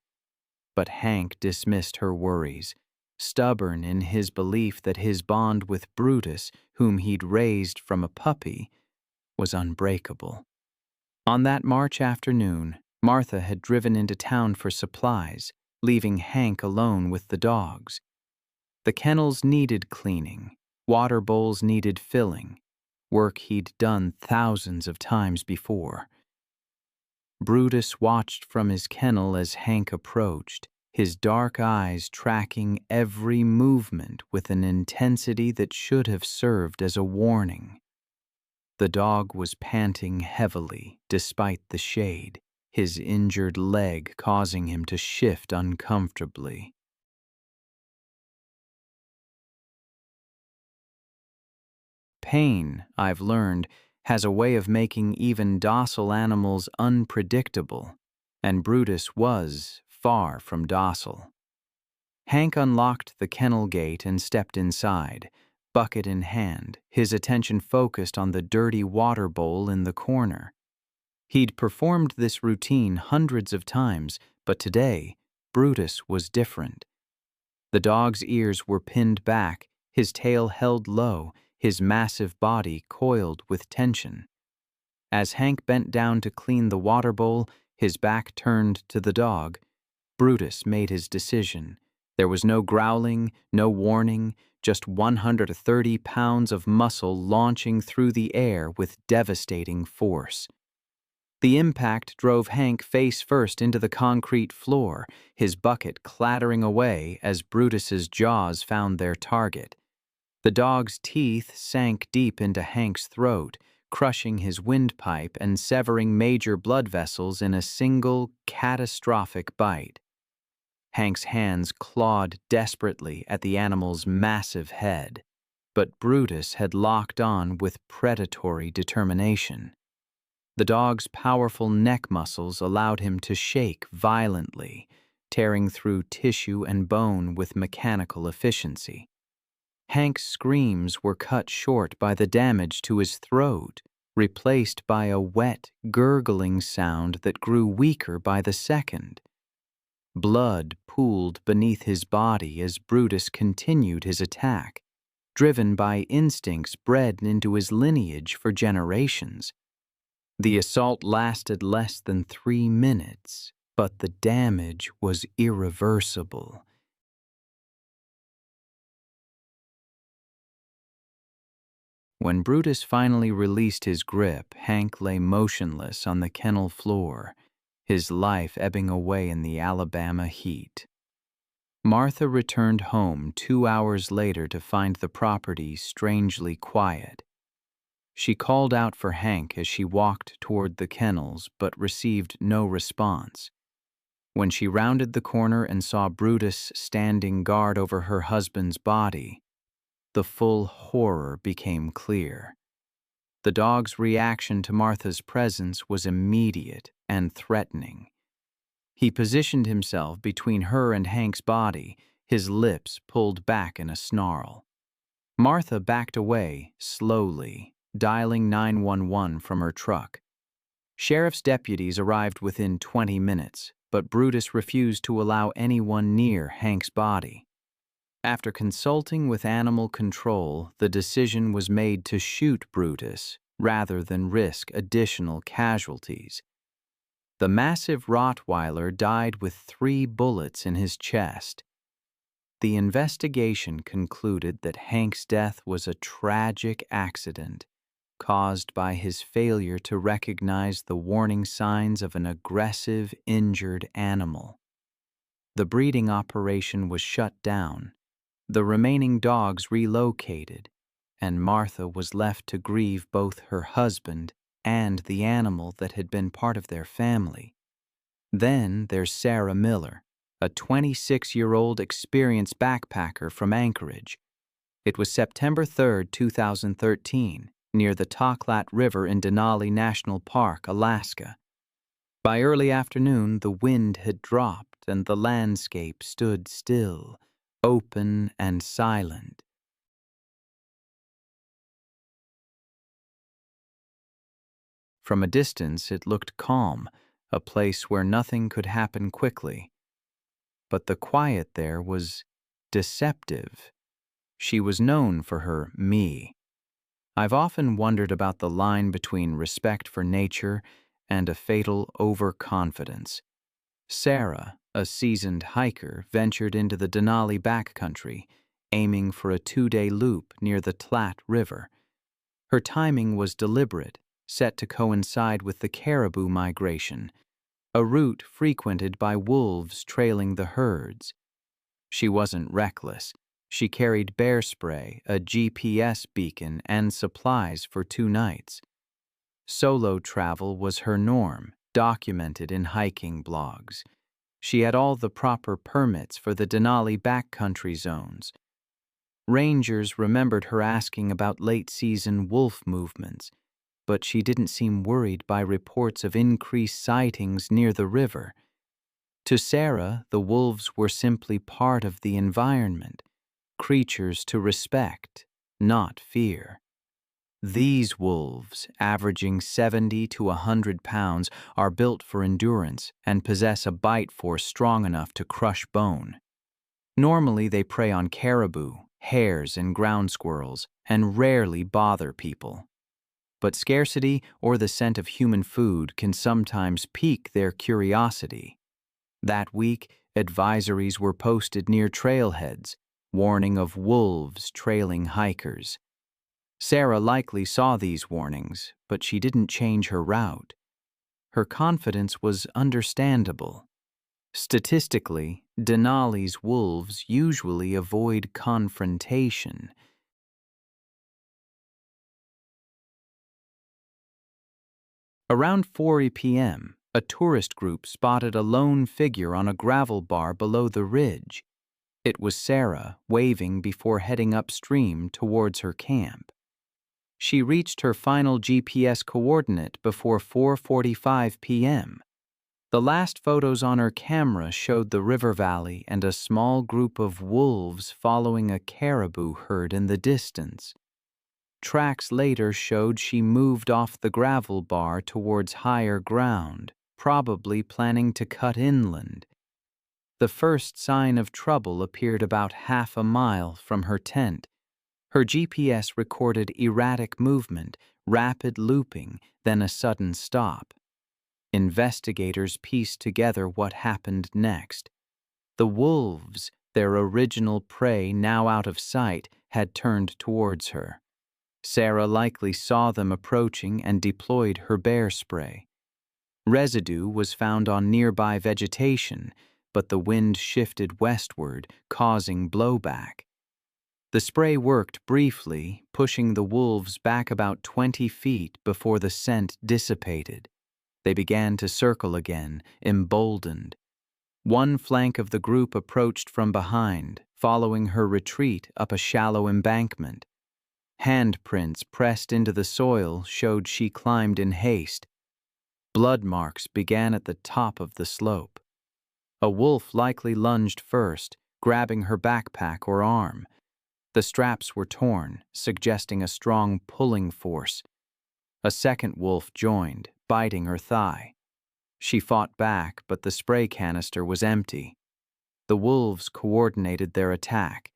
Speaker 1: But Hank dismissed her worries, stubborn in his belief that his bond with Brutus, whom he'd raised from a puppy, was unbreakable. On that March afternoon, Martha had driven into town for supplies, leaving Hank alone with the dogs. The kennels needed cleaning, water bowls needed filling, work he'd done thousands of times before. Brutus watched from his kennel as Hank approached, his dark eyes tracking every movement with an intensity that should have served as a warning. The dog was panting heavily despite the shade, his injured leg causing him to shift uncomfortably. Pain, I've learned, has a way of making even docile animals unpredictable, and Brutus was far from docile. Hank unlocked the kennel gate and stepped inside, bucket in hand, his attention focused on the dirty water bowl in the corner. He'd performed this routine hundreds of times, but today, Brutus was different. The dog's ears were pinned back, his tail held low, his massive body coiled with tension. As Hank bent down to clean the water bowl, his back turned to the dog. Brutus made his decision. There was no growling, no warning, just 130 pounds of muscle launching through the air with devastating force. The impact drove Hank face first into the concrete floor, his bucket clattering away as Brutus's jaws found their target. The dog's teeth sank deep into Hank's throat, crushing his windpipe and severing major blood vessels in a single, catastrophic bite. Hank's hands clawed desperately at the animal's massive head, but Brutus had locked on with predatory determination. The dog's powerful neck muscles allowed him to shake violently, tearing through tissue and bone with mechanical efficiency. Hank's screams were cut short by the damage to his throat, replaced by a wet, gurgling sound that grew weaker by the second. Blood pooled beneath his body as Brutus continued his attack, driven by instincts bred into his lineage for generations. The assault lasted less than 3 minutes, but the damage was irreversible. When Brutus finally released his grip, Hank lay motionless on the kennel floor, his life ebbing away in the Alabama heat. Martha returned home 2 hours later to find the property strangely quiet. She called out for Hank as she walked toward the kennels, but received no response. When she rounded the corner and saw Brutus standing guard over her husband's body, the full horror became clear. The dog's reaction to Martha's presence was immediate and threatening. He positioned himself between her and Hank's body, his lips pulled back in a snarl. Martha backed away, slowly, dialing 911 from her truck. Sheriff's deputies arrived within 20 minutes, but Brutus refused to allow anyone near Hank's body. After consulting with animal control, the decision was made to shoot Brutus rather than risk additional casualties. The massive Rottweiler died with 3 bullets in his chest. The investigation concluded that Hank's death was a tragic accident caused by his failure to recognize the warning signs of an aggressive, injured animal. The breeding operation was shut down, the remaining dogs relocated, and Martha was left to grieve both her husband and the animal that had been part of their family. Then there's Sarah Miller, a 26-year-old experienced backpacker from Anchorage. It was September 3, 2013, near the Toklat River in Denali National Park, Alaska. By early afternoon, the wind had dropped and the landscape stood still, open and silent. From a distance, it looked calm, a place where nothing could happen quickly. But the quiet there was deceptive. She was known for her me. I've often wondered about the line between respect for nature and a fatal overconfidence. Sarah, a seasoned hiker, ventured into the Denali backcountry, aiming for a 2-day loop near the Tlat River. Her timing was deliberate, set to coincide with the caribou migration, a route frequented by wolves trailing the herds. She wasn't reckless. She carried bear spray, a GPS beacon, and supplies for 2 nights. Solo travel was her norm, documented in hiking blogs. She had all the proper permits for the Denali backcountry zones. Rangers remembered her asking about late-season wolf movements, but she didn't seem worried by reports of increased sightings near the river. To Sarah, the wolves were simply part of the environment, creatures to respect, not fear. These wolves, averaging 70 to 100 pounds, are built for endurance and possess a bite force strong enough to crush bone. Normally, they prey on caribou, hares, and ground squirrels, and rarely bother people. But scarcity or the scent of human food can sometimes pique their curiosity. That week, advisories were posted near trailheads, warning of wolves trailing hikers. Sarah likely saw these warnings, but she didn't change her route. Her confidence was understandable. Statistically, Denali's wolves usually avoid confrontation. Around 4 p.m., a tourist group spotted a lone figure on a gravel bar below the ridge. It was Sarah, waving before heading upstream towards her camp. She reached her final GPS coordinate before 4:45 p.m. The last photos on her camera showed the river valley and a small group of wolves following a caribou herd in the distance. Tracks later showed she moved off the gravel bar towards higher ground, probably planning to cut inland. The first sign of trouble appeared about half a mile from her tent. Her GPS recorded erratic movement, rapid looping, then a sudden stop. Investigators pieced together what happened next. The wolves, their original prey now out of sight, had turned towards her. Sarah likely saw them approaching and deployed her bear spray. Residue was found on nearby vegetation, but the wind shifted westward, causing blowback. The spray worked briefly, pushing the wolves back about 20 feet before the scent dissipated. They began to circle again, emboldened. One flank of the group approached from behind, following her retreat up a shallow embankment. Handprints pressed into the soil showed she climbed in haste. Blood marks began at the top of the slope. A wolf likely lunged first, grabbing her backpack or arm. The straps were torn, suggesting a strong pulling force. A second wolf joined, biting her thigh. She fought back, but the spray canister was empty. The wolves coordinated their attack.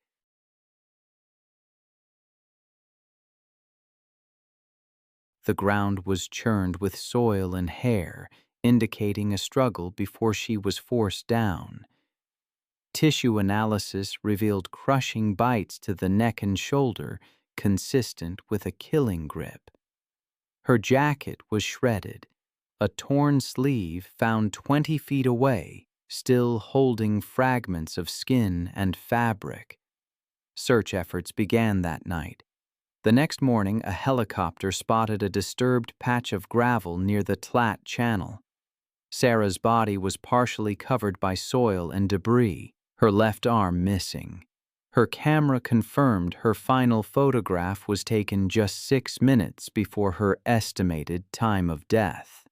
Speaker 1: The ground was churned with soil and hair, indicating a struggle before she was forced down. Tissue analysis revealed crushing bites to the neck and shoulder, consistent with a killing grip. Her jacket was shredded, a torn sleeve found 20 feet away, still holding fragments of skin and fabric. Search efforts began that night. The next morning, a helicopter spotted a disturbed patch of gravel near the Tlat Channel. Sarah's body was partially covered by soil and debris, her left arm missing. Her camera confirmed her final photograph was taken just 6 minutes before her estimated time of death.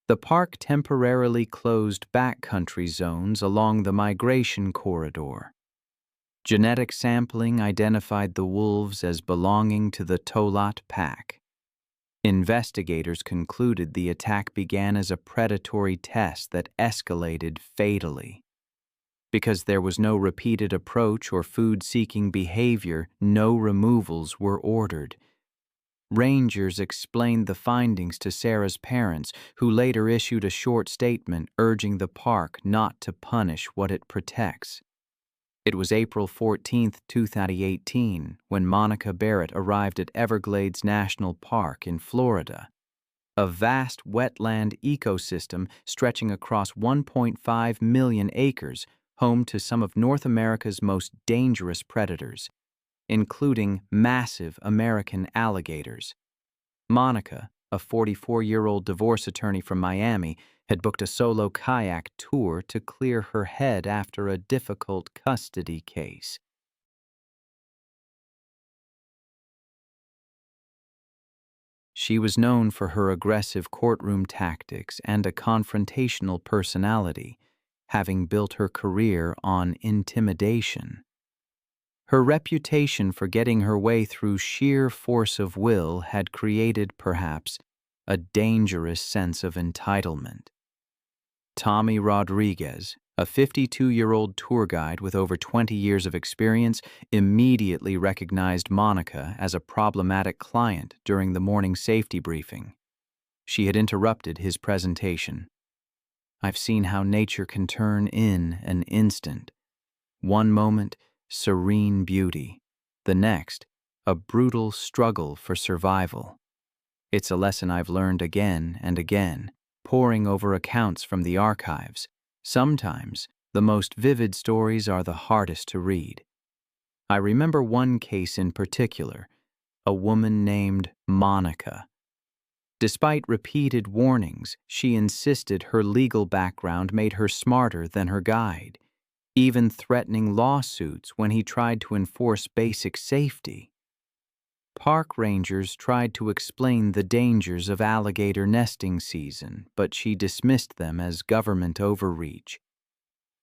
Speaker 1: The park temporarily closed backcountry zones along the migration corridor. Genetic sampling identified the wolves as belonging to the Tolat pack. Investigators concluded the attack began as a predatory test that escalated fatally. Because there was no repeated approach or food-seeking behavior, no removals were ordered. Rangers explained the findings to Sarah's parents, who later issued a short statement urging the park not to punish what it protects. It was April 14, 2018, when Monica Barrett arrived at Everglades National Park in Florida. A vast wetland ecosystem stretching across 1.5 million acres, home to some of North America's most dangerous predators, including massive American alligators. Monica, a 44-year-old divorce attorney from Miami, had booked a solo kayak tour to clear her head after a difficult custody case. She was known for her aggressive courtroom tactics and a confrontational personality. having built her career on intimidation. Her reputation for getting her way through sheer force of will had created, perhaps, a dangerous sense of entitlement. Tommy Rodriguez, a 52-year-old tour guide with over 20 years of experience, immediately recognized Monica as a problematic client during the morning safety briefing. She had interrupted his presentation. "I've seen how nature can turn in an instant. One moment, serene beauty. The next, a brutal struggle for survival. It's a lesson I've learned again and again, poring over accounts from the archives. Sometimes, the most vivid stories are the hardest to read. I remember one case in particular, a woman named Monica. Despite repeated warnings, she insisted her legal background made her smarter than her guide, even threatening lawsuits when he tried to enforce basic safety. Park rangers tried to explain the dangers of alligator nesting season, but she dismissed them as government overreach.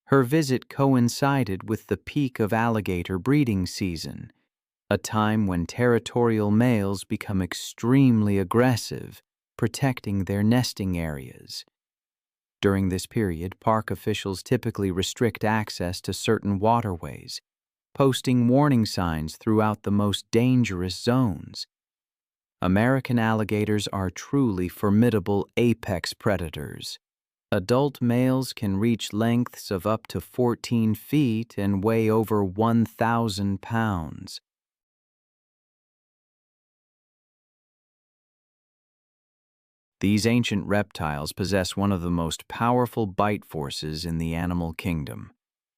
Speaker 1: Her visit coincided with the peak of alligator breeding season, a time when territorial males become extremely aggressive, protecting their nesting areas. During this period, park officials typically restrict access to certain waterways, posting warning signs throughout the most dangerous zones. American alligators are truly formidable apex predators. Adult males can reach lengths of up to 14 feet and weigh over 1,000 pounds. These ancient reptiles possess one of the most powerful bite forces in the animal kingdom,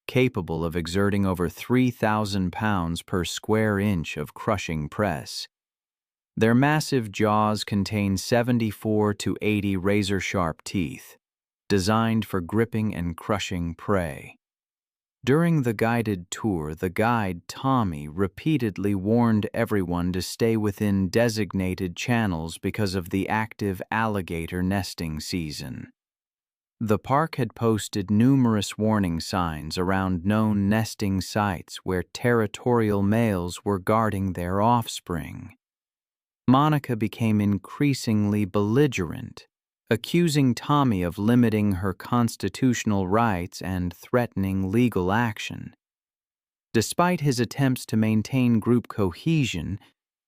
Speaker 1: capable of exerting over 3,000 pounds per square inch of crushing press. Their massive jaws contain 74 to 80 razor-sharp teeth, designed for gripping and crushing prey. During the guided tour, the guide, Tommy, repeatedly warned everyone to stay within designated channels because of the active alligator nesting season. The park had posted numerous warning signs around known nesting sites where territorial males were guarding their offspring. Monica became increasingly belligerent, accusing Tommy of limiting her constitutional rights and threatening legal action. Despite his attempts to maintain group cohesion,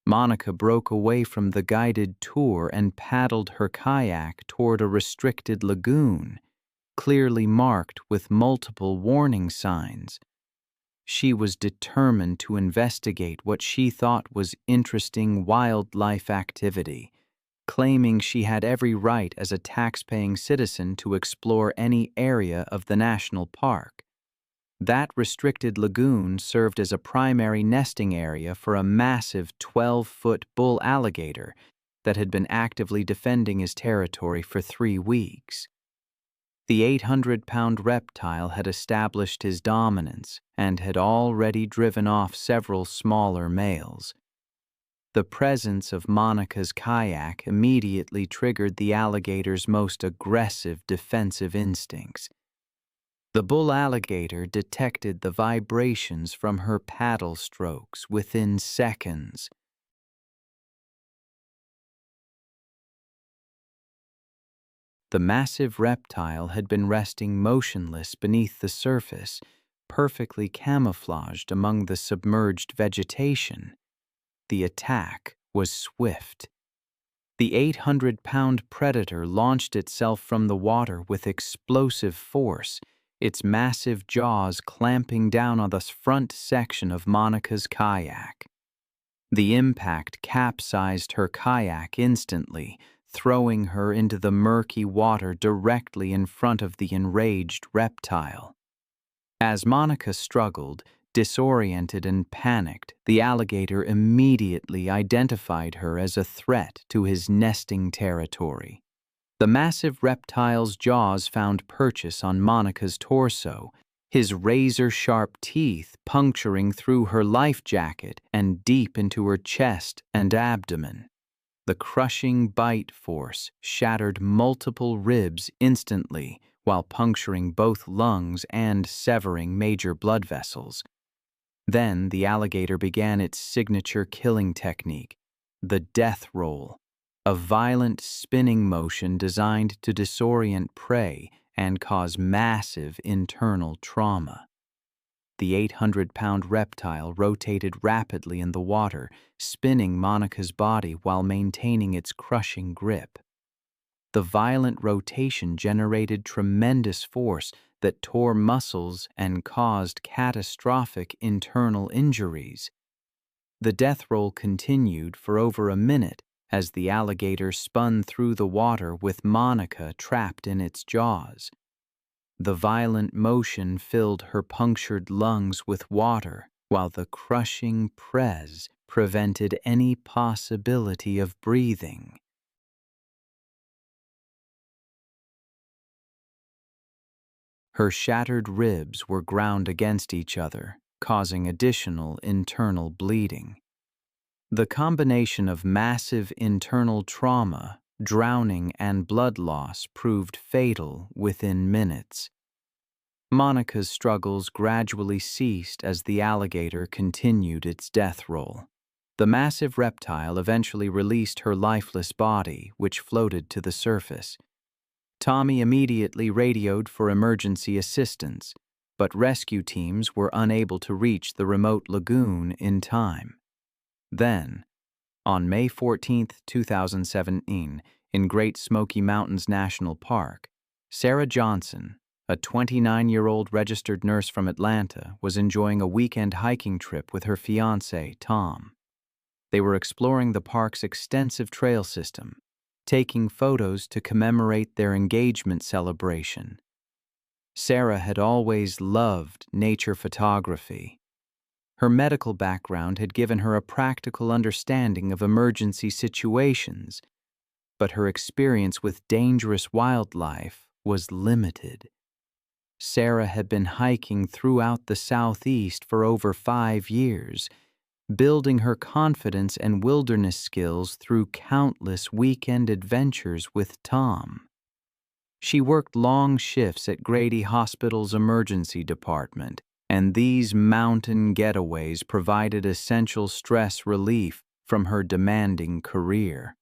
Speaker 1: Monica broke away from the guided tour and paddled her kayak toward a restricted lagoon, clearly marked with multiple warning signs. She was determined to investigate what she thought was interesting wildlife activity, claiming she had every right as a tax-paying citizen to explore any area of the national park. That restricted lagoon served as a primary nesting area for a massive 12-foot bull alligator that had been actively defending his territory for 3 weeks. The 800-pound reptile had established his dominance and had already driven off several smaller males. The presence of Monica's kayak immediately triggered the alligator's most aggressive defensive instincts. The bull alligator detected the vibrations from her paddle strokes within seconds. The massive reptile had been resting motionless beneath the surface, perfectly camouflaged among the submerged vegetation. The attack was swift. The 800-pound predator launched itself from the water with explosive force, its massive jaws clamping down on the front section of Monica's kayak. The impact capsized her kayak instantly, throwing her into the murky water directly in front of the enraged reptile. As Monica struggled, disoriented and panicked, the alligator immediately identified her as a threat to his nesting territory. The massive reptile's jaws found purchase on Monica's torso, his razor-sharp teeth puncturing through her life jacket and deep into her chest and abdomen. The crushing bite force shattered multiple ribs instantly, while puncturing both lungs and severing major blood vessels. Then the alligator began its signature killing technique, the death roll, a violent spinning motion designed to disorient prey and cause massive internal trauma. The 800-pound reptile rotated rapidly in the water, spinning Monica's body while maintaining its crushing grip. The violent rotation generated tremendous force that tore muscles and caused catastrophic internal injuries. The death roll continued for over a minute as the alligator spun through the water with Monica trapped in its jaws. The violent motion filled her punctured lungs with water, while the crushing press prevented any possibility of breathing. Her shattered ribs were ground against each other, causing additional internal bleeding. The combination of massive internal trauma, drowning, and blood loss proved fatal within minutes. Monica's struggles gradually ceased as the alligator continued its death roll. The massive reptile eventually released her lifeless body, which floated to the surface. Tommy immediately radioed for emergency assistance, but rescue teams were unable to reach the remote lagoon in time. Then, on May 14, 2017, in Great Smoky Mountains National Park, Sarah Johnson, a 29-year-old registered nurse from Atlanta, was enjoying a weekend hiking trip with her fiancé, Tom. They were exploring the park's extensive trail system, taking photos to commemorate their engagement celebration. Sarah had always loved nature photography. Her medical background had given her a practical understanding of emergency situations, but her experience with dangerous wildlife was limited. Sarah had been hiking throughout the Southeast for over 5 years, building her confidence and wilderness skills through countless weekend adventures with Tom. She worked long shifts at Grady Hospital's emergency department, and these mountain getaways provided essential stress relief from her demanding career.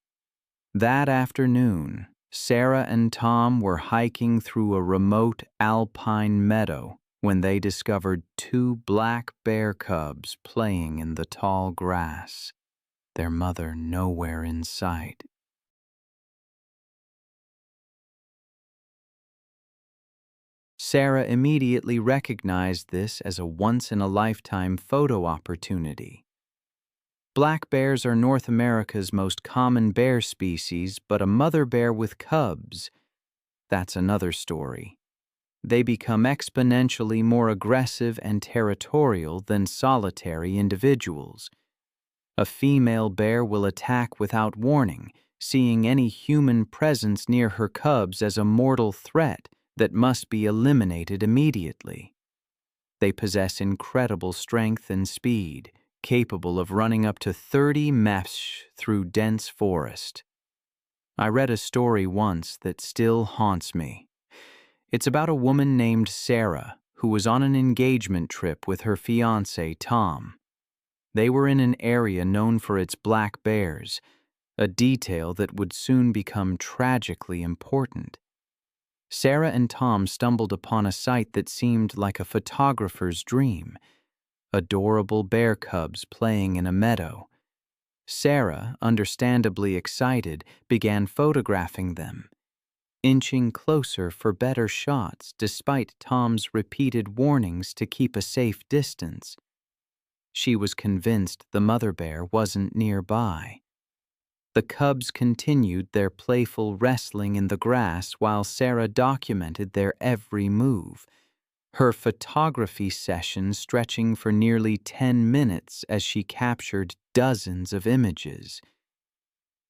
Speaker 1: That afternoon, Sarah and Tom were hiking through a remote alpine meadow when they discovered 2 black bear cubs playing in the tall grass, their mother nowhere in sight. Sarah immediately recognized this as a once-in-a-lifetime photo opportunity. Black bears are North America's most common bear species, but a mother bear with cubs, that's another story. They become exponentially more aggressive and territorial than solitary individuals. A female bear will attack without warning, seeing any human presence near her cubs as a mortal threat that must be eliminated immediately. They possess incredible strength and speed, capable of running up to 30 mph through dense forest. I read a story once that still haunts me. It's about a woman named Sarah who was on an engagement trip with her fiancé, Tom. They were in an area known for its black bears, a detail that would soon become tragically important. Sarah and Tom stumbled upon a sight that seemed like a photographer's dream: adorable bear cubs playing in a meadow. Sarah, understandably excited, began photographing them, inching closer for better shots despite Tom's repeated warnings to keep a safe distance. She was convinced the mother bear wasn't nearby. The cubs continued their playful wrestling in the grass while Sarah documented their every move, her photography session stretching for nearly 10 minutes as she captured dozens of images.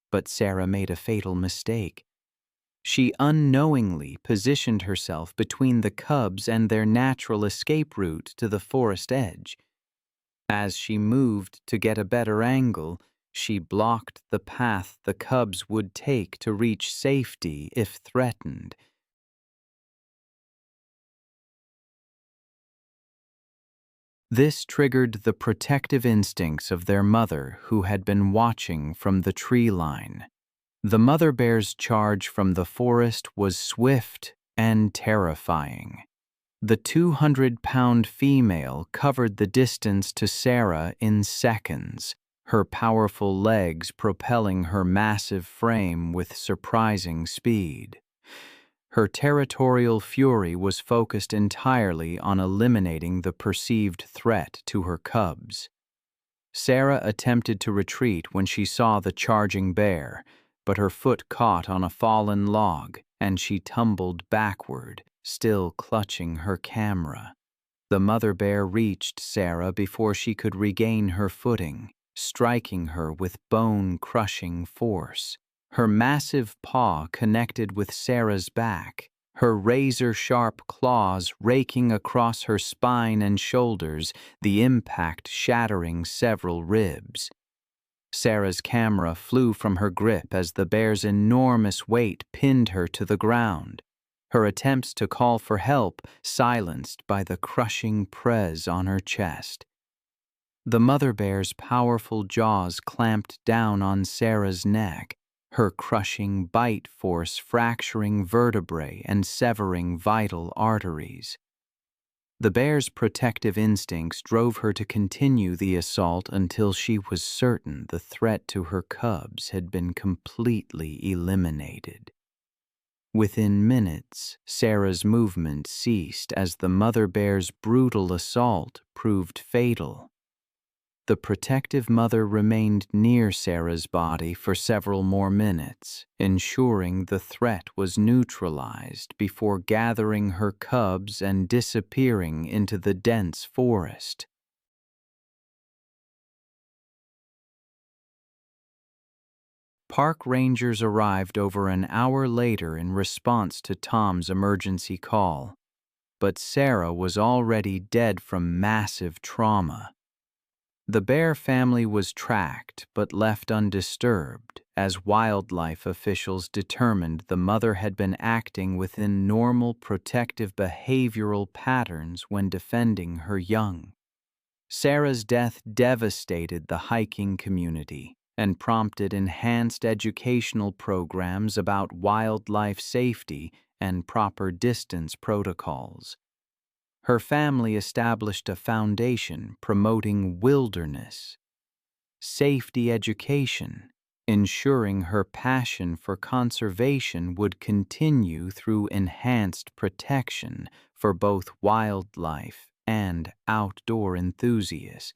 Speaker 1: But Sarah made a fatal mistake. She unknowingly positioned herself between the cubs and their natural escape route to the forest edge. As she moved to get a better angle, she blocked the path the cubs would take to reach safety if threatened. This triggered the protective instincts of their mother, who had been watching from the tree line. The mother bear's charge from the forest was swift and terrifying. The 200-pound female covered the distance to Sarah in seconds, her powerful legs propelling her massive frame with surprising speed. Her territorial fury was focused entirely on eliminating the perceived threat to her cubs. Sarah attempted to retreat when she saw the charging bear, but her foot caught on a fallen log, and she tumbled backward, still clutching her camera. The mother bear reached Sarah before she could regain her footing, striking her with bone-crushing force. Her massive paw connected with Sarah's back, her razor-sharp claws raking across her spine and shoulders, the impact shattering several ribs. Sarah's camera flew from her grip as the bear's enormous weight pinned her to the ground, her attempts to call for help silenced by the crushing press on her chest. The mother bear's powerful jaws clamped down on Sarah's neck, her crushing bite force fracturing vertebrae and severing vital arteries. The bear's protective instincts drove her to continue the assault until she was certain the threat to her cubs had been completely eliminated. Within minutes, Sarah's movement ceased as the mother bear's brutal assault proved fatal. The protective mother remained near Sarah's body for several more minutes, ensuring the threat was neutralized before gathering her cubs and disappearing into the dense forest. Park rangers arrived over an hour later in response to Tom's emergency call, but Sarah was already dead from massive trauma. The bear family was tracked but left undisturbed, as wildlife officials determined the mother had been acting within normal protective behavioral patterns when defending her young. Sarah's death devastated the hiking community and prompted enhanced educational programs about wildlife safety and proper distance protocols. Her family established a foundation promoting wilderness safety education, ensuring her passion for conservation would continue through enhanced protection for both wildlife and outdoor enthusiasts.